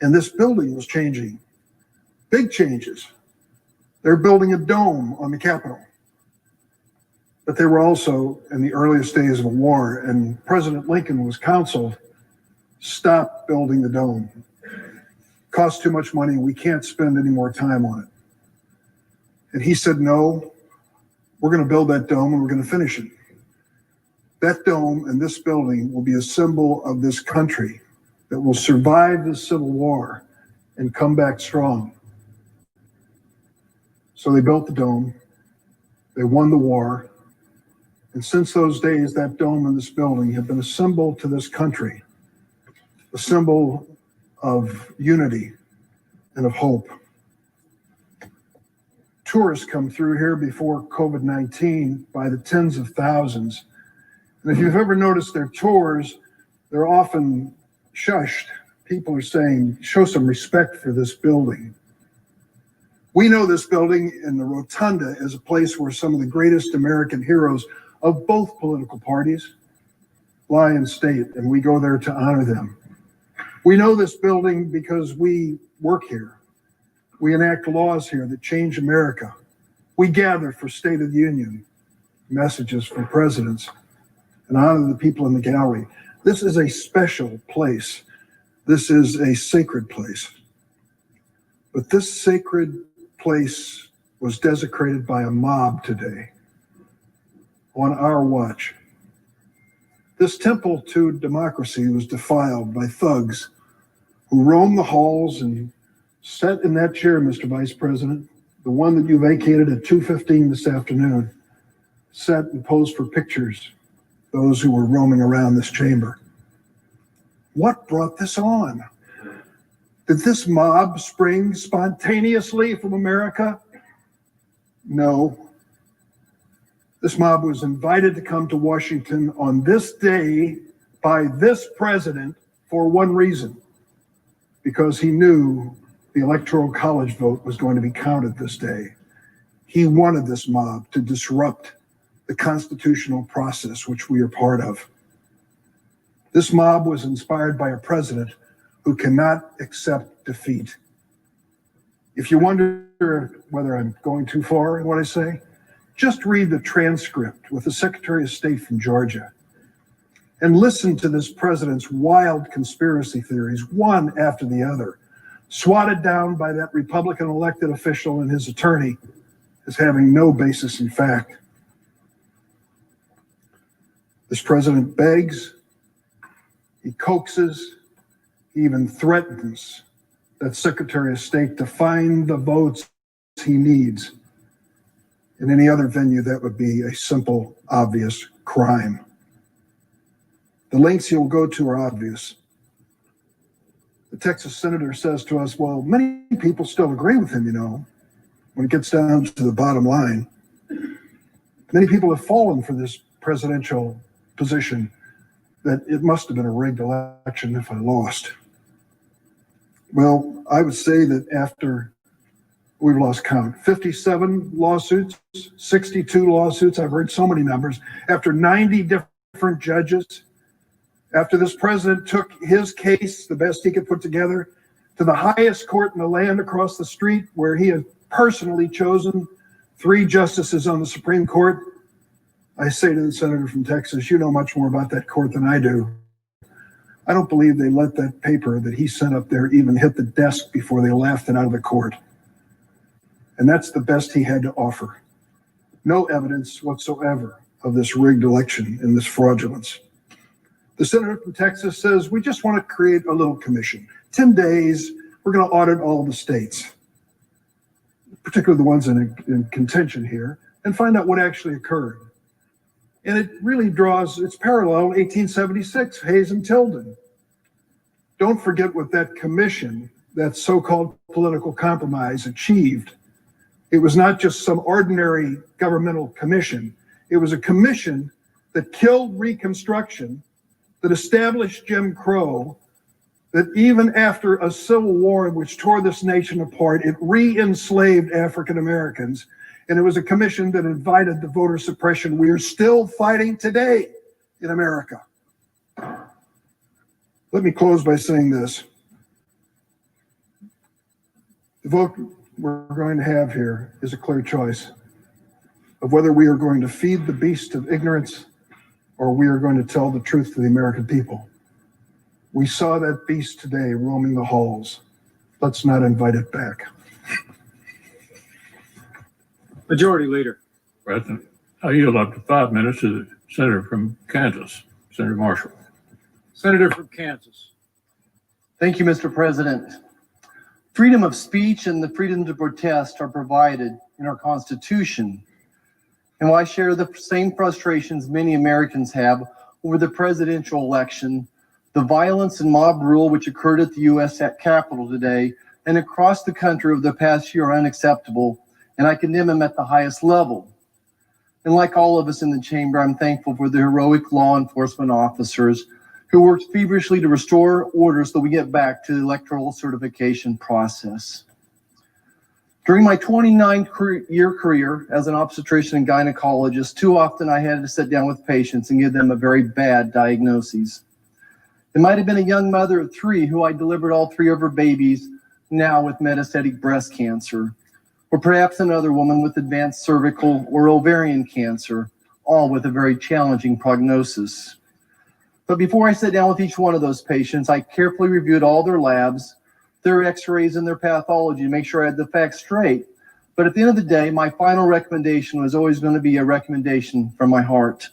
Speaker 10: And this building was changing. Big changes. They're building a dome on the Capitol. But they were also in the earliest days of a war, and President Lincoln was counseled, stop building the dome. Costs too much money. We can't spend any more time on it. And he said, no, we're going to build that dome and we're going to finish it. That dome and this building will be a symbol of this country that will survive this Civil War and come back strong. So they built the dome. They won the war. And since those days, that dome and this building have been a symbol to this country, a symbol of unity and of hope. Tourists come through here before COVID-19 by the tens of thousands. And if you've ever noticed their tours, they're often shushed. People are saying, show some respect for this building. We know this building in the Rotunda is a place where some of the greatest American heroes of both political parties lie in state, and we go there to honor them. We know this building because we work here. We enact laws here that change America. We gather for State of the Union messages from presidents and honor the people in the gallery. This is a special place. This is a sacred place. But this sacred place was desecrated by a mob today on our watch. This temple to democracy was defiled by thugs who roamed the halls and sat in that chair, Mr. Vice President, the one that you vacated at 2:15 this afternoon, sat and posed for pictures, those who were roaming around this chamber. What brought this on? Did this mob spring spontaneously from America? No. This mob was invited to come to Washington on this day by this president for one reason, because he knew the Electoral College vote was going to be counted this day. He wanted this mob to disrupt the constitutional process which we are part of. This mob was inspired by a president who cannot accept defeat. If you wonder whether I'm going too far in what I say, just read the transcript with the Secretary of State from Georgia and listen to this president's wild conspiracy theories, one after the other, swatted down by that Republican elected official and his attorney as having no basis in fact. This president begs, he coaxes, he even threatens that Secretary of State to find the votes he needs. In any other venue, that would be a simple, obvious crime. The lengths he'll go to are obvious. The Texas senator says to us, well, many people still agree with him, you know, when it gets down to the bottom line. Many people have fallen for this presidential position that it must have been a rigged election if I lost. Well, I would say that after we've lost count, 57 lawsuits, 62 lawsuits, I've heard so many numbers, after 90 different judges, after this president took his case, the best he could put together, to the highest court in the land across the street, where he had personally chosen 3 justices on the Supreme Court, I say to the senator from Texas, you know much more about that court than I do. I don't believe they let that paper that he sent up there even hit the desk before they laughed it out of the court. And that's the best he had to offer. No evidence whatsoever of this rigged election and this fraudulence. The senator from Texas says, we just want to create a little commission. 10 days, we're going to audit all the states, particularly the ones in contention here, and find out what actually occurred. And it really draws its parallel, 1876, Hayes and Tilden. Don't forget what that commission, that so-called political compromise, achieved. It was not just some ordinary governmental commission. It was a commission that killed Reconstruction, that established Jim Crow, that even after a civil war which tore this nation apart, it re-enslaved African Americans. And it was a commission that invited the voter suppression we are still fighting today in America. Let me close by saying this. The vote we're going to have here is a clear choice of whether we are going to feed the beast of ignorance or we are going to tell the truth to the American people. We saw that beast today roaming the halls. Let's not invite it back.
Speaker 19: Majority Leader.
Speaker 16: President, I yield up to 5 minutes to the Senator from Kansas, Senator Marshall.
Speaker 19: Senator from Kansas.
Speaker 4: Thank you, Mr. President. Freedom of speech and the freedom to protest are provided in our Constitution. And while I share the same frustrations many Americans have over the presidential election, the violence and mob rule which occurred at the U.S. Capitol today and across the country over the past year are unacceptable, and I condemn them at the highest level. And like all of us in the chamber, I'm thankful for the heroic law enforcement officers who worked feverishly to restore order so that we get back to the electoral certification process. During my 29-year career as an obstetrician and gynecologist, too often I had to sit down with patients and give them a very bad diagnosis. It might have been a young mother of 3 who I delivered all 3 of her babies, now with metastatic breast cancer, or perhaps another woman with advanced cervical or ovarian cancer, all with a very challenging prognosis. But before I sat down with each one of those patients, I carefully reviewed all their labs, their x-rays, and their pathology to make sure I had the facts straight. But at the end of the day, my final recommendation was always going to be a recommendation from my heart.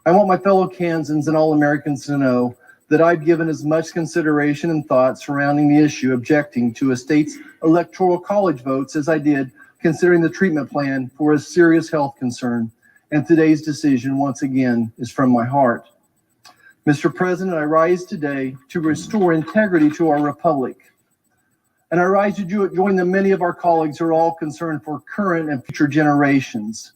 Speaker 4: I want my fellow Kansans and all Americans to know that I've given as much consideration and thought surrounding the issue objecting to a state's electoral college votes as I did considering the treatment plan for a serious health concern. And today's decision, once again, is from my heart. Mr. President, I rise today to restore integrity to our republic. And I rise to join the many of our colleagues who are all concerned for current and future generations.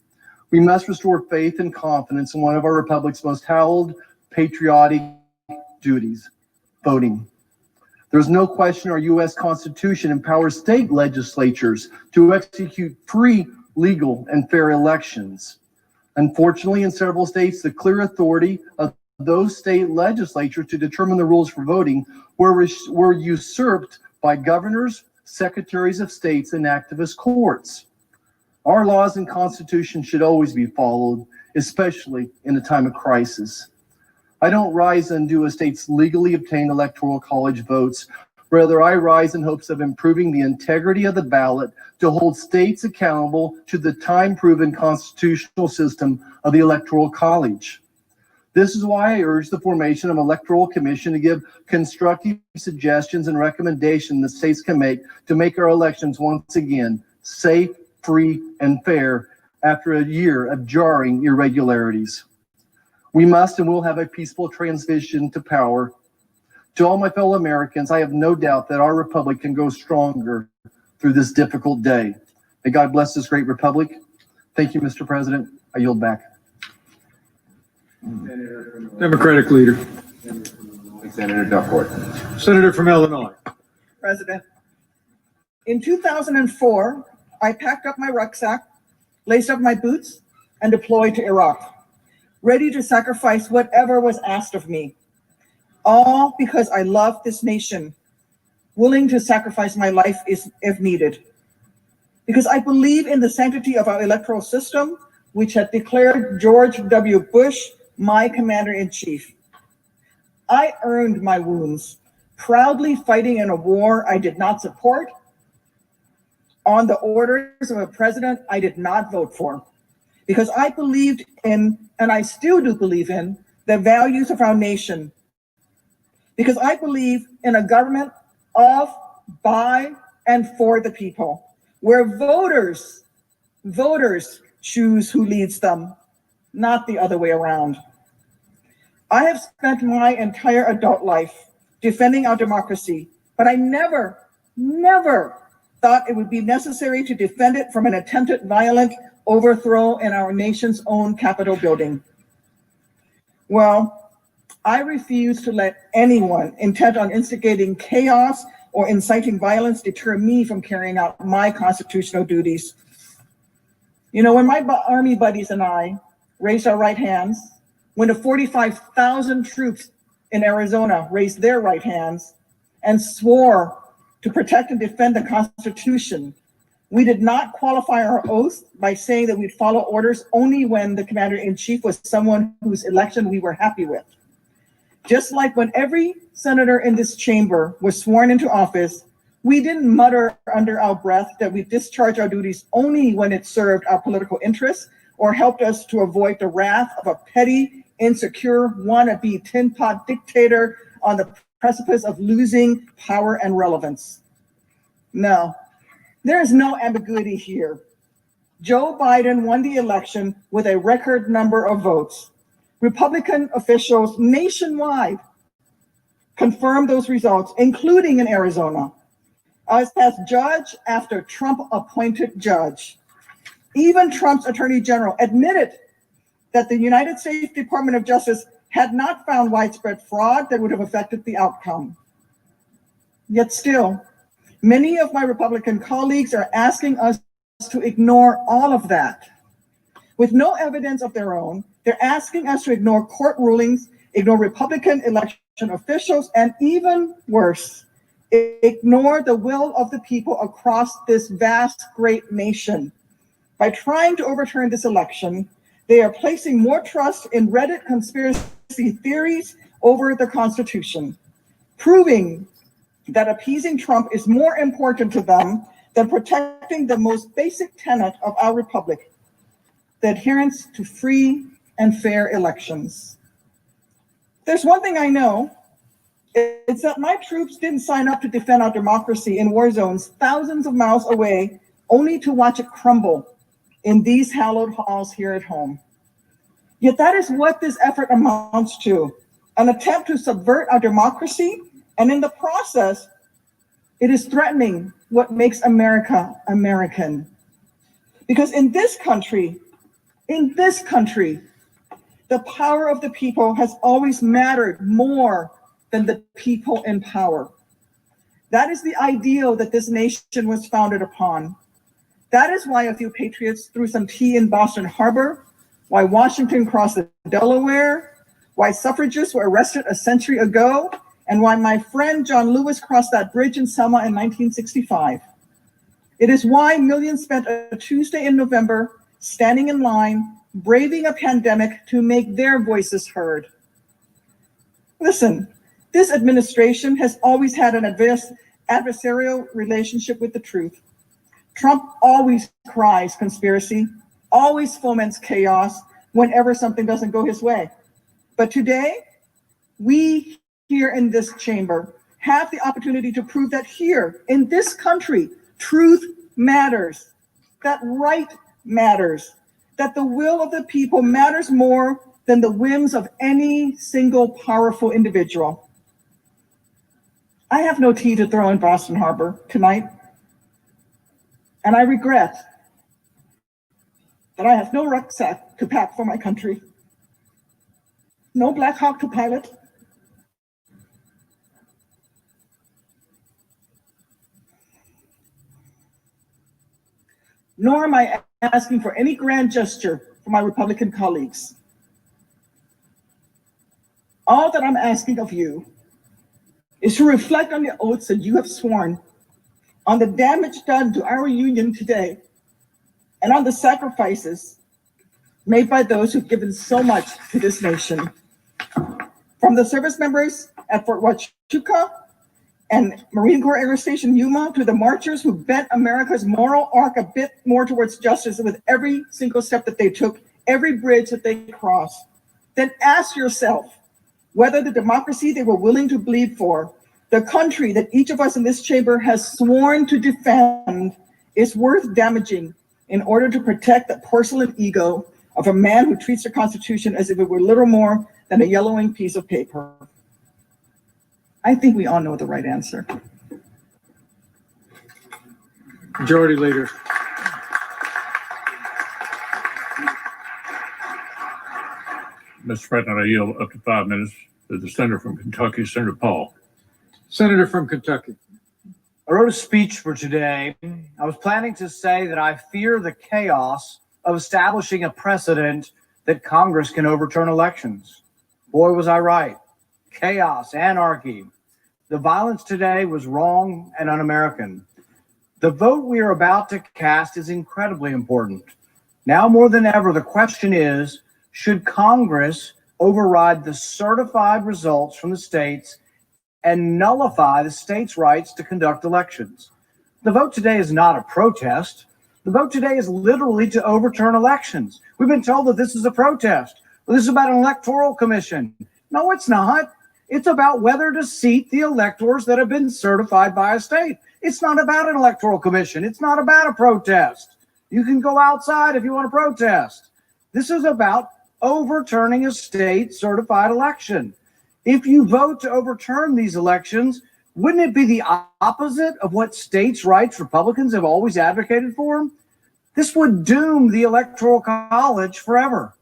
Speaker 4: We must restore faith and confidence in one of our republic's most hallowed patriotic duties, voting. There's no question our U.S. Constitution empowers state legislatures to execute free, legal, and fair elections. Unfortunately, in several states, the clear authority of those state legislatures to determine the rules for voting were usurped by governors, secretaries of states, and activist courts. Our laws and Constitution should always be followed, especially in a time of crisis. I don't rise and undo a state's legally obtained electoral college votes. Rather, I rise in hopes of improving the integrity of the ballot to hold states accountable to the time-proven constitutional system of the Electoral College. This is why I urge the formation of an electoral commission to give constructive suggestions and recommendations that states can make to make our elections once again safe, free, and fair after a year of jarring irregularities. We must and will have a peaceful transition to power. To all my fellow Americans, I have no doubt that our republic can go stronger through this difficult day. May God bless this great republic. Thank you, Mr. President. I yield back.
Speaker 19: Democratic Leader.
Speaker 8: Senator Duckworth.
Speaker 19: Senator from Illinois.
Speaker 7: President, in 2004, I packed up my rucksack, laced up my boots, and deployed to Iraq, ready to sacrifice whatever was asked of me, all because I love this nation, willing to sacrifice my life if needed. Because I believe in the sanctity of our electoral system, which had declared George W. Bush my commander-in-chief. I earned my wounds, proudly fighting in a war I did not support, on the orders of a president I did not vote for, because I believed in, and I still do believe in, the values of our nation. Because I believe in a government of, by, and for the people, where voters choose who leads them, not the other way around. I have spent my entire adult life defending our democracy, but I never thought it would be necessary to defend it from an attempted violent overthrow in our nation's own Capitol building. Well, I refuse to let anyone intent on instigating chaos or inciting violence deter me from carrying out my constitutional duties. You know, when my Army buddies and I raised our right hands, when the 45,000 troops in Arizona raised their right hands and swore to protect and defend the Constitution, we did not qualify our oath by saying that we'd follow orders only when the commander-in-chief was someone whose election we were happy with. Just like when every senator in this chamber was sworn into office, we didn't mutter under our breath that we discharge our duties only when it served our political interests or helped us to avoid the wrath of a petty, insecure, wannabe tin pot dictator on the precipice of losing power and relevance. No, there is no ambiguity here. Joe Biden won the election with a record number of votes. Republican officials nationwide confirmed those results, including in Arizona, as judge after Trump-appointed judge. Even Trump's attorney general admitted that the United States Department of Justice had not found widespread fraud that would have affected the outcome. Yet still, many of my Republican colleagues are asking us to ignore all of that. With no evidence of their own, they're asking us to ignore court rulings, ignore Republican election officials, and even worse, ignore the will of the people across this vast, great nation. By trying to overturn this election, they are placing more trust in Reddit conspiracy theories over the Constitution, proving that appeasing Trump is more important to them than protecting the most basic tenet of our republic, the adherence to free and fair elections. There's one thing I know, it's that my troops didn't sign up to defend our democracy in war zones thousands of miles away, only to watch it crumble in these hallowed halls here at home. Yet that is what this effort amounts to, an attempt to subvert our democracy, and in the process, it is threatening what makes America American. Because in this country, the power of the people has always mattered more than the people in power. That is the ideal that this nation was founded upon. That is why a few patriots threw some tea in Boston Harbor, why Washington crossed the Delaware, why suffragists were arrested a century ago, and why my friend John Lewis crossed that bridge in Selma in 1965. It is why millions spent a Tuesday in November standing in line, braving a pandemic to make their voices heard. Listen, this administration has always had an adversarial relationship with the truth. Trump always cries conspiracy, always foments chaos whenever something doesn't go his way. But today, we here in this chamber have the opportunity to prove that here in this country, truth matters, that right matters, that the will of the people matters more than the whims of any single powerful individual. I have no tea to throw in Boston Harbor tonight, and I regret that I have no rucksack to pack for my country, no Black Hawk to pilot, nor am I asking for any grand gesture from my Republican colleagues. All that I'm asking of you is to reflect on the oaths that you have sworn, on the damage done to our union today, and on the sacrifices made by those who've given so much to this nation. From the service members at Fort Huachuca and Marine Corps Air Station Yuma to the marchers who bent America's moral arc a bit more towards justice with every single step that they took, every bridge that they crossed, then ask yourself whether the democracy they were willing to bleed for, the country that each of us in this chamber has sworn to defend, is worth damaging in order to protect the porcelain ego of a man who treats the Constitution as if it were little more than a yellowing piece of paper. I think we all know the right answer.
Speaker 19: Majority Leader.
Speaker 16: Mr. President, I yield up to 5 minutes to the senator from Kentucky, Senator Paul.
Speaker 19: Senator from Kentucky.
Speaker 1: I wrote a speech for today. I was planning to say that I fear the chaos of establishing a precedent that Congress can overturn elections. Boy, was I right. Chaos, anarchy. The violence today was wrong and un-American. The vote we are about to cast is incredibly important. Now more than ever, the question is, should Congress override the certified results from the states and nullify the states' rights to conduct elections? The vote today is not a protest. The vote today is literally to overturn elections. We've been told that this is a protest. Well, this is about an electoral commission. No, it's not. It's about whether to seat the electors that have been certified by a state. It's not about an electoral commission. It's not about a protest. You can go outside if you want to protest. This is about overturning a state certified election. If you vote to overturn these elections, wouldn't it be the opposite of what states' rights Republicans have always advocated for? This would doom the Electoral College forever.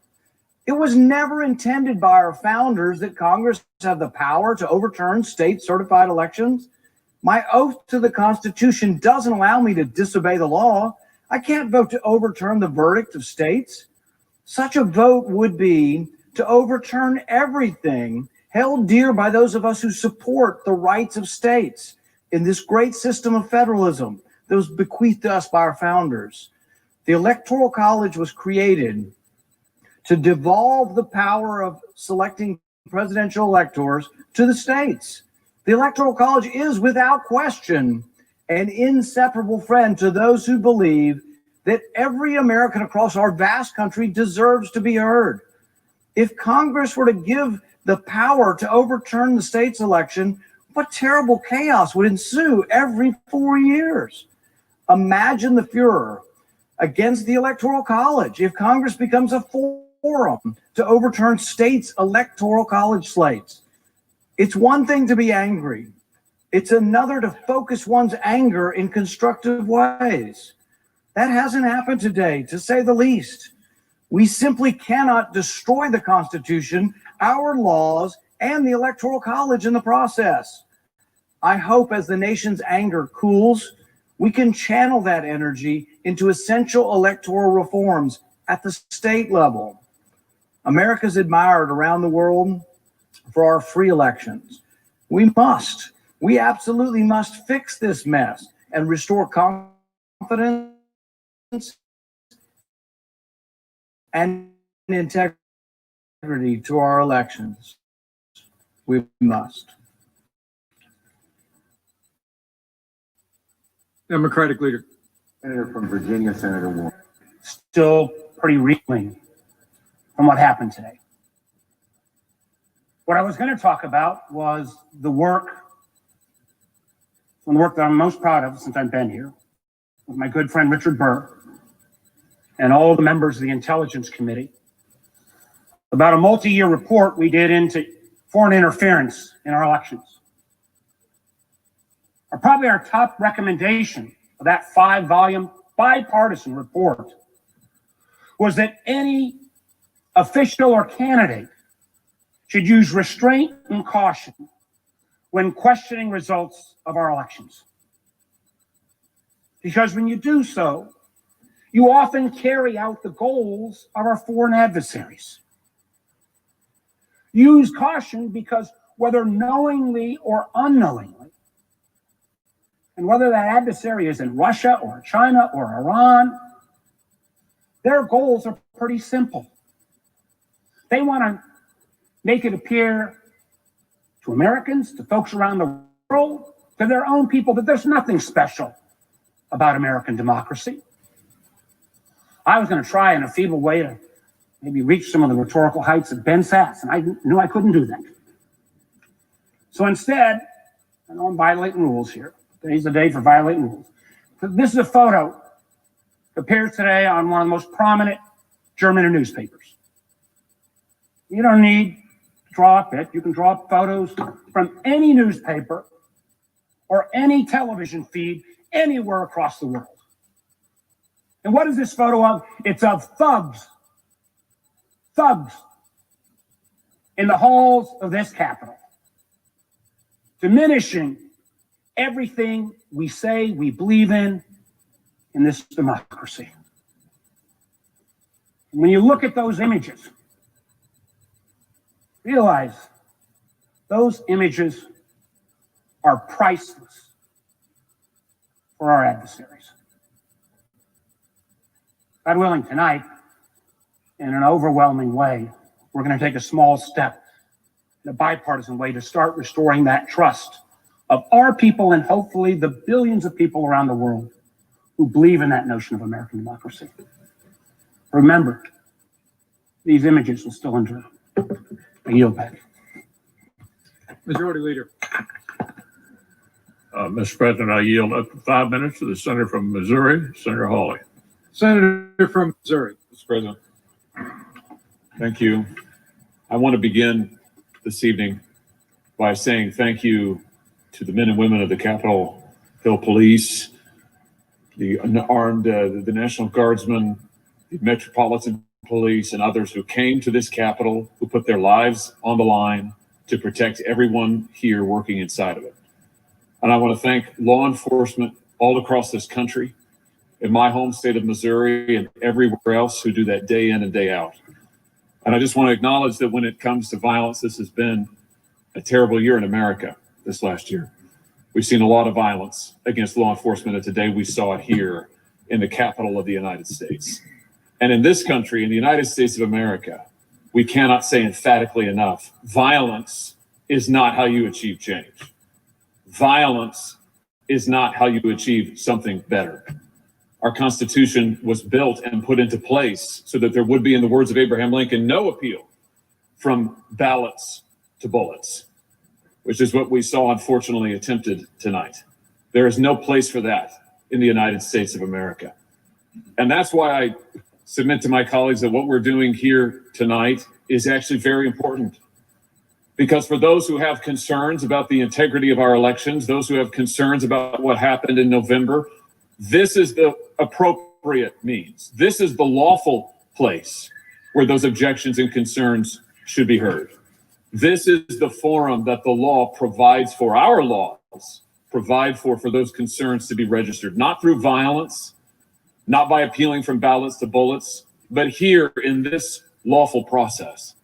Speaker 1: It was never intended by our founders that Congress have the power to overturn state certified elections. My oath to the Constitution doesn't allow me to disobey the law. I can't vote to overturn the verdict of states. Such a vote would be to overturn everything held dear by those of us who support the rights of states in this great system of federalism that was bequeathed to us by our founders. The Electoral College was created to devolve the power of selecting presidential electors to the states. The Electoral College is, without question, an inseparable friend to those who believe that every American across our vast country deserves to be heard. If Congress were to give the power to overturn the state's election, what terrible chaos would ensue every 4 years? Imagine the furor against the Electoral College if Congress becomes a forum to overturn states' Electoral College slates. It's one thing to be angry. It's another to focus one's anger in constructive ways. That hasn't happened today, to say the least. We simply cannot destroy the Constitution, our laws, and the Electoral College in the process. I hope as the nation's anger cools, we can channel that energy into essential electoral reforms at the state level. America's admired around the world for our free elections. We absolutely must fix this mess and restore confidence and integrity to our elections. We must.
Speaker 19: Democratic leader.
Speaker 8: Senator from Virginia, Senator Warren.
Speaker 22: Still pretty reeling from what happened today. What I was going to talk about was the work that I'm most proud of since I've been here, with my good friend Richard Burr and all the members of the Intelligence Committee, about a multi-year report we did into foreign interference in our elections. Probably our top recommendation of that 5-volume bipartisan report was that any official or candidate should use restraint and caution when questioning results of our elections. Because when you do so, you often carry out the goals of our foreign adversaries. Use caution because whether knowingly or unknowingly, and whether that adversary is in Russia or China or Iran, their goals are pretty simple. They want to make it appear to Americans, to folks around the world, to their own people, that there's nothing special about American democracy. I was going to try in a feeble way to maybe reach some of the rhetorical heights of Ben Sass, and I knew I couldn't do that. So instead, I know I'm violating rules here. Today's the day for violating rules. This is a photo that appears today on one of the most prominent German newspapers. You don't need to draw up it. You can draw up photos from any newspaper or any television feed anywhere across the world. And what is this photo of? It's of thugs. Thugs
Speaker 5: in the halls of this Capitol, diminishing everything we say we believe in this democracy. When you look at those images, realize those images are priceless for our adversaries. God willing, tonight, in an overwhelming way, we're going to take a small step in a bipartisan way to start restoring that trust of our people and hopefully the billions of people around the world who believe in that notion of American democracy. Remember, these images will still endure. I yield back.
Speaker 19: Majority Leader.
Speaker 16: Mr. President, I yield up to 5 minutes to the senator from Missouri, Senator Hawley.
Speaker 19: Senator from Missouri.
Speaker 16: Mr. President, thank you. I want to begin this evening by saying thank you to the men and women of the Capitol Hill Police, the armed, the National Guardsmen, the Metropolitan Police, and others who came to this Capitol, who put their lives on the line to protect everyone here working inside of it. And I want to thank law enforcement all across this country, in my home state of Missouri and everywhere else who do that day in and day out. And I just want to acknowledge that when it comes to violence, this has been a terrible year in America this last year. We've seen a lot of violence against law enforcement, and today we saw it here in the capital of the United States. And in this country, in the United States of America, we cannot say emphatically enough, violence is not how you achieve change. Violence is not how you achieve something better. Our Constitution was built and put into place so that there would be, in the words of Abraham Lincoln, no appeal from ballots to bullets, which is what we saw, unfortunately, attempted tonight. There is no place for that in the United States of America. And that's why I submit to my colleagues that what we're doing here tonight is actually very important. Because for those who have concerns about the integrity of our elections, those who have concerns about what happened in November, this is the appropriate means. This is the lawful place where those objections and concerns should be heard. This is the forum that the law provides for, our laws provide for those concerns to be registered, not through violence, not by appealing from ballots to bullets, but here in this lawful process.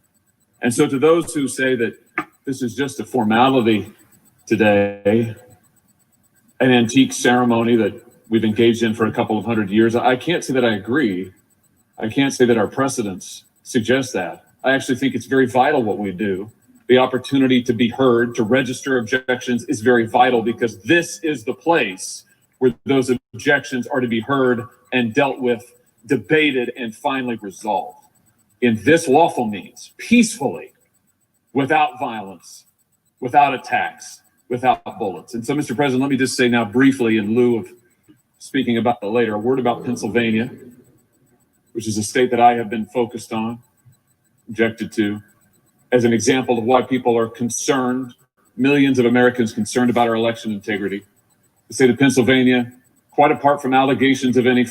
Speaker 16: And so to those who say that this is just a formality today, an antique ceremony that we've engaged in for a couple of 100 years, I can't say that I agree. I can't say that our precedents suggest that. I actually think it's very vital what we do. The opportunity to be heard, to register objections is very vital, because this is the place where those objections are to be heard and dealt with, debated, and finally resolved in this lawful means, peacefully, without violence, without attacks, without bullets. And so, Mr. President, let me just say now briefly, in lieu of speaking about that later, a word about Pennsylvania, which is a state that I have been focused on, objected to, as an example of why people are concerned, millions of Americans concerned about our election integrity. The state of Pennsylvania, quite apart from allegations of any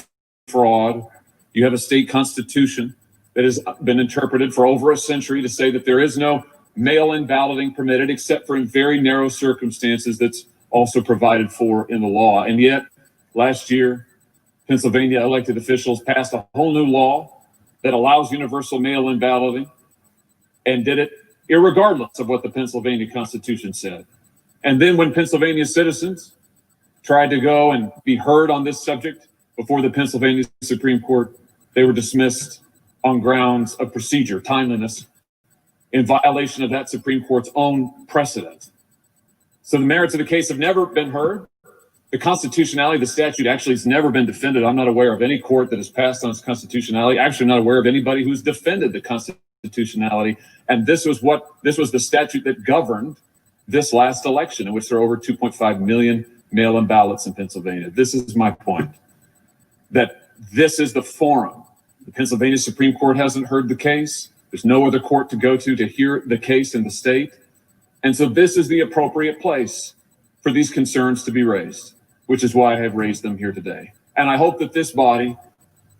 Speaker 16: fraud, you have a state constitution that has been interpreted for over a century to say that there is no mail-in balloting permitted except for in very narrow circumstances that's also provided for in the law. And yet, last year, Pennsylvania elected officials passed a whole new law that allows universal mail-in balloting, and did it irregardless of what the Pennsylvania Constitution said. And then when Pennsylvania citizens tried to go and be heard on this subject before the Pennsylvania Supreme Court, they were dismissed on grounds of procedure, timeliness, in violation of that Supreme Court's own precedent. So the merits of the case have never been heard. The constitutionality of the statute actually has never been defended. I'm not aware of any court that has passed on its constitutionality. Actually, I'm not aware of anybody who's defended the constitutionality. And this was the statute that governed this last election, in which there are over 2.5 million mail-in ballots in Pennsylvania. This is my point, that this is the forum. The Pennsylvania Supreme Court hasn't heard the case. There's no other court to go to hear the case in the state. And so this is the appropriate place for these concerns to be raised, which is why I have raised them here today. And I hope that this body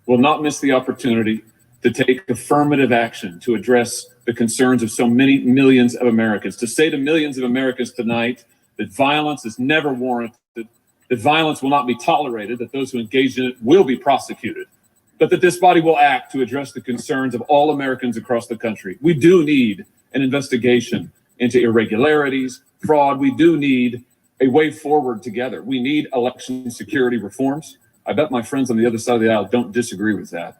Speaker 16: will not miss the opportunity
Speaker 9: to take affirmative action to address the concerns of so many millions of Americans, to say to millions of Americans tonight that violence is never warranted, that violence will not be tolerated, that those who engage in it will be prosecuted, but that this body will act to address the concerns of all Americans across the country. We do need an investigation into irregularities, fraud. We do need a way forward together. We need election security reforms. I bet my friends on the other side of the aisle don't disagree with that.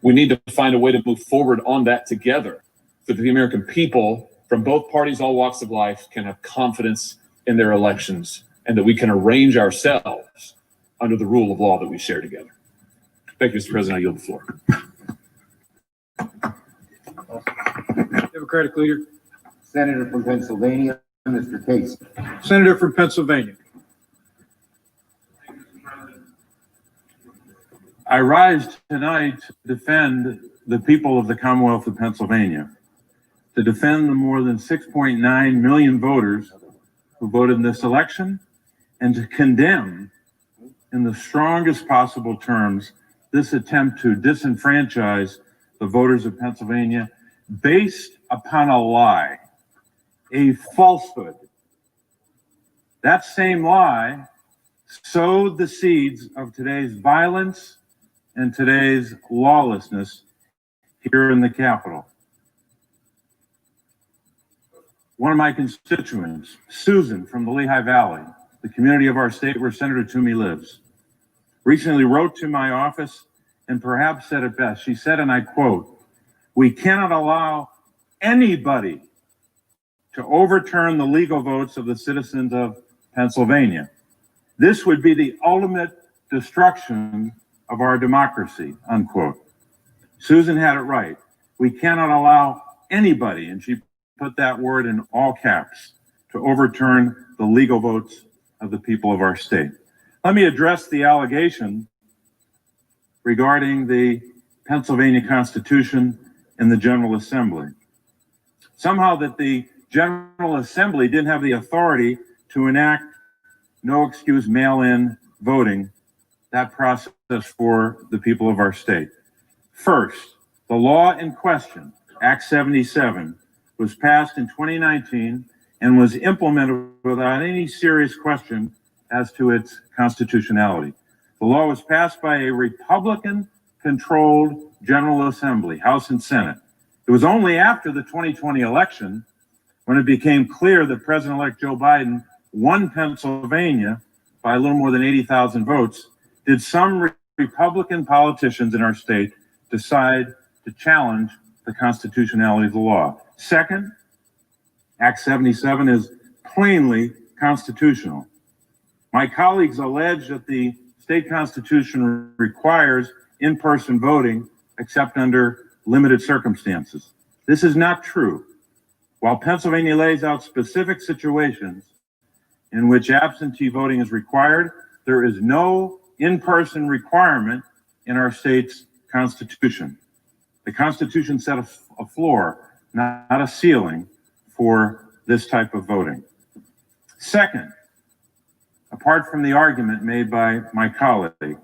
Speaker 9: We need to find a way to move forward on that together so that the American people from both parties, all walks of life, can have confidence in their elections and that we can arrange ourselves under the rule of law that we share together. Thank you, Mr. President. I yield the floor.
Speaker 19: Democratic leader.
Speaker 8: Senator from Pennsylvania, Mr. Case.
Speaker 19: Senator from Pennsylvania.
Speaker 17: I rise tonight to defend the people of the Commonwealth of Pennsylvania, to defend the more than 6.9 million voters who voted in this election, and to condemn in the strongest possible terms this attempt to disenfranchise the voters of Pennsylvania based upon a lie, a falsehood. That same lie sowed the seeds of today's violence and today's lawlessness here in the Capitol. One of my constituents, Susan from the Lehigh Valley, the community of our state where Senator Toomey lives, recently wrote to my office and perhaps said it best. She said, and I quote, "We cannot allow anybody to overturn the legal votes of the citizens of Pennsylvania. This would be the ultimate destruction of our democracy," unquote. Susan had it right. We cannot allow anybody, and she put that word in all caps, to overturn the legal votes of the people of our state. Let me address the allegation regarding the Pennsylvania Constitution and the General Assembly. Somehow that the General Assembly didn't have the authority to enact no excuse mail-in voting, that process for the people of our state. First, the law in question, Act 77, was passed in 2019 and was implemented without any serious question as to its constitutionality. The law was passed by a Republican-controlled General Assembly, House and Senate. It was only after the 2020 election, when it became clear that President-elect Joe Biden won Pennsylvania by a little more than 80,000 votes, did some Republican politicians in our state decide to challenge the constitutionality of the law. Second, Act 77 is plainly constitutional. My colleagues allege that the state constitution requires in-person voting except under limited circumstances. This is not true. While Pennsylvania lays out specific situations in which absentee voting is required, there is no in-person requirement in our state's constitution. The Constitution set a floor, not a ceiling, for this type of voting. Second, apart from the argument made by my colleague,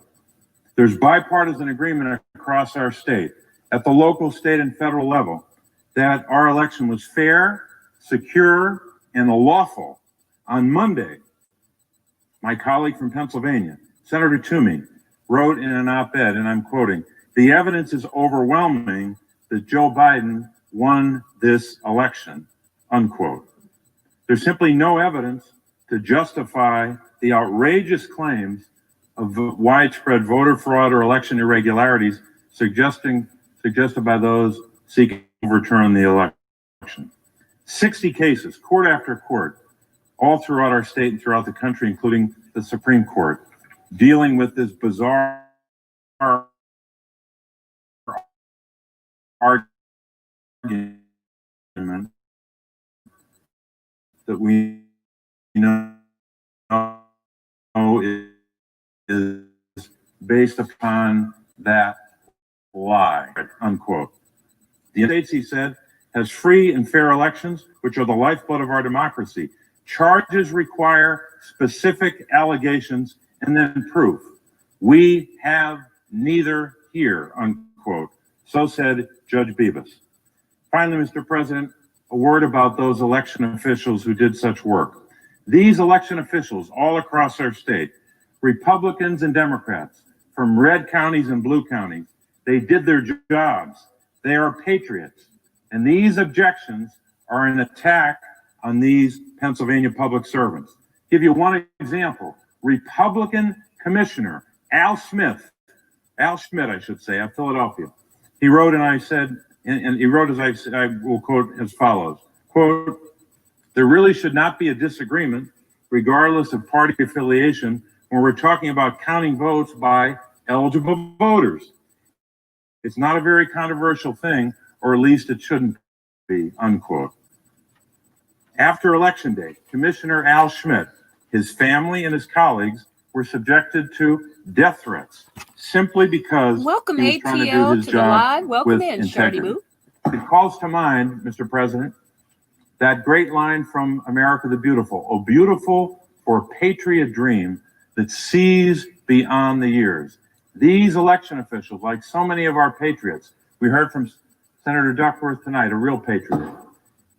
Speaker 17: there's bipartisan agreement across our state, at the local, state, and federal level, that our election was fair, secure, and lawful. On Monday, my colleague from Pennsylvania, Senator Toomey, wrote in an op-ed, and I'm quoting, "The evidence is overwhelming that Joe Biden won this election," unquote. There's simply no evidence to justify the outrageous claims of widespread voter fraud or election irregularities suggested by those seeking to overturn the election. 60 cases, court after court, all throughout our state and throughout the country, including the Supreme Court, dealing with this bizarre argument that we know is based upon that lie, unquote. The United States, he said, has free and fair elections, which are the lifeblood of our democracy. Charges require specific allegations and then proof. We have neither here, unquote. So said Judge Bibas. Finally, Mr. President, a word about those election officials who did such work. These election officials all across our state, Republicans and Democrats, from red counties and blue counties, they did their jobs. They are patriots. And these objections are an attack on these Pennsylvania public servants. Give you one example. Republican Commissioner Al Schmidt, I should say, of Philadelphia. He wrote, and I said, and he wrote, as I said, I will quote as follows, quote, there really should not be a disagreement, regardless of party affiliation, when we're talking about counting votes by eligible voters. It's not a very controversial thing, or at least it shouldn't be, unquote. After Election Day, Commissioner Al Schmidt, his family and his colleagues were subjected to death threats simply because
Speaker 2: Welcome
Speaker 17: he was trying to do
Speaker 2: ATL
Speaker 17: his
Speaker 2: to the
Speaker 17: job
Speaker 2: live. Welcome
Speaker 17: with
Speaker 2: in, Shardy
Speaker 17: integrity.
Speaker 2: Boo.
Speaker 17: It calls to mind, Mr. President, that great line from America the Beautiful, "Oh, beautiful for patriot dream that sees beyond the years." These election officials, like so many of our patriots, we heard from Senator Duckworth tonight, a real patriot.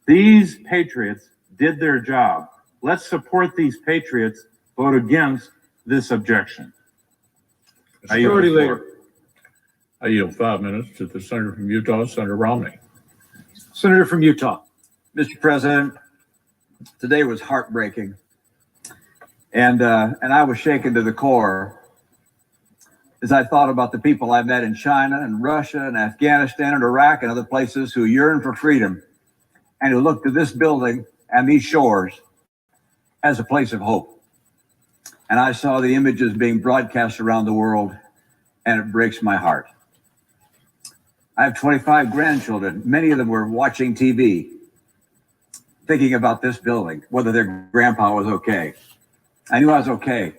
Speaker 17: These patriots did their job. Let's support these patriots. Vote against this objection.
Speaker 16: I yield 5 minutes to the senator from Utah, Senator Romney.
Speaker 19: Senator from Utah.
Speaker 12: Mr. President, today was heartbreaking, and I was shaken to the core as I thought about the people I met in China and Russia and Afghanistan and Iraq and other places who yearn for freedom and who look to this building and these shores as a place of hope. And I saw the images being broadcast around the world, and it breaks my heart. I have 25 grandchildren. Many of them were watching TV, thinking about this building, whether their grandpa was okay. I knew I was okay.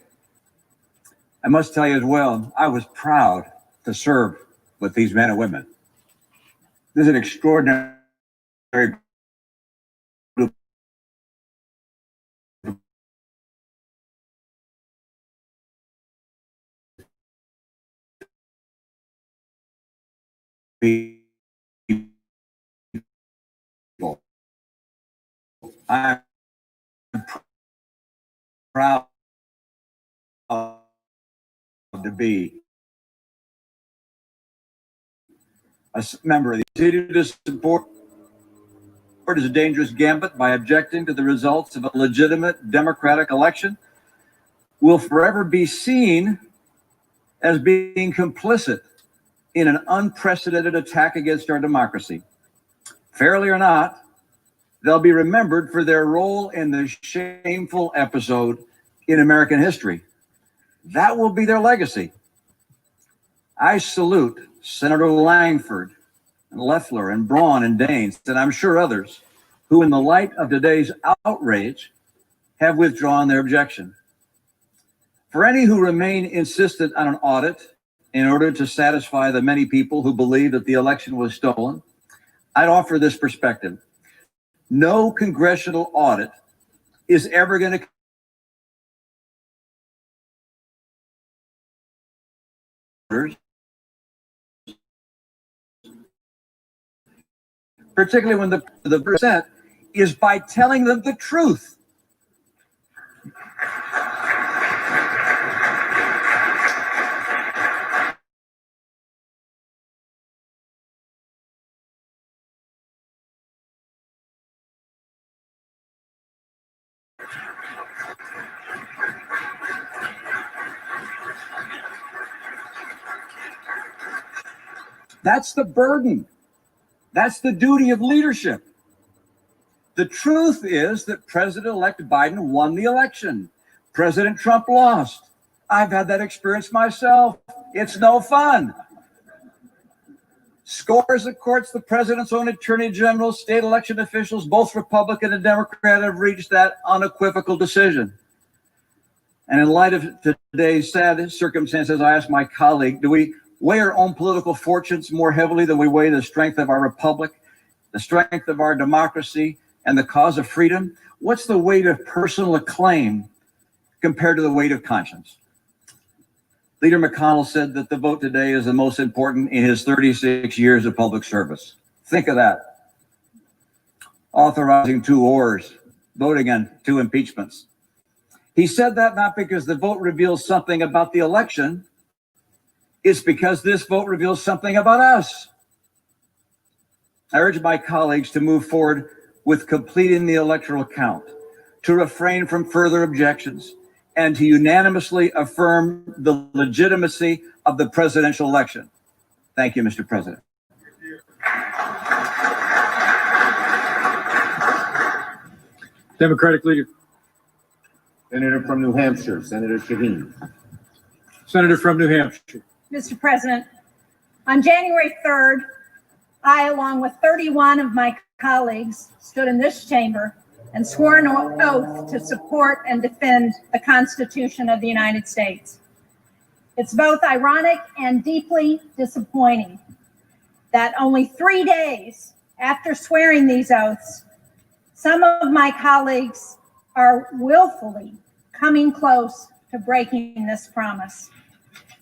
Speaker 12: I must tell you as well, I was proud to serve with these men and women. This is an extraordinary group of people. I'm proud to be a member of the continue to support is a dangerous gambit by objecting to the results of a legitimate democratic election will forever be seen as being complicit in an unprecedented attack against our democracy. Fairly or not, they'll be remembered for their role in the shameful episode in American history. That will be their legacy. I salute Senator Langford and Loeffler and Braun and Daines, and I'm sure others, who in the light of today's outrage have withdrawn their objection. For any who remain insistent on an audit in order to satisfy the many people who believe that the election was stolen, I'd offer this perspective. No congressional audit is ever going to particularly when the percent is by telling them the truth. That's the burden. That's the duty of leadership. The truth is that President-elect Biden won the election. President Trump lost. I've had that experience myself. It's no fun. Scores of courts, the president's own attorney general, state election officials, both Republican and Democrat, have reached that unequivocal decision. And in light of today's sad circumstances, I asked my colleague, do we weigh our own political fortunes more heavily than we weigh the strength of our republic, the strength of our democracy, and the cause of freedom? What's the weight of personal acclaim compared to the weight of conscience? Leader McConnell said that the vote today is the most important in his 36 years of public service. Think of that. Authorizing 2 wars, voting on 2 impeachments. He said that not because the vote reveals something about the election, it's because this vote reveals something about us. I urge my colleagues to move forward with completing the electoral count, to refrain from further objections, and to unanimously affirm the legitimacy of the presidential election. Thank you, Mr. President.
Speaker 19: Democratic leader.
Speaker 8: Senator from New Hampshire, Senator Shaheen.
Speaker 19: Senator from New Hampshire.
Speaker 13: Mr. President, on January 3rd, I, along with 31 of my colleagues, stood in this chamber and swore an oath to support and defend the Constitution of the United States. It's both ironic and deeply disappointing that only 3 days after swearing these oaths, some of my colleagues are willfully coming close to breaking this promise.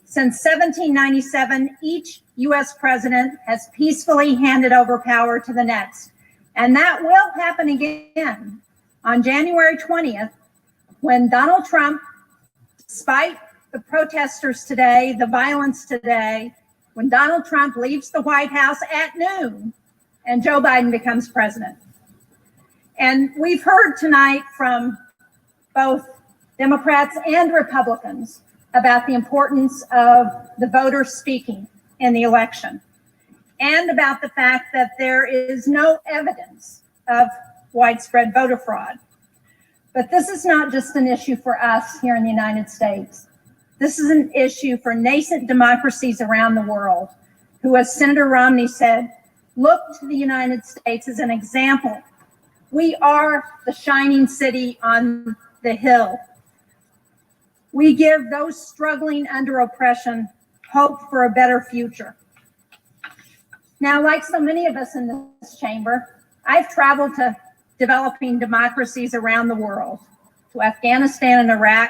Speaker 13: Since 1797, each U.S. president has peacefully handed over power to the next. And that will happen again on January 20th, when Donald Trump, despite the protesters today, the violence today, when Donald Trump leaves the White House at noon and Joe Biden becomes president. And we've heard tonight from both Democrats and Republicans about the importance of the voters speaking in the election, and about the fact that there is no evidence of widespread voter fraud. But this is not just an issue for us here in the United States. This is an issue for nascent democracies around the world who, as Senator Romney said, look to the United States as an example. We are the shining city on the hill. We give those struggling under oppression hope for a better future. Now, like so many of us in this chamber, I've traveled to developing democracies around the world, to Afghanistan and Iraq,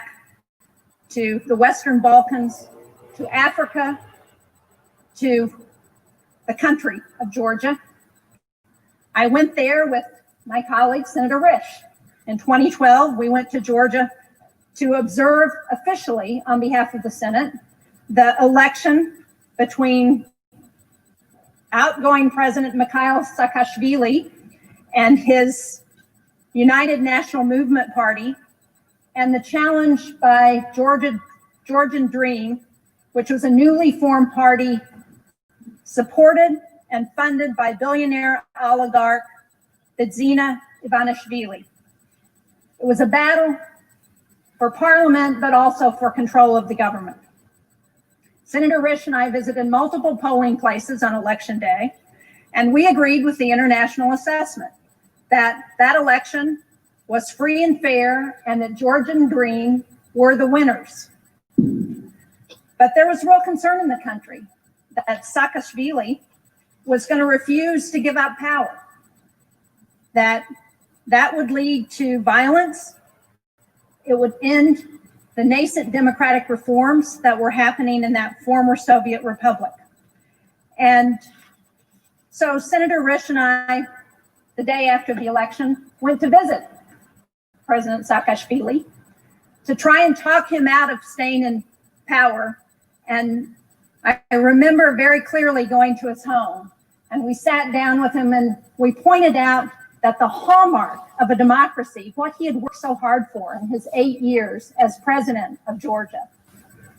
Speaker 13: to the Western Balkans, to Africa, to the country of Georgia. I went there with my colleague, Senator Risch. In 2012, we went to Georgia to observe officially, on behalf of the Senate, the election between outgoing President Mikhail Saakashvili and his United National Movement Party, and the challenge by Georgian Dream, which was a newly formed party supported and funded by billionaire oligarch Bidzina Ivanishvili. It was a battle for parliament, but also for control of the government. Senator Risch and I visited multiple polling places on election day, and we agreed with the international assessment that that election was free and fair and that Georgian Dream were the winners. But there was real concern in the country that Saakashvili was going to refuse to give up power, that would lead to violence. It would end the nascent democratic reforms that were happening in that former Soviet republic. And so Senator Risch and I, the day after the election, went to visit President Saakashvili to try and talk him out of staying in power. And I remember very clearly going to his home, and we sat down with him and we pointed out that the hallmark of a democracy, what he had worked so hard for in his 8 years as president of Georgia,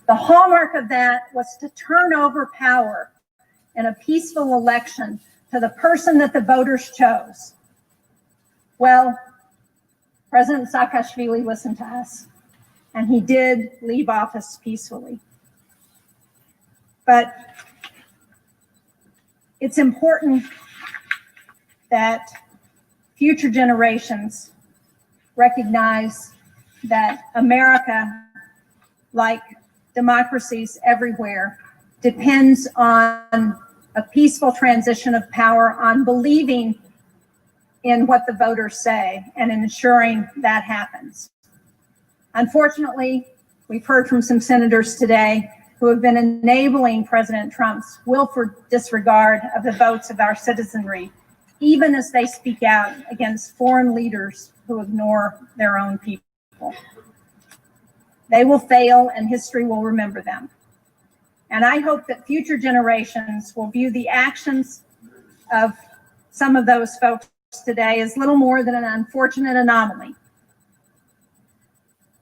Speaker 13: the hallmark of that was to turn over power in a peaceful election to the person that the voters chose. Well, President Saakashvili listened to us, and he did leave office peacefully. But it's important that future generations recognize that America, like democracies everywhere, depends on a peaceful transition of power, on believing in what the voters say and ensuring that happens. Unfortunately, we've heard from some senators today who have been enabling President Trump's willful disregard of the votes of our citizenry, even as they speak out against foreign leaders who ignore their own people. They will fail and history will remember them. And I hope that future generations will view the actions of some of those folks today as little more than an unfortunate anomaly.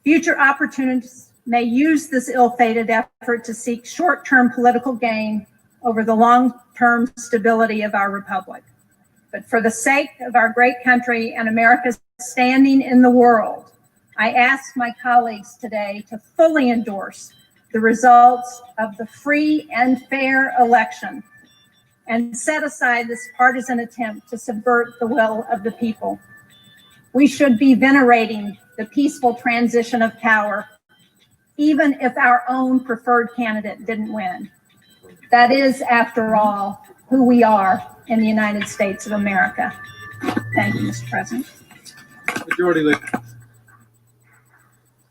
Speaker 13: Future opportunities may use this ill-fated effort to seek short-term political gain over the long-term stability of our republic. But for the sake of our great country and America's standing in the world, I ask my colleagues today to fully endorse the results of the free and fair election and set aside this partisan attempt to subvert the will of the people. We should be venerating the peaceful transition of power, even if our own preferred candidate didn't win. That is, after all, who we are in the United States of America. Thank you, Mr. President.
Speaker 19: Majority Leader.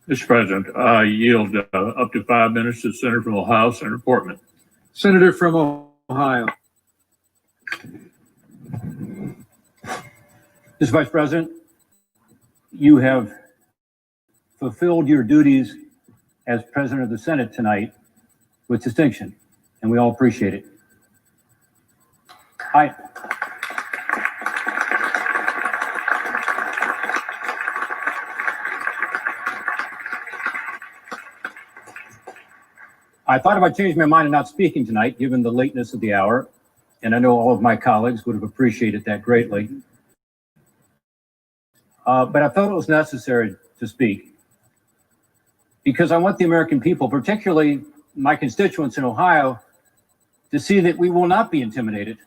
Speaker 16: Mr. President, I yield up to 5 minutes to the Senator from Ohio, Senator Portman.
Speaker 19: Senator from Ohio.
Speaker 14: Mr. Vice President, you have fulfilled your duties as President of the Senate tonight with distinction, and we all appreciate it. I thought about changing my mind and not speaking tonight, given the lateness of the hour, and I know all of my colleagues would have appreciated that greatly. But I felt it was necessary to speak because I want the American people, particularly my constituents in Ohio, to see that we will not be intimidated,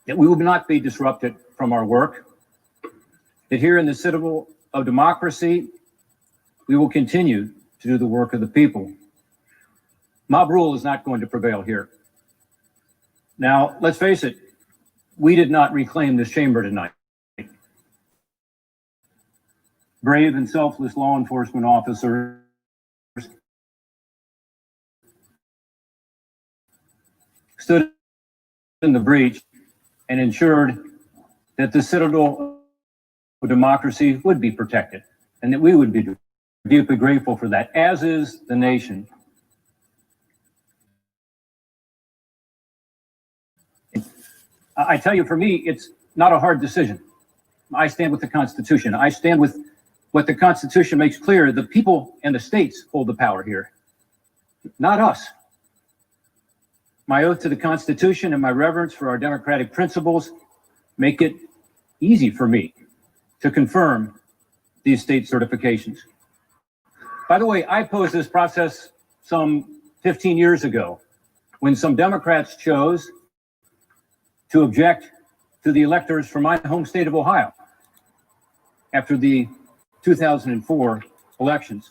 Speaker 14: that we will not be disrupted from our work, that here in the citadel of democracy, we will continue to do the work of the people. Mob rule is not going to prevail here. Now, let's face it, we did not reclaim this chamber tonight. Brave and selfless law enforcement officers stood in the breach and ensured that the citadel of democracy would be protected and that we would be deeply grateful for that, as is the nation. I tell you, for me, it's not a hard decision. I stand with the Constitution. I stand with what the Constitution makes clear. The people and the states hold the power here, not us. My oath to the Constitution and my reverence for our democratic principles make it easy for me to confirm these state certifications. By the way, I opposed this process some 15 years ago when some Democrats chose to object to the electors from my home state of Ohio after the 2004 elections.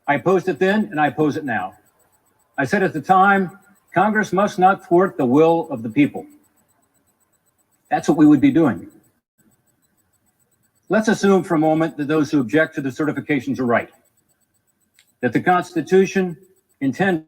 Speaker 14: I opposed it then, and I oppose it now. I said at the time, Congress must not thwart the will of the people. That's what we would be doing. Let's assume for a moment that those who object to the certifications are right, that the Constitution intended